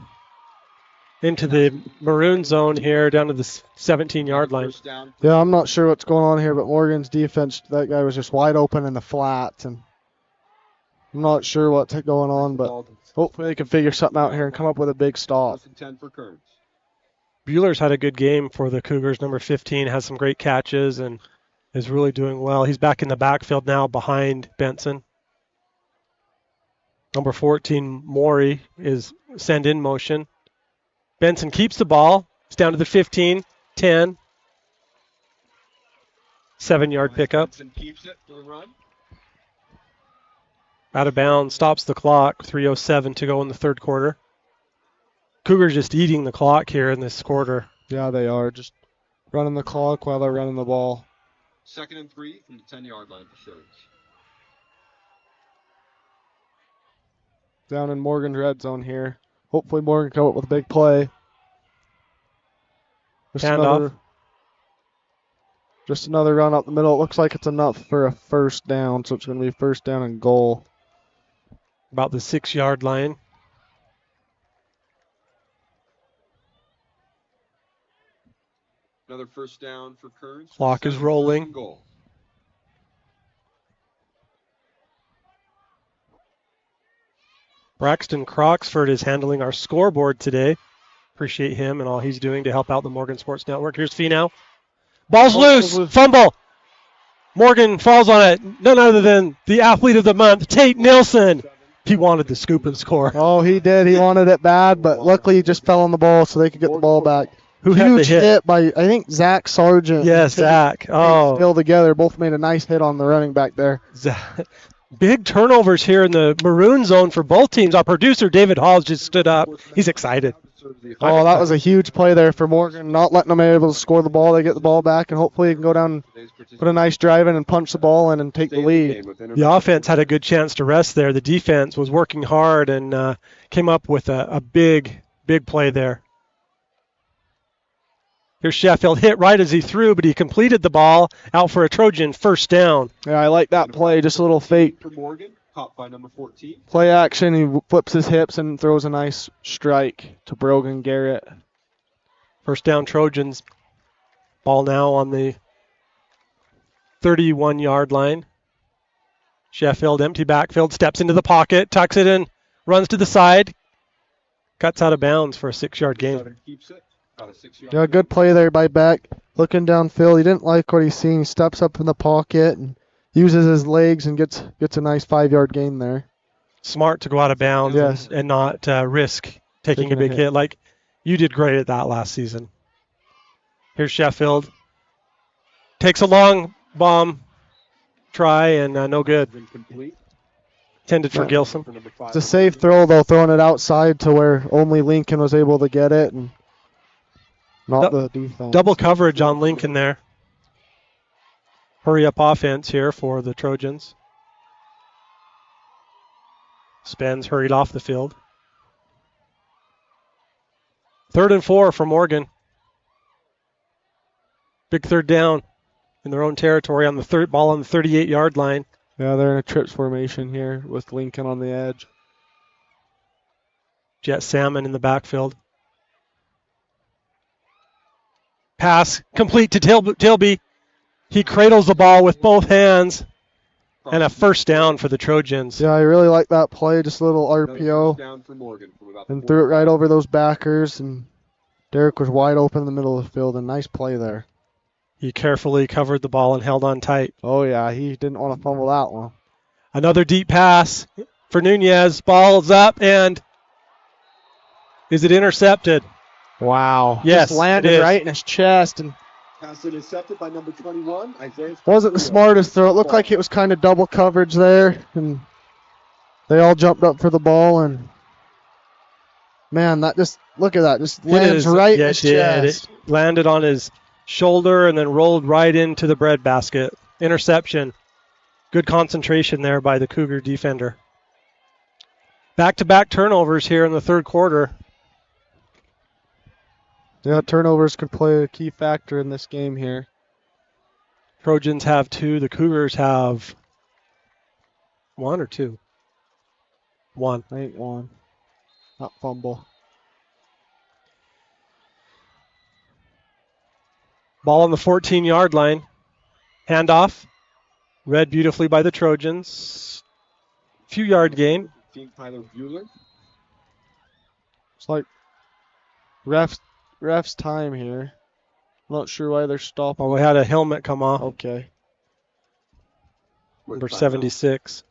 into the maroon zone here, down to the 17-yard line. Yeah, I'm not sure what's going on here, but Morgan's defense, that guy was just wide open in the flats, and I'm not sure what's going on, but hopefully they can figure something out here and come up with a big stop. 10 for Kearns. Bueller's had a good game for the Cougars. Number 15 has some great catches and is really doing well. He's back in the backfield now behind Benson. Number 14, Maury, is send in motion. Benson keeps the ball. It's down to the 15, 10. 7-yard pickup. Benson keeps it for the run. Out of bounds, stops the clock. 3:07 to go in the third quarter. Cougars just eating the clock here in this quarter. Yeah, they are. Just running the clock while they're running the ball. 2nd and 3 from the 10-yard line for Kearns. Down in Morgan's red zone here. Hopefully Morgan can come up with a big play. Just another run up the middle. It looks like it's enough for a first down, so it's going to be first down and goal. About the 6-yard line. Another first down for Kearns. Clock is rolling. Goal. Braxton Croxford is handling our scoreboard today. Appreciate him and all he's doing to help out the Morgan Sports Network. Here's Fee now. Ball's loose. Fumble. Morgan falls on it. None other than the athlete of the month, Tate Nelson. He wanted the scoop and score. Oh, he did. He wanted it bad, but luckily he just fell on the ball so they could get the ball back. Who had the hit? By, I think, Zach Sargent. Yes, Zach. Oh. Still together. Both made a nice hit on the running back there. Big turnovers here in the maroon zone for both teams. Our producer, David Halls, just stood up. He's excited. Oh, that was a huge play there for Morgan. Not letting them able to score the ball. They get the ball back, and hopefully they can go down, put a nice drive in and punch the ball in and take the lead. The offense had a good chance to rest there. The defense was working hard and came up with a big play there. Here's Sheffield, hit right as he threw, but he completed the ball out for a Trojan first down. Yeah, I like that play. Just a little fake. For Morgan, caught by number 14. Play action. He flips his hips and throws a nice strike to Brogan Garrett. First down Trojans. Ball now on the 31-yard line. Sheffield, empty backfield, steps into the pocket, tucks it in, runs to the side, cuts out of bounds for a 6-yard gain. Keeps it. Yeah, good play there by Beck. Looking downfield, he didn't like what he's seeing. He steps up in the pocket and uses his legs and gets a nice 5-yard gain there. Smart to go out of bounds yes. and not risk taking a big hit. Like you did great at that last season. Here's Sheffield. Takes a long bomb try and no good. Intended for Gilson. It's a safe throw, though, throwing it outside to where only Lincoln was able to get it. And not the defense. Double coverage on Lincoln there. Hurry up offense here for the Trojans. Spence hurried off the field. 3rd and 4 for Morgan. Big third down in their own territory on the third ball on the 38-yard line. Yeah, they're in a trips formation here with Lincoln on the edge. Jet Salmon in the backfield. Pass complete to Tilby. He cradles the ball with both hands. And a first down for the Trojans. Yeah, I really like that play. Just a little RPO. And threw it right over those backers. And Derek was wide open in the middle of the field. A nice play there. He carefully covered the ball and held on tight. Oh, yeah. He didn't want to fumble that one. Another deep pass for Nunez. Ball's up and is it intercepted? Wow. Yes, just landed right in his chest. And pass intercepted by number 21. Wasn't the smartest throw. It looked like it was kind of double coverage there. And they all jumped up for the ball. And, man, that just, look at that. Just lands right in his chest. It landed on his shoulder and then rolled right into the breadbasket. Interception. Good concentration there by the Cougar defender. Back-to-back turnovers here in the third quarter. Yeah, turnovers could play a key factor in this game here. Trojans have 2. The Cougars have 1 or 2? 1. I think 1. Not fumble. Ball on the 14-yard line. Handoff. Read beautifully by the Trojans. Few yard gain. Tyler Bueller. It's like ref's time here. Not sure why they're stopping. Oh, we had a helmet come off. Okay. Number 76.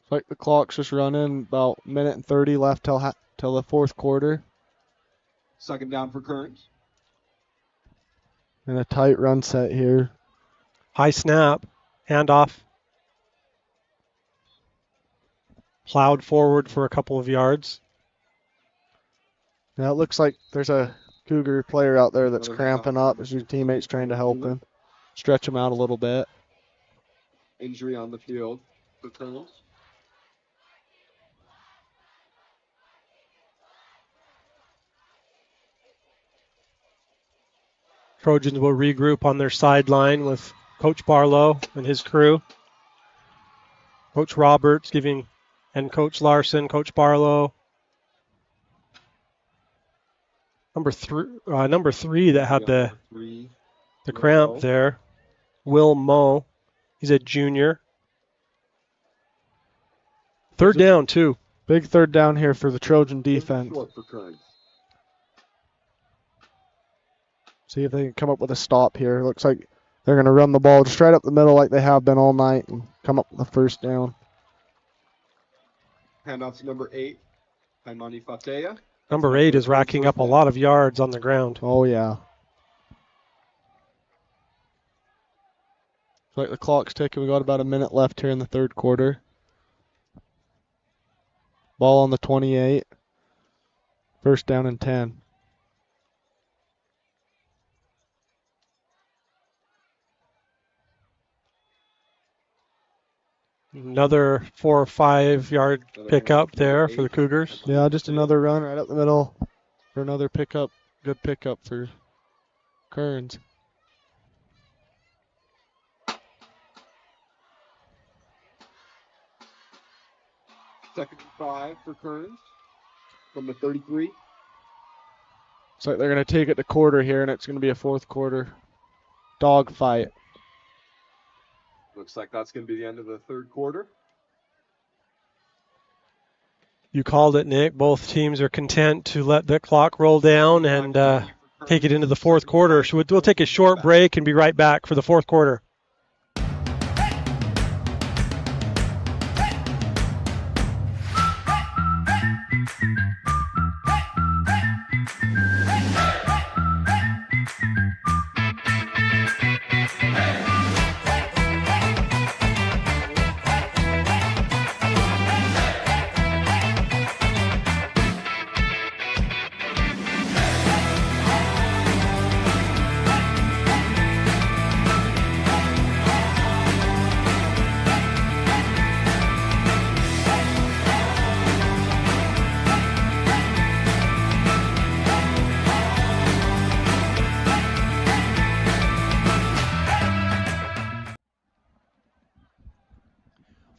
It's like the clock's just running. About a minute and 30 left till the fourth quarter. Second down for Kearns. And a tight run set here. High snap. Handoff. Plowed forward for a couple of yards. Now it looks like there's a Cougar player out there that's cramping up as your teammate's trying to help him. Stretch him out a little bit. Injury on the field for Kearns. Trojans will regroup on their sideline with Coach Barlow and his crew. Coach Roberts and Coach Larson, Coach Barlow. Number three that had the cramp there. Will Moe. He's a junior. Third down, too. Big third down here for the Trojan defense. Short for Kearns. See if they can come up with a stop here. Looks like they're going to run the ball just right up the middle like they have been all night and come up with a first down. Handoff to number 8, Haimani Fatea. Number 8 is racking up a lot of yards on the ground. Oh, yeah. Looks like the clock's ticking. We got about a minute left here in the third quarter. Ball on the 28. First down and 10. Another 4 or 5 yard pickup there for the Cougars. Yeah, just another run right up the middle for another pickup. Good pickup for Kearns. Second and 5 for Kearns from the 33. Looks like they're going to take it to quarter here, and it's going to be a fourth quarter dogfight. Looks like that's going to be the end of the third quarter. You called it, Nick. Both teams are content to let the clock roll down and take it into the fourth quarter. So we'll take a short break and be right back for the fourth quarter.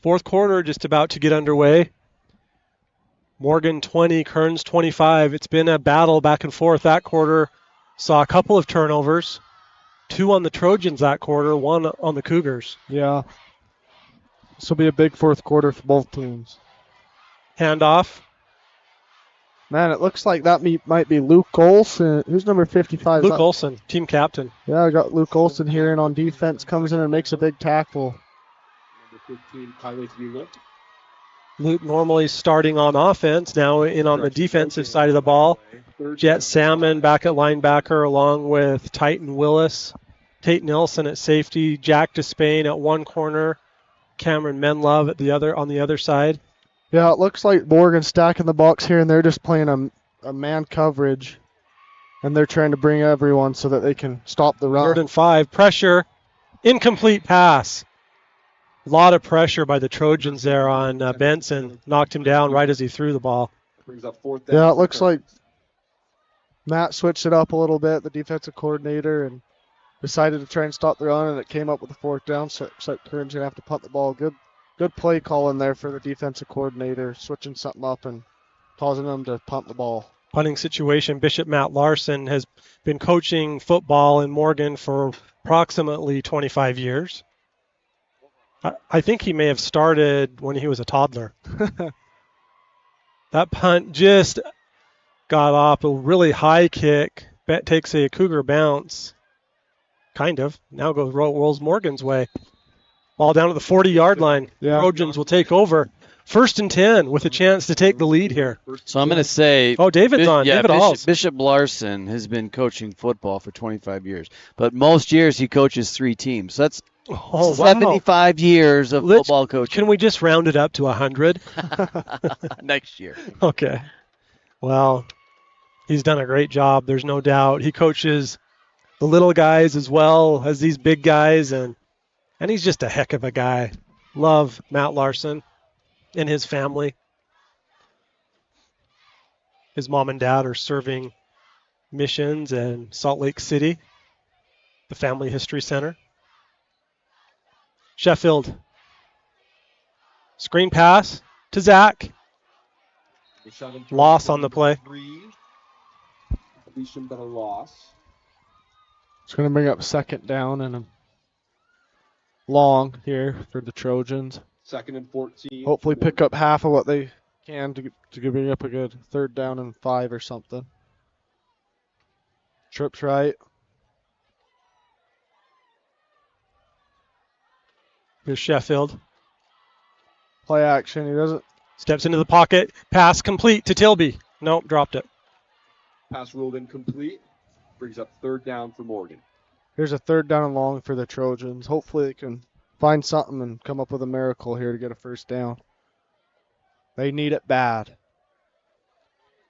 Fourth quarter just about to get underway. Morgan 20, Kearns 25. It's been a battle back and forth that quarter. Saw a couple of turnovers. 2 on the Trojans that quarter, 1 on the Cougars. Yeah. This will be a big fourth quarter for both teams. Handoff. Man, it looks like that might be Luke Olson. Who's number 55? Luke Olson, team captain. Yeah, I got Luke Olson here, and on defense comes in and makes a big tackle. 15, Kylie Bueller. Luke normally starting on offense, now in on the defensive side of the ball. Jet Salmon back at linebacker along with Titan Willis. Tate Nelson at safety. Jack Despain at one corner. Cameron Menlove at on the other side. Yeah, it looks like Morgan's stacking the box here, and they're just playing a man coverage. And they're trying to bring everyone so that they can stop the run. 3rd and 5. Pressure. Incomplete pass. A lot of pressure by the Trojans there on Benson. Knocked him down right as he threw the ball. Brings up 4th down. Yeah, it looks like Matt switched it up a little bit, the defensive coordinator, and decided to try and stop the run, and it came up with a 4th down. So Kearns going to have to punt the ball. Good play calling there for the defensive coordinator, switching something up and causing them to punt the ball. Punting situation. Bishop Matt Larson has been coaching football in Morgan for approximately 25 years. I think he may have started when he was a toddler. That punt just got off a really high kick. Takes a Cougar bounce. Kind of. Now rolls Morgan's way. Ball down to the 40-yard line. Yeah. Trojans will take over. 1st and 10 with a chance to take the lead here. So I'm going to say... Oh, David's on. Yeah, David Alls. Bishop Larson has been coaching football for 25 years. But most years he coaches 3 teams. So that's 75 years of football coaching. Can we just round it up to 100? Next year. Okay. Well, he's done a great job. There's no doubt. He coaches the little guys as well as these big guys, and he's just a heck of a guy. Love Matt Larson and his family. His mom and dad are serving missions in Salt Lake City, the Family History Center. Sheffield. Screen pass to Zach. Loss on the play. Completion, but a loss. It's going to bring up 2nd down and a long here for the Trojans. 2nd and 14. Hopefully pick up half of what they Can to bring up a good 3rd down and 5 or something. Trips right. Here's Sheffield. Play action. He doesn't. Steps into the pocket. Pass complete to Tilby. Nope, dropped it. Pass ruled incomplete. Brings up 3rd down for Morgan. Here's a 3rd down and long for the Trojans. Hopefully they can find something and come up with a miracle here to get a 1st down. They need it bad.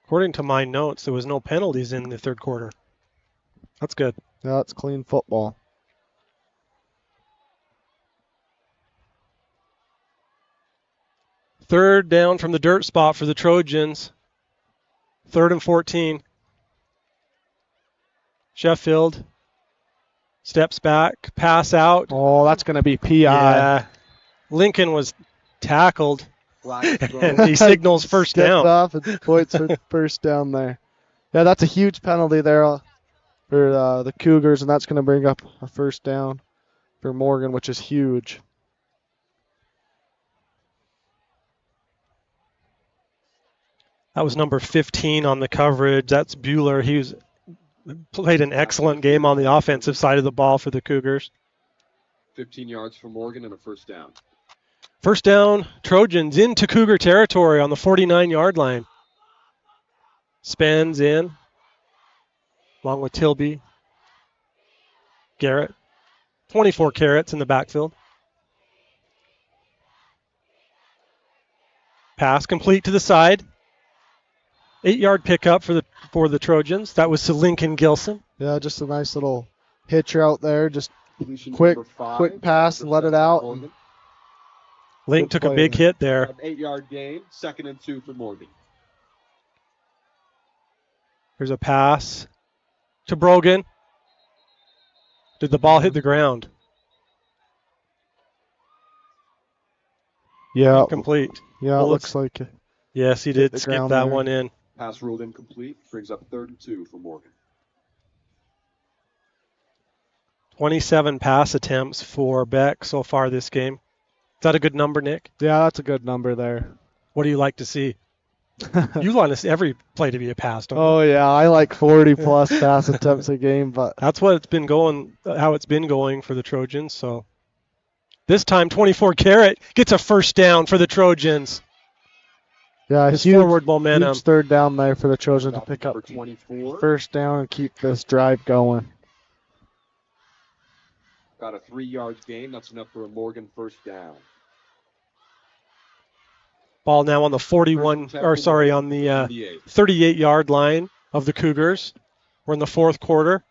According to my notes, there was no penalties in the 3rd quarter. That's good. Yeah, it's clean football. Third down from the dirt spot for the Trojans. 3rd and 14. Sheffield steps back, pass out. Oh, that's going to be PI. Yeah. Lincoln was tackled, and he signals first down. Off and points for 1st down there. Yeah, that's a huge penalty there for the Cougars, and that's going to bring up a 1st down for Morgan, which is huge. That was number 15 on the coverage. That's Bueller. He played an excellent game on the offensive side of the ball for the Cougars. 15 yards for Morgan and a 1st down. 1st down, Trojans into Cougar territory on the 49-yard line. Spans in, along with Tilby. Garrett. 24 carats in the backfield. Pass complete to the side. 8-yard pickup for the Trojans. That was to Lincoln Gilson. Yeah, just a nice little hitch out there. Just quick pass and let it out. Link took a big hit there. An 8-yard gain, 2nd and 2 for Morgan. There's a pass to Brogan. Did the ball hit the ground? Yeah. Complete. Yeah, it looks like it. Yes, he did skip that one in. Pass ruled incomplete. Brings up 3rd and 2 for Morgan. 27 pass attempts for Beck so far this game. Is that a good number, Nick? Yeah, that's a good number there. What do you like to see? You want to see every play to be a pass, don't you? Oh, yeah. I like 40-plus pass attempts a game, but that's what it's been going, how it's been going for the Trojans. So this time, 24 carat gets a 1st down for the Trojans. Yeah, his forward momentum. Huge 3rd down there for the Trojans to pick up 24. 1st down and keep this drive going. Got a 3-yard gain. That's enough for a Morgan 1st down. Ball now on the 38-yard line of the Cougars. We're in the 4th quarter.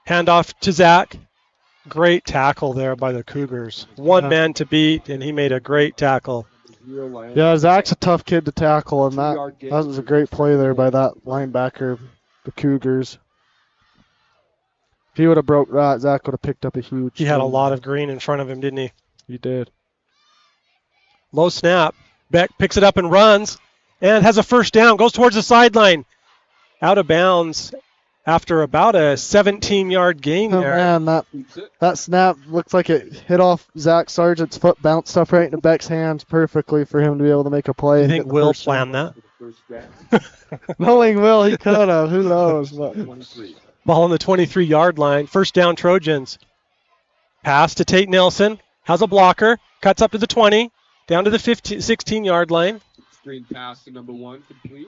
Handoff to Zach. Great tackle there by the Cougars. One man to beat, and he made a great tackle. Yeah, Zach's a tough kid to tackle, and that was a great play there by that linebacker, the Cougars. If he would have broke that, Zach would have picked up a huge. He had a lot of green in front of him, didn't he? He did. Low snap. Beck picks it up and runs, and has a 1st down. Goes towards the sideline. Out of bounds. After about a 17-yard gain there. Oh, man, that snap looks like it hit off Zach Sargent's foot, bounced up right into Beck's hands perfectly for him to be able to make a play. You think Will planned that? Knowing Will, he could have. Who knows? But. Ball on the 23-yard line. 1st down, Trojans. Pass to Tate Nelson. Has a blocker. Cuts up to the 20. Down to the 16-yard line. Screen pass to number 1, complete.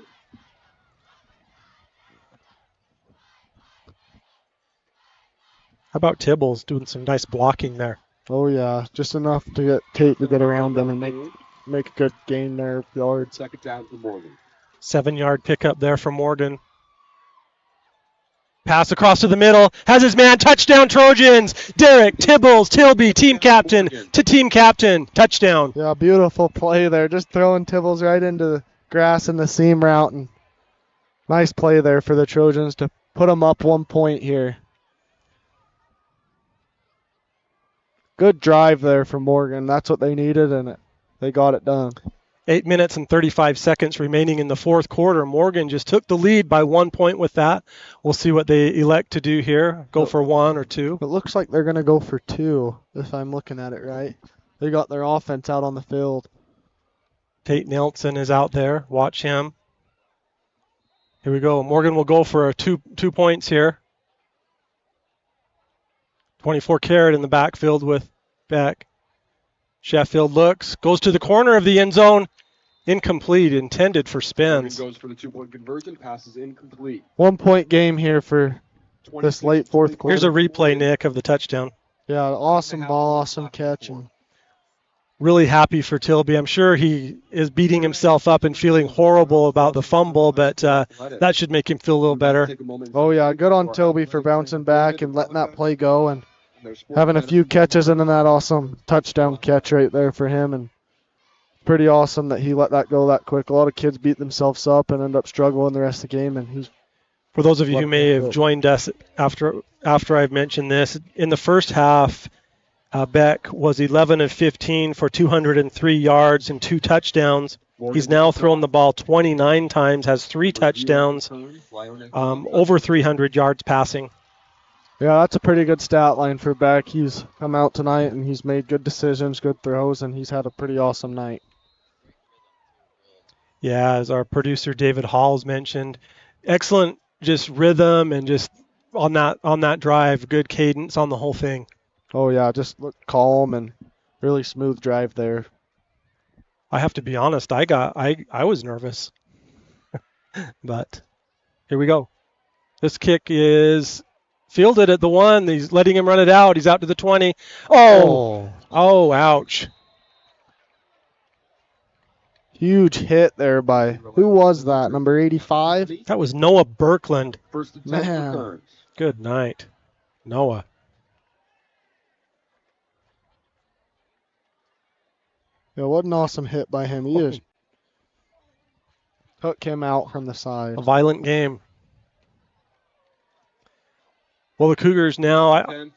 How about Tibbles doing some nice blocking there? Oh, yeah. Just enough to get Tate to get around them and make a good gain there of yards. 2nd down for Morgan. 7-yard pickup there for Morgan. Pass across to the middle. Has his man. Touchdown, Trojans. Derek Tibbles, Tilby, team captain to team captain. Touchdown. Yeah, beautiful play there. Just throwing Tibbles right into the grass in the seam route. And nice play there for the Trojans to put them up 1 point here. Good drive there for Morgan. That's what they needed, and they got it done. 8 minutes and 35 seconds remaining in the 4th quarter. Morgan just took the lead by 1 point with that. We'll see what they elect to do here. Go for 1 or 2. It looks like they're going to go for 2, if I'm looking at it right. They got their offense out on the field. Tate Nelson is out there. Watch him. Here we go. Morgan will go for 2 points here. 24 Carat in the backfield with Beck. Sheffield looks, goes to the corner of the end zone. Incomplete, intended for spins. Goes for the 2-point conversion, passes incomplete. 1 point game here for this late fourth quarter. Here's a replay, Nick, of the touchdown. Yeah, awesome ball, awesome catch. And really happy for Tilby. I'm sure he is beating himself up and feeling horrible about the fumble, but that should make him feel a little better. Oh, yeah, good on Tilby for bouncing back and letting that play go and having a few catches and then that awesome touchdown catch right there for him. And pretty awesome that he let that go that quick. A lot of kids beat themselves up and end up struggling the rest of the game. And he's. For those of you who may have joined us after I've mentioned this, in the first half, Beck was 11 of 15 for 203 yards and 2 touchdowns. He's now thrown the ball 29 times, has 3 touchdowns, over 300 yards passing. Yeah, that's a pretty good stat line for Beck. He's come out tonight and he's made good decisions, good throws, and he's had a pretty awesome night. Yeah, as our producer David Halls mentioned, excellent just rhythm and just on that drive, good cadence on the whole thing. Oh yeah, just look calm and really smooth drive there. I have to be honest, I was nervous. But here we go. This kick is fielded at the 1. He's letting him run it out. He's out to the 20. Oh, ouch. Huge hit there by, who was that, number 85? That was Noah Birkland. Man. Good night, Noah. Yeah, what an awesome hit by him. He just took him out from the side. A violent game. Well, the Cougars now,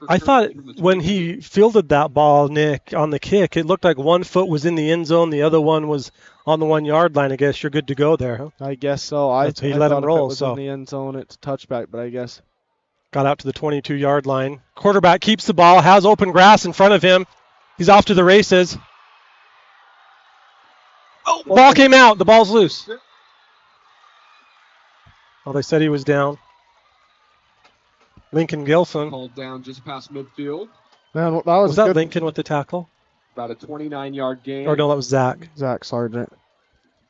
I thought when he fielded that ball, Nick, on the kick, it looked like one foot was in the end zone, the other one was on the 1 yard line. I guess you're good to go there, huh? I guess so. He let him roll. If it was in the end zone, it's a touchback, but I guess. Got out to the 22 yard line. Quarterback keeps the ball, has open grass in front of him. He's off to the races. Oh, ball came out. The ball's loose. Well, they said he was down. Lincoln Gilson. Called down just past midfield. Man, that was that good. Lincoln with the tackle? About a 29-yard gain. Or no, that was Zach. Zach Sargent.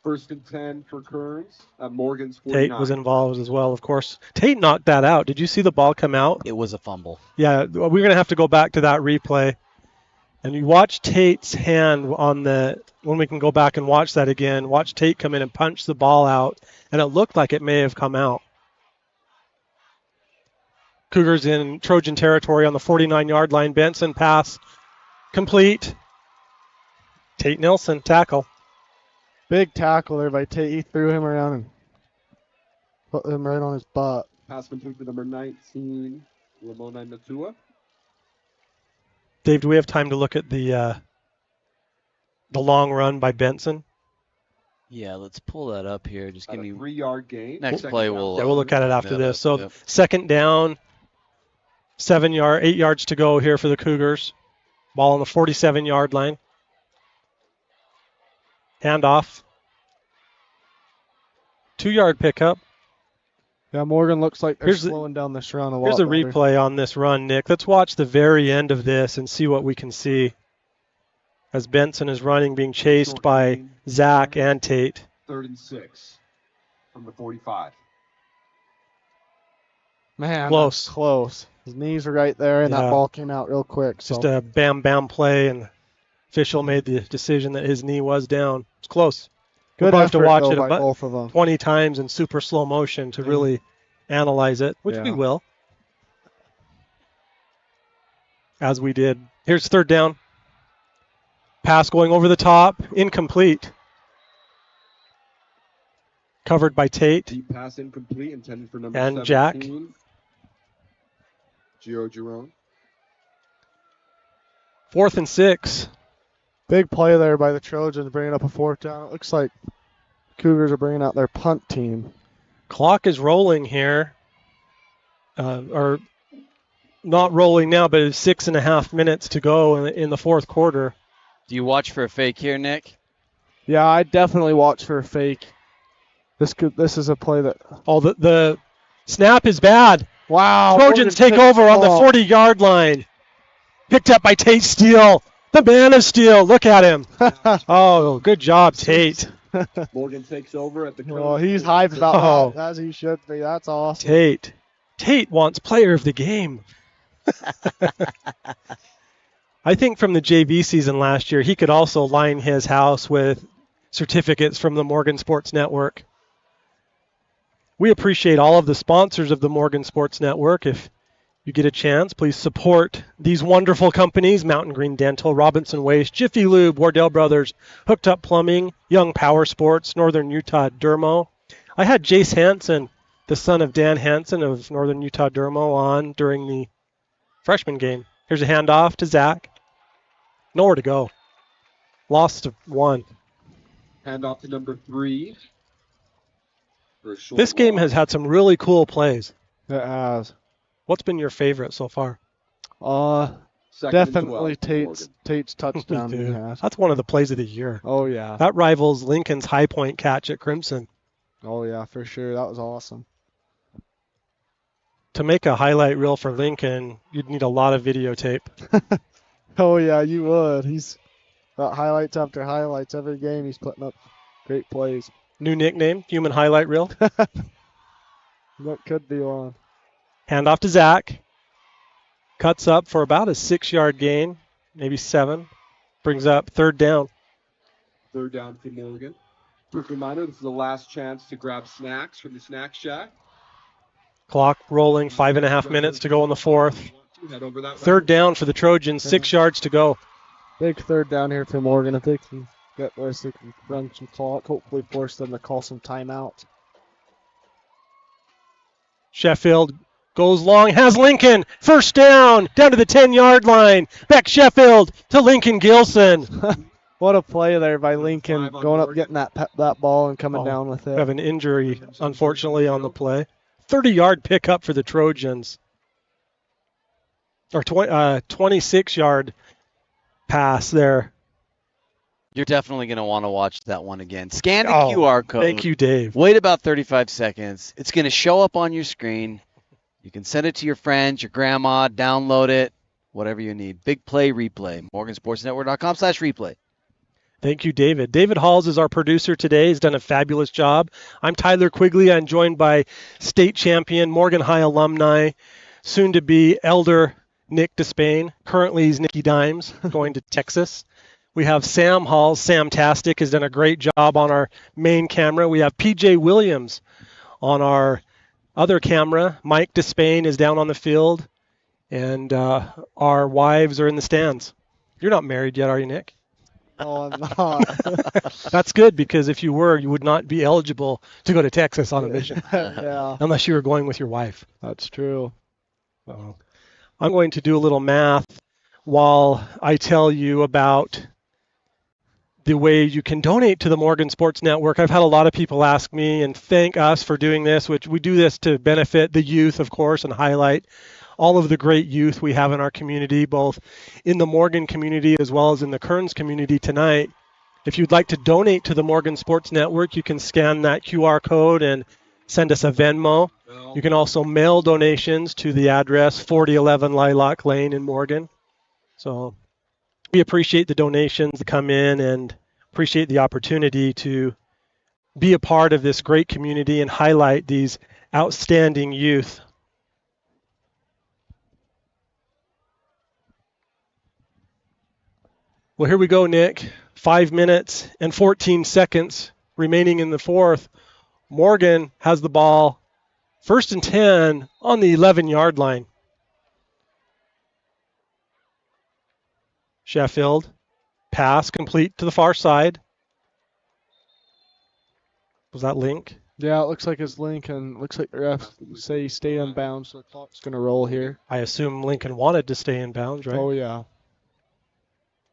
1st and 10 for Kearns at Morgan's 49. Tate was involved as well, of course. Tate knocked that out. Did you see the ball come out? It was a fumble. Yeah, we're going to have to go back to that replay. And you watch Tate's hand when we can go back and watch that again, watch Tate come in and punch the ball out, and it looked like it may have come out. Cougars in Trojan territory on the 49-yard line. Benson pass complete. Tate Nelson tackle. Big tackle there by Tate. He threw him around and put him right on his butt. Pass complete to number 19, Ramona Natua. Dave, do we have time to look at the long run by Benson? Yeah, let's pull that up here. Just give me 3-yard gain. Next play, we'll look at it after this. So second down, 8 yards to go here for the Cougars. Ball on the 47-yard line. Handoff. 2-yard pickup. Yeah, Morgan looks like they're slowing down this run a lot. Here's a replay on this run, Nick. Let's watch the very end of this and see what we can see. As Benson is running, being chased by Zach and Tate. 3rd and 6 from the 45. Man, close. Close. His knees were right there, and that ball came out real quick. Just a bam play, and official made the decision that his knee was down. It's close. Good we'll have to watch it about both of them. 20 times in super slow motion to really analyze it, which we will. As we did. Here's 3rd down. Pass going over the top. Incomplete. Covered by Tate. Deep pass incomplete, intended for number and 17. Jack. Gio Jerome. 4th and 6. Big play there by the Trojans, bringing up a 4th down. It looks like Cougars are bringing out their punt team. Clock is rolling here. Or not rolling now, but it's 6.5 minutes to go in the 4th quarter. Do you watch for a fake here, Nick? Yeah, I definitely watch for a fake. This is a play that. Oh, the snap is bad. Wow. Trojans take over on the 40-yard line. Picked up by Tate Steele, the man of steel. Look at him. Oh, good job, Tate. Morgan takes over at the Kearns. Well, he's hyped about that, as he should be. That's awesome. Tate wants player of the game. I think from the JV season last year, he could also line his house with certificates from the Morgan Sports Network. We appreciate all of the sponsors of the Morgan Sports Network. If you get a chance, please support these wonderful companies: Mountain Green Dental, Robinson Waste, Jiffy Lube, Wardell Brothers, Hooked Up Plumbing, Young Power Sports, Northern Utah Dermo. I had Jace Hansen, the son of Dan Hansen of Northern Utah Dermo, on during the freshman game. Here's a handoff to Zach. Nowhere to go. Lost to 1. Handoff to number 3. This game has had some really cool plays. It has. What's been your favorite so far? Definitely Tate's touchdown. That's one of the plays of the year. Oh, yeah. That rivals Lincoln's high point catch at Crimson. Oh, yeah, for sure. That was awesome. To make a highlight reel for Lincoln, you'd need a lot of videotape. Oh, yeah, you would. He's got highlights after highlights every game. He's putting up great plays. New nickname, Human Highlight Reel. That could be one. Handoff to Zach. Cuts up for about a 6-yard gain, maybe 7. Brings up 3rd down. 3rd down for Morgan. Quick reminder, this is the last chance to grab snacks from the snack shack. Clock rolling, 5.5 minutes to go in the 4th. 3rd down for the Trojans, 6 yards to go. Big 3rd down here for Morgan. If they can get this, they can run some clock, hopefully force them to call some timeout. Sheffield goes long, has Lincoln. 1st down to the 10-yard line. Back Sheffield to Lincoln Gilson. What a play there by Lincoln, going up, getting that ball and coming down with it. We have an injury, unfortunately, on the play. 30-yard pickup for the Trojans. Or 26-yard pass there. You're definitely going to want to watch that one again. Scan the QR code. Thank you, Dave. Wait about 35 seconds. It's going to show up on your screen. You can send it to your friends, your grandma, download it, whatever you need. Big play, replay. MorganSportsNetwork.com/replay. Thank you, David. David Halls is our producer today. He's done a fabulous job. I'm Tyler Quigley. I'm joined by state champion, Morgan High alumni, soon to be elder Nick Despain. Currently, he's Nicky Dimes, going to Texas. We have Sam Halls. Sam-tastic has done a great job on our main camera. We have PJ Williams on our other camera. Mike Despain is down on the field, and our wives are in the stands. You're not married yet, are you, Nick? Oh, I'm not. That's good, because if you were, you would not be eligible to go to Texas on a mission. Yeah. Unless you were going with your wife. That's true. I'm going to do a little math while I tell you about the way you can donate to the Morgan Sports Network. I've had a lot of people ask me and thank us for doing this, which we do this to benefit the youth, of course, and highlight all of the great youth we have in our community, both in the Morgan community as well as in the Kearns community tonight. If you'd like to donate to the Morgan Sports Network, you can scan that QR code and send us a Venmo. You can also mail donations to the address 4011 Lilac Lane in Morgan. So we appreciate the donations that come in and appreciate the opportunity to be a part of this great community and highlight these outstanding youth. Well, here we go, Nick. 5 minutes and 14 seconds remaining in the 4th. Morgan has the ball, 1st and 10 on the 11-yard line. Sheffield, pass complete to the far side. Was that Link? Yeah, it looks like it's Lincoln. Looks like the refs say stay in bounds, so the clock's going to roll here. I assume Lincoln wanted to stay in bounds, right? Oh, yeah.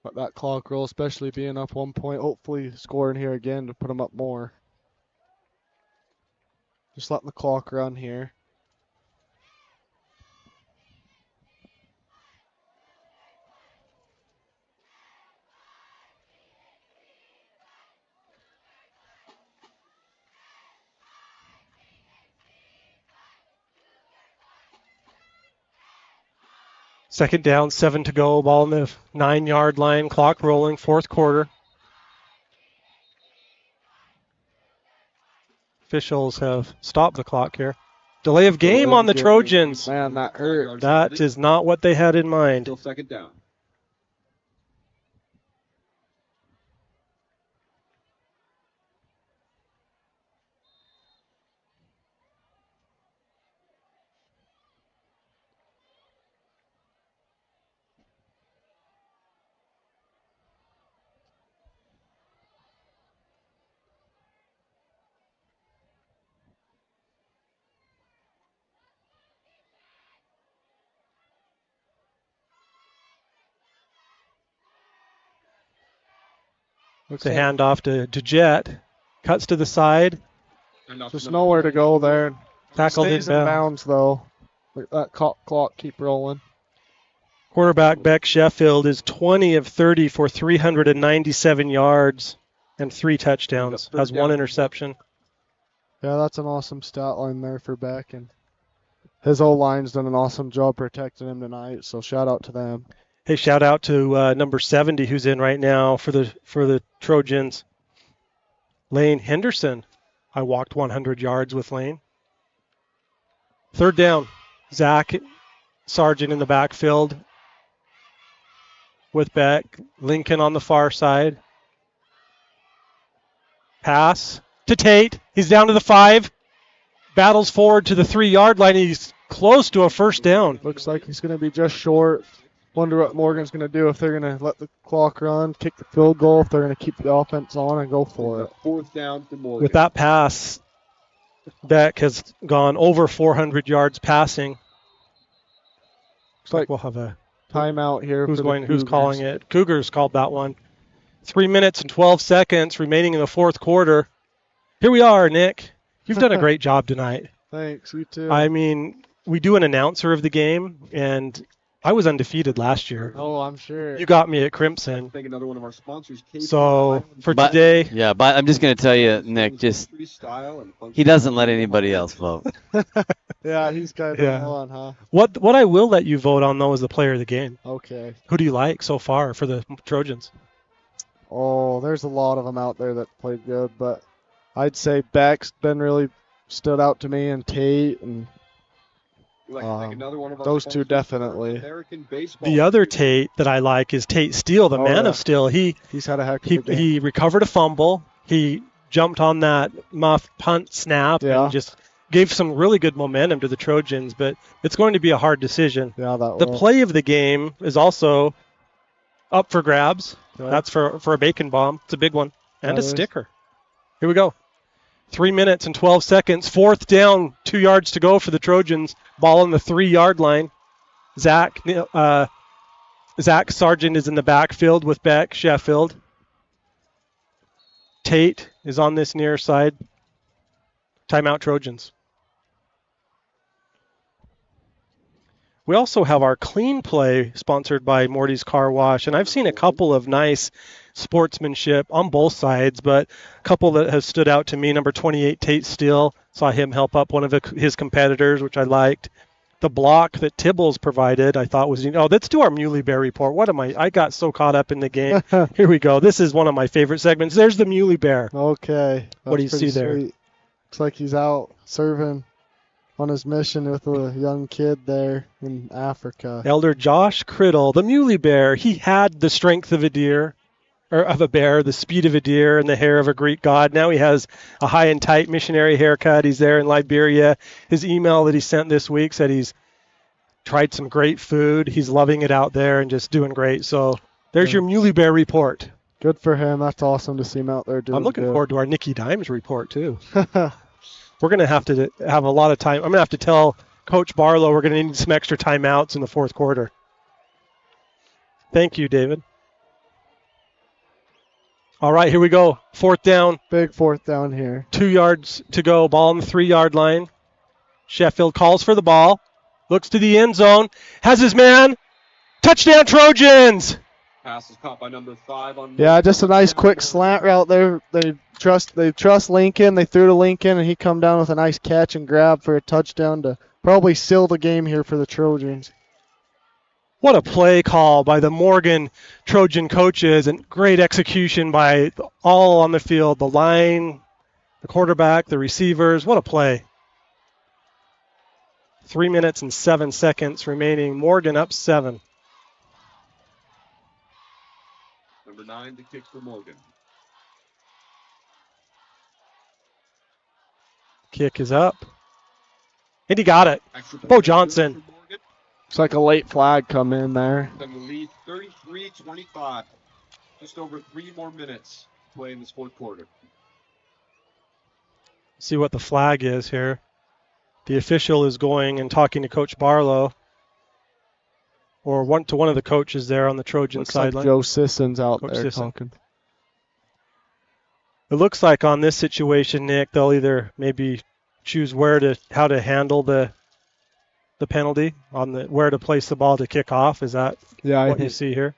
But that clock roll, especially being up 1 point, hopefully scoring here again to put them up more. Just letting the clock run here. Second down, 7 to go. Ball on the 9-yard line. Clock rolling. Fourth quarter. Officials have stopped the clock here. Delay of game on the Trojans. Man, that hurt. That is not what they had in mind. Still second down. It's a handoff to Jet. Cuts to the side. Just nowhere to go there. Tackled Stays in in bounds. bounds, though. Let that clock keep rolling. Quarterback Beck Sheffield is 20 of 30 for 397 yards and 3 touchdowns. Has 1 interception. Yeah, that's an awesome stat line there for Beck, and his O-line's done an awesome job protecting him tonight, so shout out to them. Hey, shout out to number 70 who's in right now for the Trojans. Lane Henderson. I walked 100 yards with Lane. Third down. Zach Sargent in the backfield with Beck. Lincoln on the far side. Pass to Tate. He's down to the 5. Battles forward to the 3-yard line. He's close to a first down. Looks like he's going to be just short. Wonder what Morgan's going to do, if they're going to let the clock run, kick the field goal, if they're going to keep the offense on and go for it. Fourth down to Morgan. With that pass, Beck has gone over 400 yards passing. Looks like we'll have a timeout here. Who's calling it? Cougars called that one. 3 minutes and 12 seconds remaining in the fourth quarter. Here we are, Nick. You've done a great job tonight. Thanks, you too. I mean, we do an announcer of the game, and I was undefeated last year. Oh, I'm sure. You got me at Crimson. I think another one of our sponsors. So for today, Yeah, but I'm just going to tell you, Nick, he doesn't let anybody else vote. Yeah, he's kind of on, huh? What I will let you vote on, though, is the player of the game. Okay. Who do you like so far for the Trojans? Oh, there's a lot of them out there that played good, but I'd say Beck's been really stood out to me, and Tate, and those two definitely. The other Tate that I like is Tate Steele, the man of Steel. He's had a heck of a game. He recovered a fumble. He jumped on that muff punt snap and just gave some really good momentum to the Trojans, but it's going to be a hard decision. Yeah, the play of the game is also up for grabs. Yeah. That's for a bacon bomb. It's a big one. And a sticker. Here we go. 3 minutes and 12 seconds. Fourth down, 2 yards to go for the Trojans. Ball on the 3-yard line. Zach Sargent is in the backfield with Beck Sheffield. Tate is on this near side. Timeout Trojans. We also have our clean play sponsored by Morty's Car Wash, and I've seen a couple of nice sportsmanship on both sides, but a couple that have stood out to me. Number 28, Tate Steele, saw him help up one of his competitors, which I liked. The block that Tibbles provided, I thought was, let's do our Muley Bear report. I got so caught up in the game. Here we go. This is one of my favorite segments. There's the Muley Bear. Okay. What do you see there? Sweet. Looks like he's out serving on his mission with a young kid there in Africa. Elder Josh Criddle, the Muley Bear. He had the strength of a deer, or of a bear, the speed of a deer, and the hair of a Greek god. Now he has a high and tight missionary haircut. He's there in Liberia. His email that he sent this week said he's tried some great food. He's loving it out there and just doing great. So there's your Muley Bear report. Good for him. That's awesome to see him out there doing I'm looking good. forward to our Nikki Dimes report, too. We're going to have a lot of time. I'm going to have to tell Coach Barlow we're going to need some extra timeouts in the fourth quarter. Thank you, David. All right, here we go. Fourth down. Big fourth down here. 2 yards to go. Ball on the 3-yard line. Sheffield calls for the ball. Looks to the end zone. Has his man. Touchdown, Trojans! Pass is caught by number 5 on. Yeah, just a nice quick slant route there. They trust Lincoln. They threw to Lincoln, and he come down with a nice catch and grab for a touchdown to probably seal the game here for the Trojans. What a play call by the Morgan Trojan coaches, and great execution by all on the field, the line, the quarterback, the receivers. What a play. 3 minutes and 7 seconds remaining. Morgan up 7. Number 9 to kick for Morgan. Kick is up. And he got it. Bo Johnson. It's like a late flag come in there. Then the lead 33-25. Just over 3 more minutes to play in this fourth quarter. See what the flag is here. The official is going and talking to Coach Barlow, or one of the coaches there on the Trojan sideline. Like Joe Sisson's out Coach there Sisson. talking. It looks like on this situation, Nick, they'll either maybe choose how to handle the penalty on where to place the ball to kick off. Is that what you see here?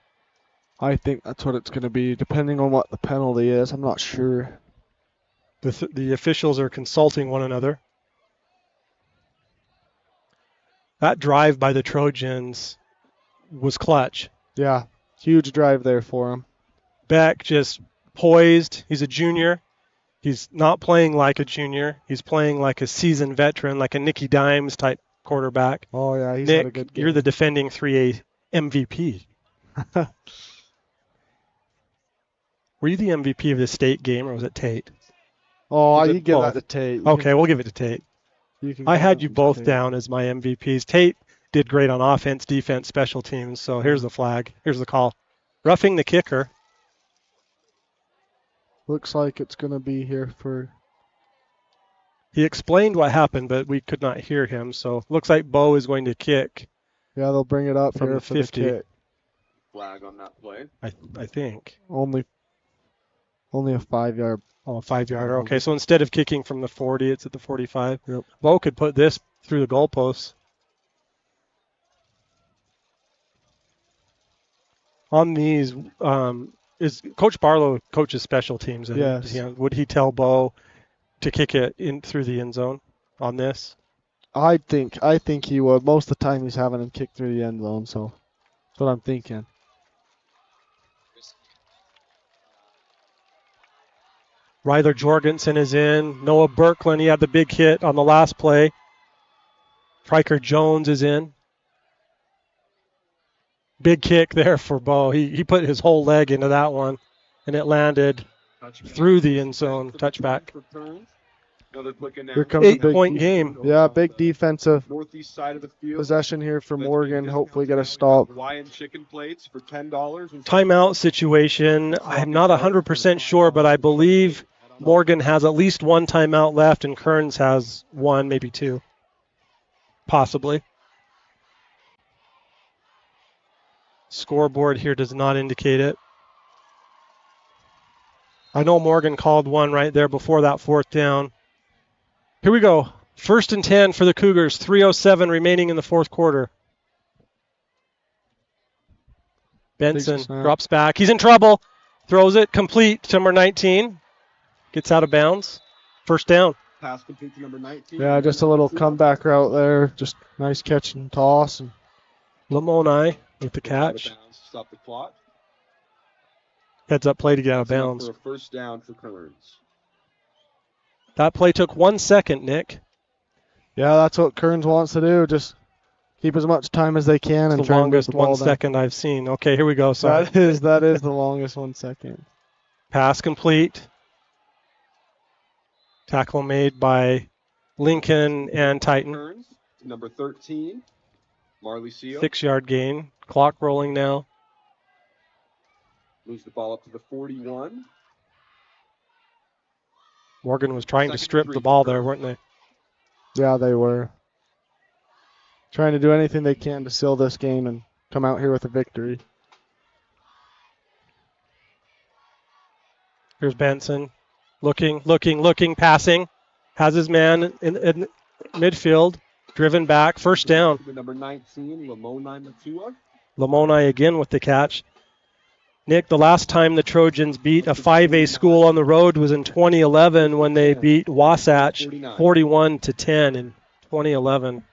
I think that's what it's going to be, depending on what the penalty is. I'm not sure. The officials are consulting one another. That drive by the Trojans was clutch. Yeah, huge drive there for him. Beck just poised. He's a junior. He's not playing like a junior. He's playing like a seasoned veteran, like a Nicky Dimes type quarterback. Oh, yeah, he's Nick, had a good game. You're the defending 3A MVP. Were you the MVP of the state game, or was it Tate? Oh, you give that to Tate. Okay, we'll give it to Tate. I had you both down as my MVPs. Tate did great on offense, defense, special teams. So here's the flag. Here's the call. Roughing the kicker. Looks like it's going to be here for... He explained what happened, but we could not hear him. So looks like Bo is going to kick. Yeah, they'll bring it up from here the for 50. the kick. Flag on that play. I think. Only a 5-yard. Oh, a 5-yarder. Okay, so instead of kicking from the 40, it's at the 45. Yep. Bo could put this through the goalposts. On these, is Coach Barlow coaches special teams? Yes. Would he tell Bo to kick it in through the end zone on this? I think he would. Most of the time he's having him kick through the end zone, so that's what I'm thinking. Ryler Jorgensen is in. Noah Birkland, he had the big hit on the last play. Riker Jones is in. Big kick there for Bo. He put his whole leg into that one, and it landed through the end zone. Touchback. Here comes a 8-point game. Yeah, big defensive Northeast side of the field. possession here for Morgan. Hopefully get a stop. Hawaiian chicken plates for $10. Timeout situation. I'm not 100% sure, but I believe Morgan has at least one timeout left, and Kearns has one, maybe two. Possibly. Scoreboard here does not indicate it. I know Morgan called one right there before that fourth down. Here we go. 1st and 10 for the Cougars. 3:07 remaining in the fourth quarter. Benson drops back. He's in trouble. Throws it complete to number 19. Gets out of bounds. First down. Pass complete to number 19. Yeah, just a little comeback route there. Just nice catch and toss. And Lamoni with the catch. Stop the clock. Heads up play to get out of bounds. For a first down for Kearns. That play took 1 second, Nick. Yeah, that's what Kearns wants to do. Just keep as much time as they can and the try and get longest the ball 1 down. second I've seen. Okay, here we go. So That is the longest 1 second. Pass complete. Tackle made by Lincoln and Titan. Kearns, number 13, Marley Seal. 6-yard gain. Clock rolling now. Moves the ball up to the 41. Morgan was trying to strip the ball there, weren't they? Yeah, they were. Trying to do anything they can to seal this game and come out here with a victory. Here's Benson. Looking, passing. Has his man in midfield. Driven back. First down. Number 19, Lamoni Matua. Lamoni again with the catch. Nick, the last time the Trojans beat a 5A school on the road was in 2011 when they beat Wasatch 41-10 in 2011.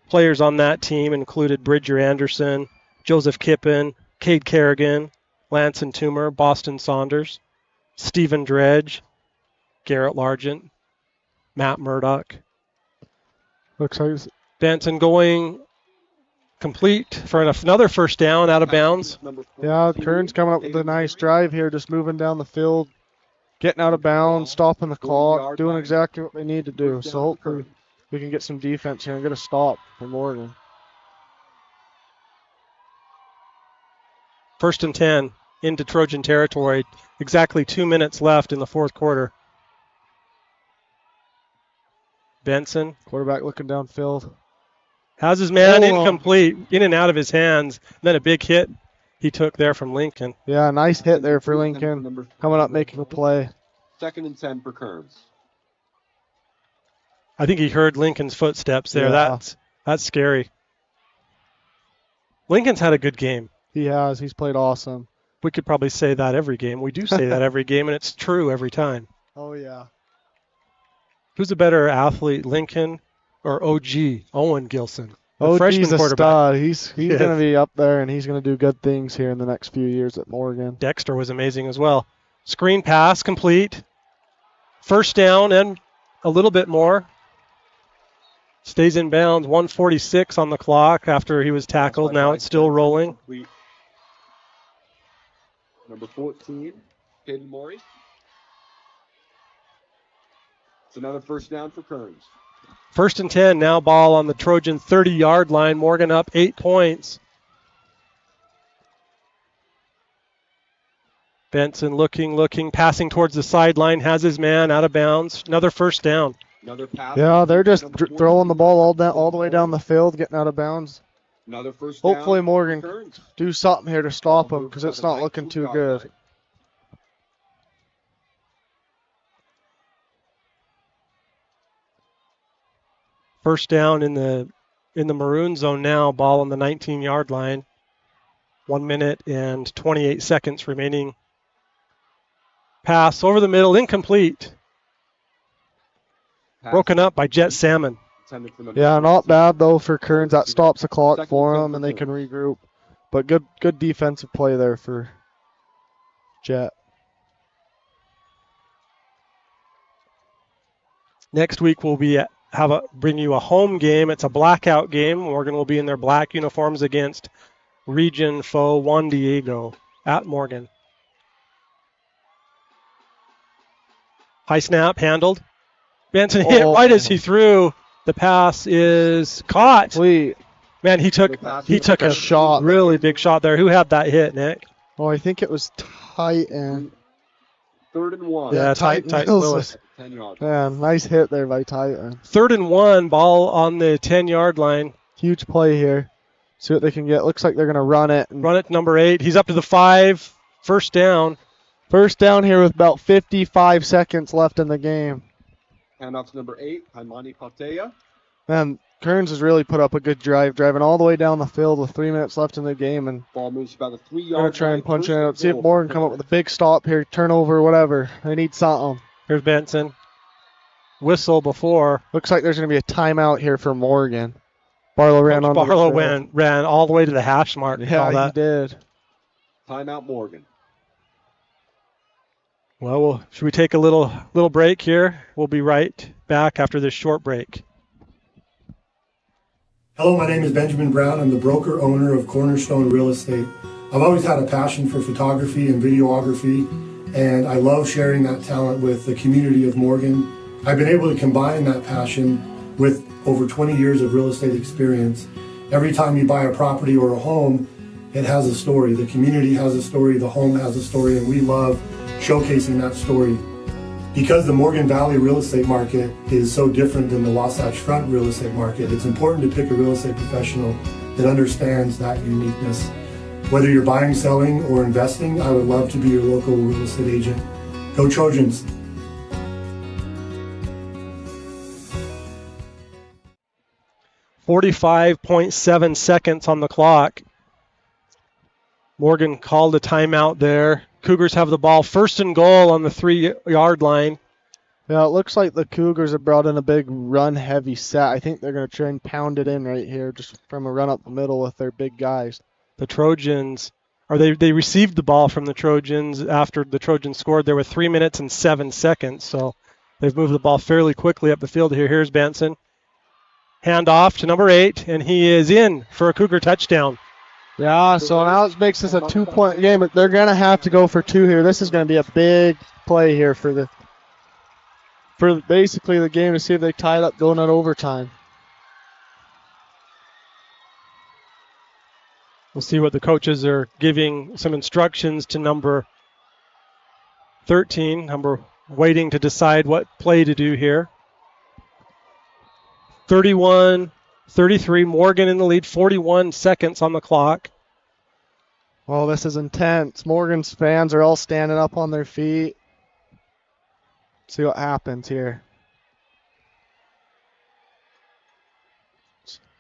Players on that team included Bridger Anderson, Joseph Kippen, Cade Kerrigan, Lanson Toomer, Boston Saunders, Stephen Dredge, Garrett Largent, Matt Murdoch. Looks like Benson going complete for another first down out of bounds. Yeah, Kearns coming up with a nice drive here, just moving down the field, getting out of bounds, stopping the clock, doing exactly what they need to do. So hopefully we can get some defense here and get a stop for Morgan. 1st and 10 into Trojan territory. Exactly 2 minutes left in the fourth quarter. Benson. Quarterback looking downfield. Has his man incomplete, in and out of his hands. And then a big hit he took there from Lincoln. Yeah, nice hit there for Lincoln. Coming up making a play. 2nd and 10 for Kearns. I think he heard Lincoln's footsteps there. Yeah. That's scary. Lincoln's had a good game. He has. He's played awesome. We could probably say that every game. We do say that every game, and it's true every time. Oh, yeah. Who's a better athlete, Lincoln or OG, Owen Gilson? OG's a stud. He's Yes. going to be up there, and he's going to do good things here in the next few years at Morgan. Dexter was amazing as well. Screen pass complete. First down and a little bit more. Stays in bounds. 1:46 on the clock after he was tackled. Now it's still rolling. Number 14, Caden Morey. It's another first down for Kearns. 1st and 10, now ball on the Trojan 30-yard line. Morgan up 8 points. Benson looking, passing towards the sideline, has his man out of bounds. Another first down. Another pass. Yeah, they're just throwing the ball all the way down the field, getting out of bounds. Another first down. Hopefully for Morgan Kearns. do something here to stop them because it's not looking too good. First down in the maroon zone now. Ball on the 19-yard line. 1 minute and 28 seconds remaining. Pass over the middle, incomplete. Broken up by Jet Salmon. Yeah, not bad though for Kearns. That stops the clock for them, and they can regroup. But good defensive play there for Jet. Next week we'll bring you a home game. It's a blackout game. Morgan will be in their black uniforms against region foe Juan Diego at Morgan. High snap, handled. Benson hit right as he threw. The pass is caught. Sweet. Man, he took a shot, really big shot there. Who had that hit, Nick? Oh, I think it was Titan. 3rd and 1. Yeah, Titan Willis. 10 yards. Yeah, nice hit there by Titan. 3rd and 1, ball on the 10-yard line. Huge play here. See what they can get. Looks like they're going to run it. Run it, number 8. He's up to the 5. First down. First down here with about 55 seconds left in the game. Handoff to number 8, Haimani Patea. Man, Kearns has really put up a good drive, driving all the way down the field with 3 minutes left in the game. And ball moves about a 3-yard line. Going to try and punch it out. See if Morgan come up with a big stop here, turnover, whatever. They need something. Here's Benson. Whistle before. Looks like there's going to be a timeout here for Morgan. Barlow ran on. Barlow ran all the way to the hash mark. Yeah, he did. Timeout Morgan. Well, should we take a little break here? We'll be right back after this short break. Hello, my name is Benjamin Brown. I'm the broker owner of Cornerstone Real Estate. I've always had a passion for photography and videography, and I love sharing that talent with the community of Morgan. I've been able to combine that passion with over 20 years of real estate experience. Every time you buy a property or a home, it has a story. The community has a story, the home has a story, and we love showcasing that story. Because the Morgan Valley real estate market is so different than the Wasatch Front real estate market, it's important to pick a real estate professional that understands that uniqueness. Whether you're buying, selling, or investing, I would love to be your local real estate agent. Go Trojans! .7 seconds on the clock. Morgan called a timeout there. Cougars have the ball 1st and goal on the 3-yard line. Yeah, it looks like the Cougars have brought in a big run-heavy set. I think they're going to try and pound it in right here just from a run up the middle with their big guys. The Trojans, or they received the ball from the Trojans after the Trojans scored. There were 3 minutes and 7 seconds, so they've moved the ball fairly quickly up the field here. Here's Benson. Hand off to number 8, and he is in for a Cougar touchdown. Yeah, so now it makes this a 2-point game, but they're going to have to go for 2 here. This is going to be a big play here for basically the game to see if they tie it up going at overtime. We'll see what the coaches are giving some instructions to number 13, waiting to decide what play to do here. 31-33, Morgan in the lead, 41 seconds on the clock. Oh, this is intense. Morgan's fans are all standing up on their feet. See what happens here.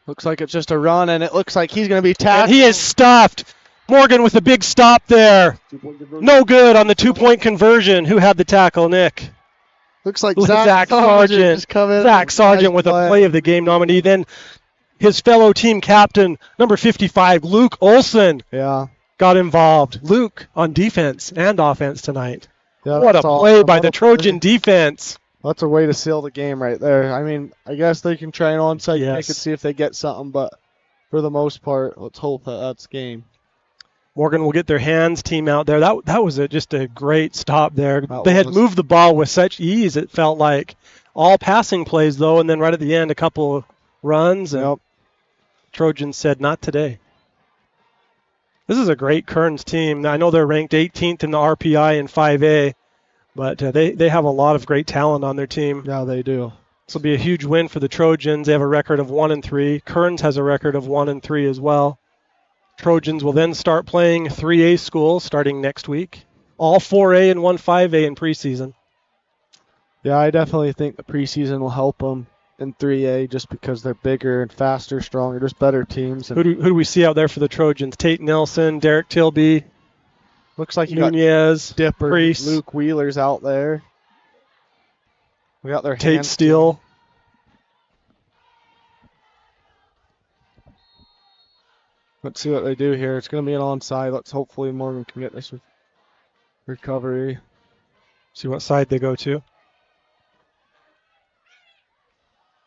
Looks like it's just a run, and it looks like he's going to be tackled. And he is stopped. Morgan with a big stop there. No good on the 2-point conversion. Who had the tackle, Nick? Looks like Zach Sargent. Zach Sargent with a play of the game nominee. Then his fellow team captain, number 55, Luke Olson, got involved. Luke on defense and offense tonight. Yeah, what a play by the Trojan defense. That's a way to seal the game right there. I mean, I guess they can try an onside kick and see if they get something, but for the most part, let's hope that that's game. Morgan will get their hands team out there. That was just a great stop there. They had moved the ball with such ease, it felt like. All passing plays, though, and then right at the end, a couple of runs. And Trojans said, not today. This is a great Kearns team. Now, I know they're ranked 18th in the RPI in 5A, but they have a lot of great talent on their team. Yeah, they do. This will be a huge win for the Trojans. They have a record of 1-3. Kearns has a record of 1-3 as well. Trojans will then start playing 3A schools starting next week. All 4A and 1 5A in preseason. Yeah, I definitely think the preseason will help them in 3A just because they're bigger and faster, stronger, just better teams. Who do we see out there for the Trojans? Tate Nelson, Derek Tilby. Looks like you Nunez, got Dipper, Priest. Luke Wheeler's out there. We got their Tate Steele. Let's see what they do here. It's going to be an onside. Let's hopefully Morgan can get this recovery. See what side they go to.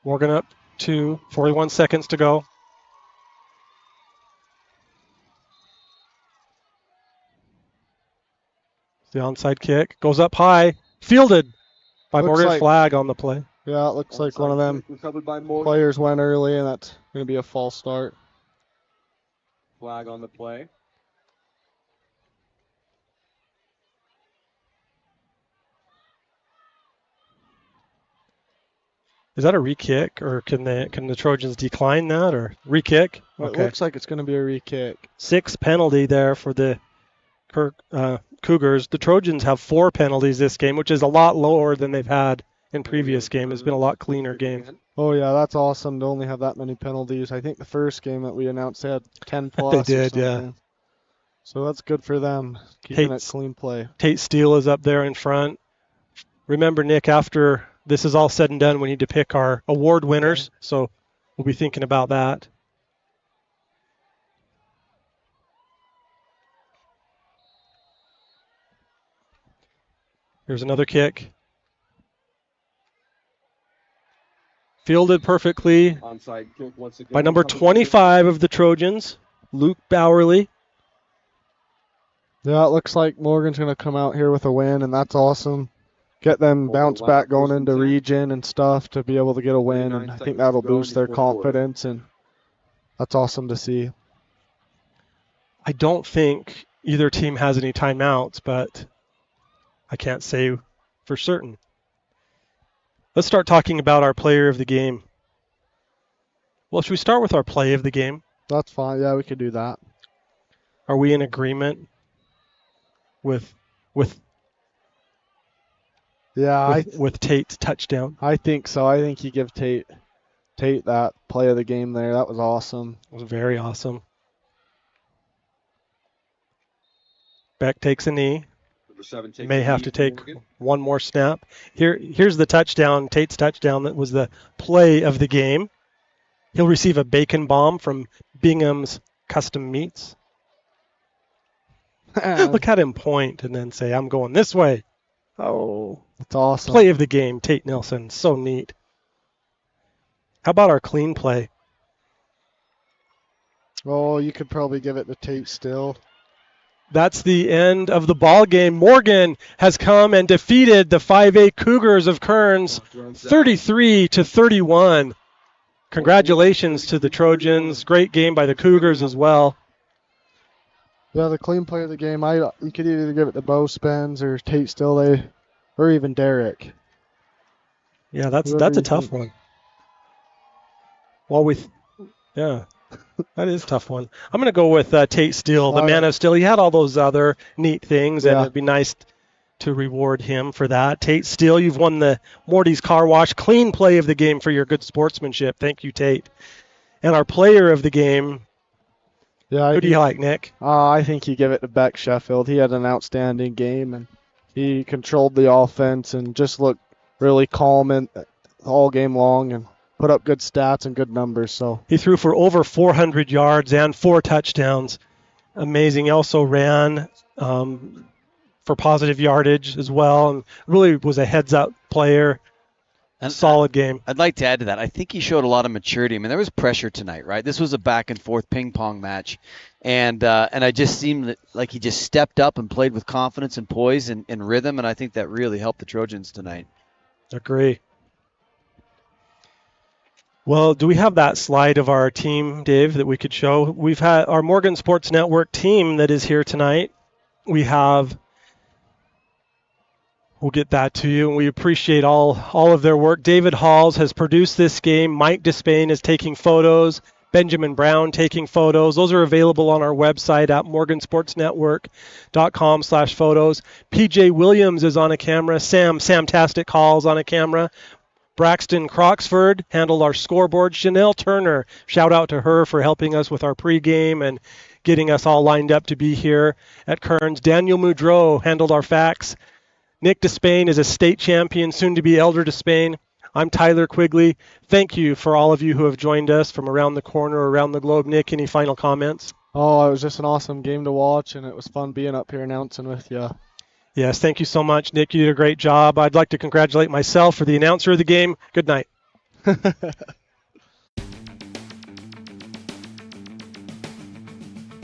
Morgan up to 41 seconds to go. The onside kick goes up high, fielded by Morgan. Flag on the play. Yeah, it looks like one of them players went early, and that's going to be a false start. Flag on the play. Is that a re-kick, or can the Trojans decline that, or re-kick? Well, okay. It looks like it's going to be a re-kick. 6 penalty there for the Cougars. The Trojans have 4 penalties this game, which is a lot lower than they've had in previous games. It's been a lot cleaner game. Oh, yeah, that's awesome to only have that many penalties. I think the first game that we announced they had 10 plus. They did, yeah. So that's good for them, keeping it clean play. Tate Steele is up there in front. Remember, Nick, after this is all said and done, we need to pick our award winners, so we'll be thinking about that. Here's another kick. Fielded perfectly Onside kick once again by number 25 of the Trojans, Luke Bowerly. Yeah, it looks like Morgan's going to come out here with a win, and that's awesome. Get them bounce back going into region and stuff to be able to get a win, and I think that'll boost their confidence, and that's awesome to see. I don't think either team has any timeouts, but I can't say for certain. Let's start talking about our player of the game. Well, should we start with our play of the game? That's fine. Yeah, we could do that. Are we in agreement with Tate's touchdown? I think so. I think you give Tate that play of the game there. That was awesome. It was very awesome. Beck takes a knee. May have to take one more snap. Here's the touchdown, Tate's touchdown. That was the play of the game. He'll receive a bacon bomb from Bingham's Custom Meats. Look at him point and then say, I'm going this way. Oh, that's awesome. Play of the game, Tate Nelson. So neat. How about our clean play? Oh, you could probably give it to Tate still. That's the end of the ball game. Morgan has come and defeated the 5A Cougars of Kearns 33-31. Congratulations to the Trojans. Great game by the Cougars as well. Yeah, the clean play of the game. You could either give it to Bo Spence or Tate Still, or even Derek. Yeah, that's a tough one. Well, yeah, that is a tough one. I'm going to go with Tate Steele, the man of steel. He had all those other neat things, and it'd be nice to reward him for that. Tate Steele, you've won the Morty's Car Wash clean play of the game for your good sportsmanship. Thank you, Tate. And our player of the game, who do you like, Nick? I think you give it to Beck Sheffield. He had an outstanding game, and he controlled the offense and just looked really calm all game long and put up good stats and good numbers. So he threw for over 400 yards and 4 touchdowns. Amazing. He also ran for positive yardage as well, and really was a heads-up player. And solid game. I'd like to add to that. I think he showed a lot of maturity. I mean, there was pressure tonight, right? This was a back-and-forth ping-pong match, and I just seemed like he just stepped up and played with confidence and poise and rhythm, and I think that really helped the Trojans tonight. Agree. Well, do we have that slide of our team, Dave, that we could show? We've had our Morgan Sports Network team that is here tonight. We'll get that to you, and we appreciate all of their work. David Halls has produced this game. Mike Despain is taking photos. Benjamin Brown taking photos. Those are available on our website at morgansportsnetwork.com/photos. PJ Williams is on a camera. Sam-tastic Hall's on a camera. Braxton Croxford handled our scoreboard. Chanel Turner, shout out to her for helping us with our pregame and getting us all lined up to be here at Kearns. Daniel Moudreau handled our facts. Nick Despain is a state champion, soon to be Elder Despain. I'm Tyler Quigley. Thank you for all of you who have joined us from around the corner, around the globe. Nick, any final comments? Oh, it was just an awesome game to watch, and it was fun being up here announcing with you. Yes, thank you so much, Nick. You did a great job. I'd like to congratulate myself for the announcer of the game. Good night.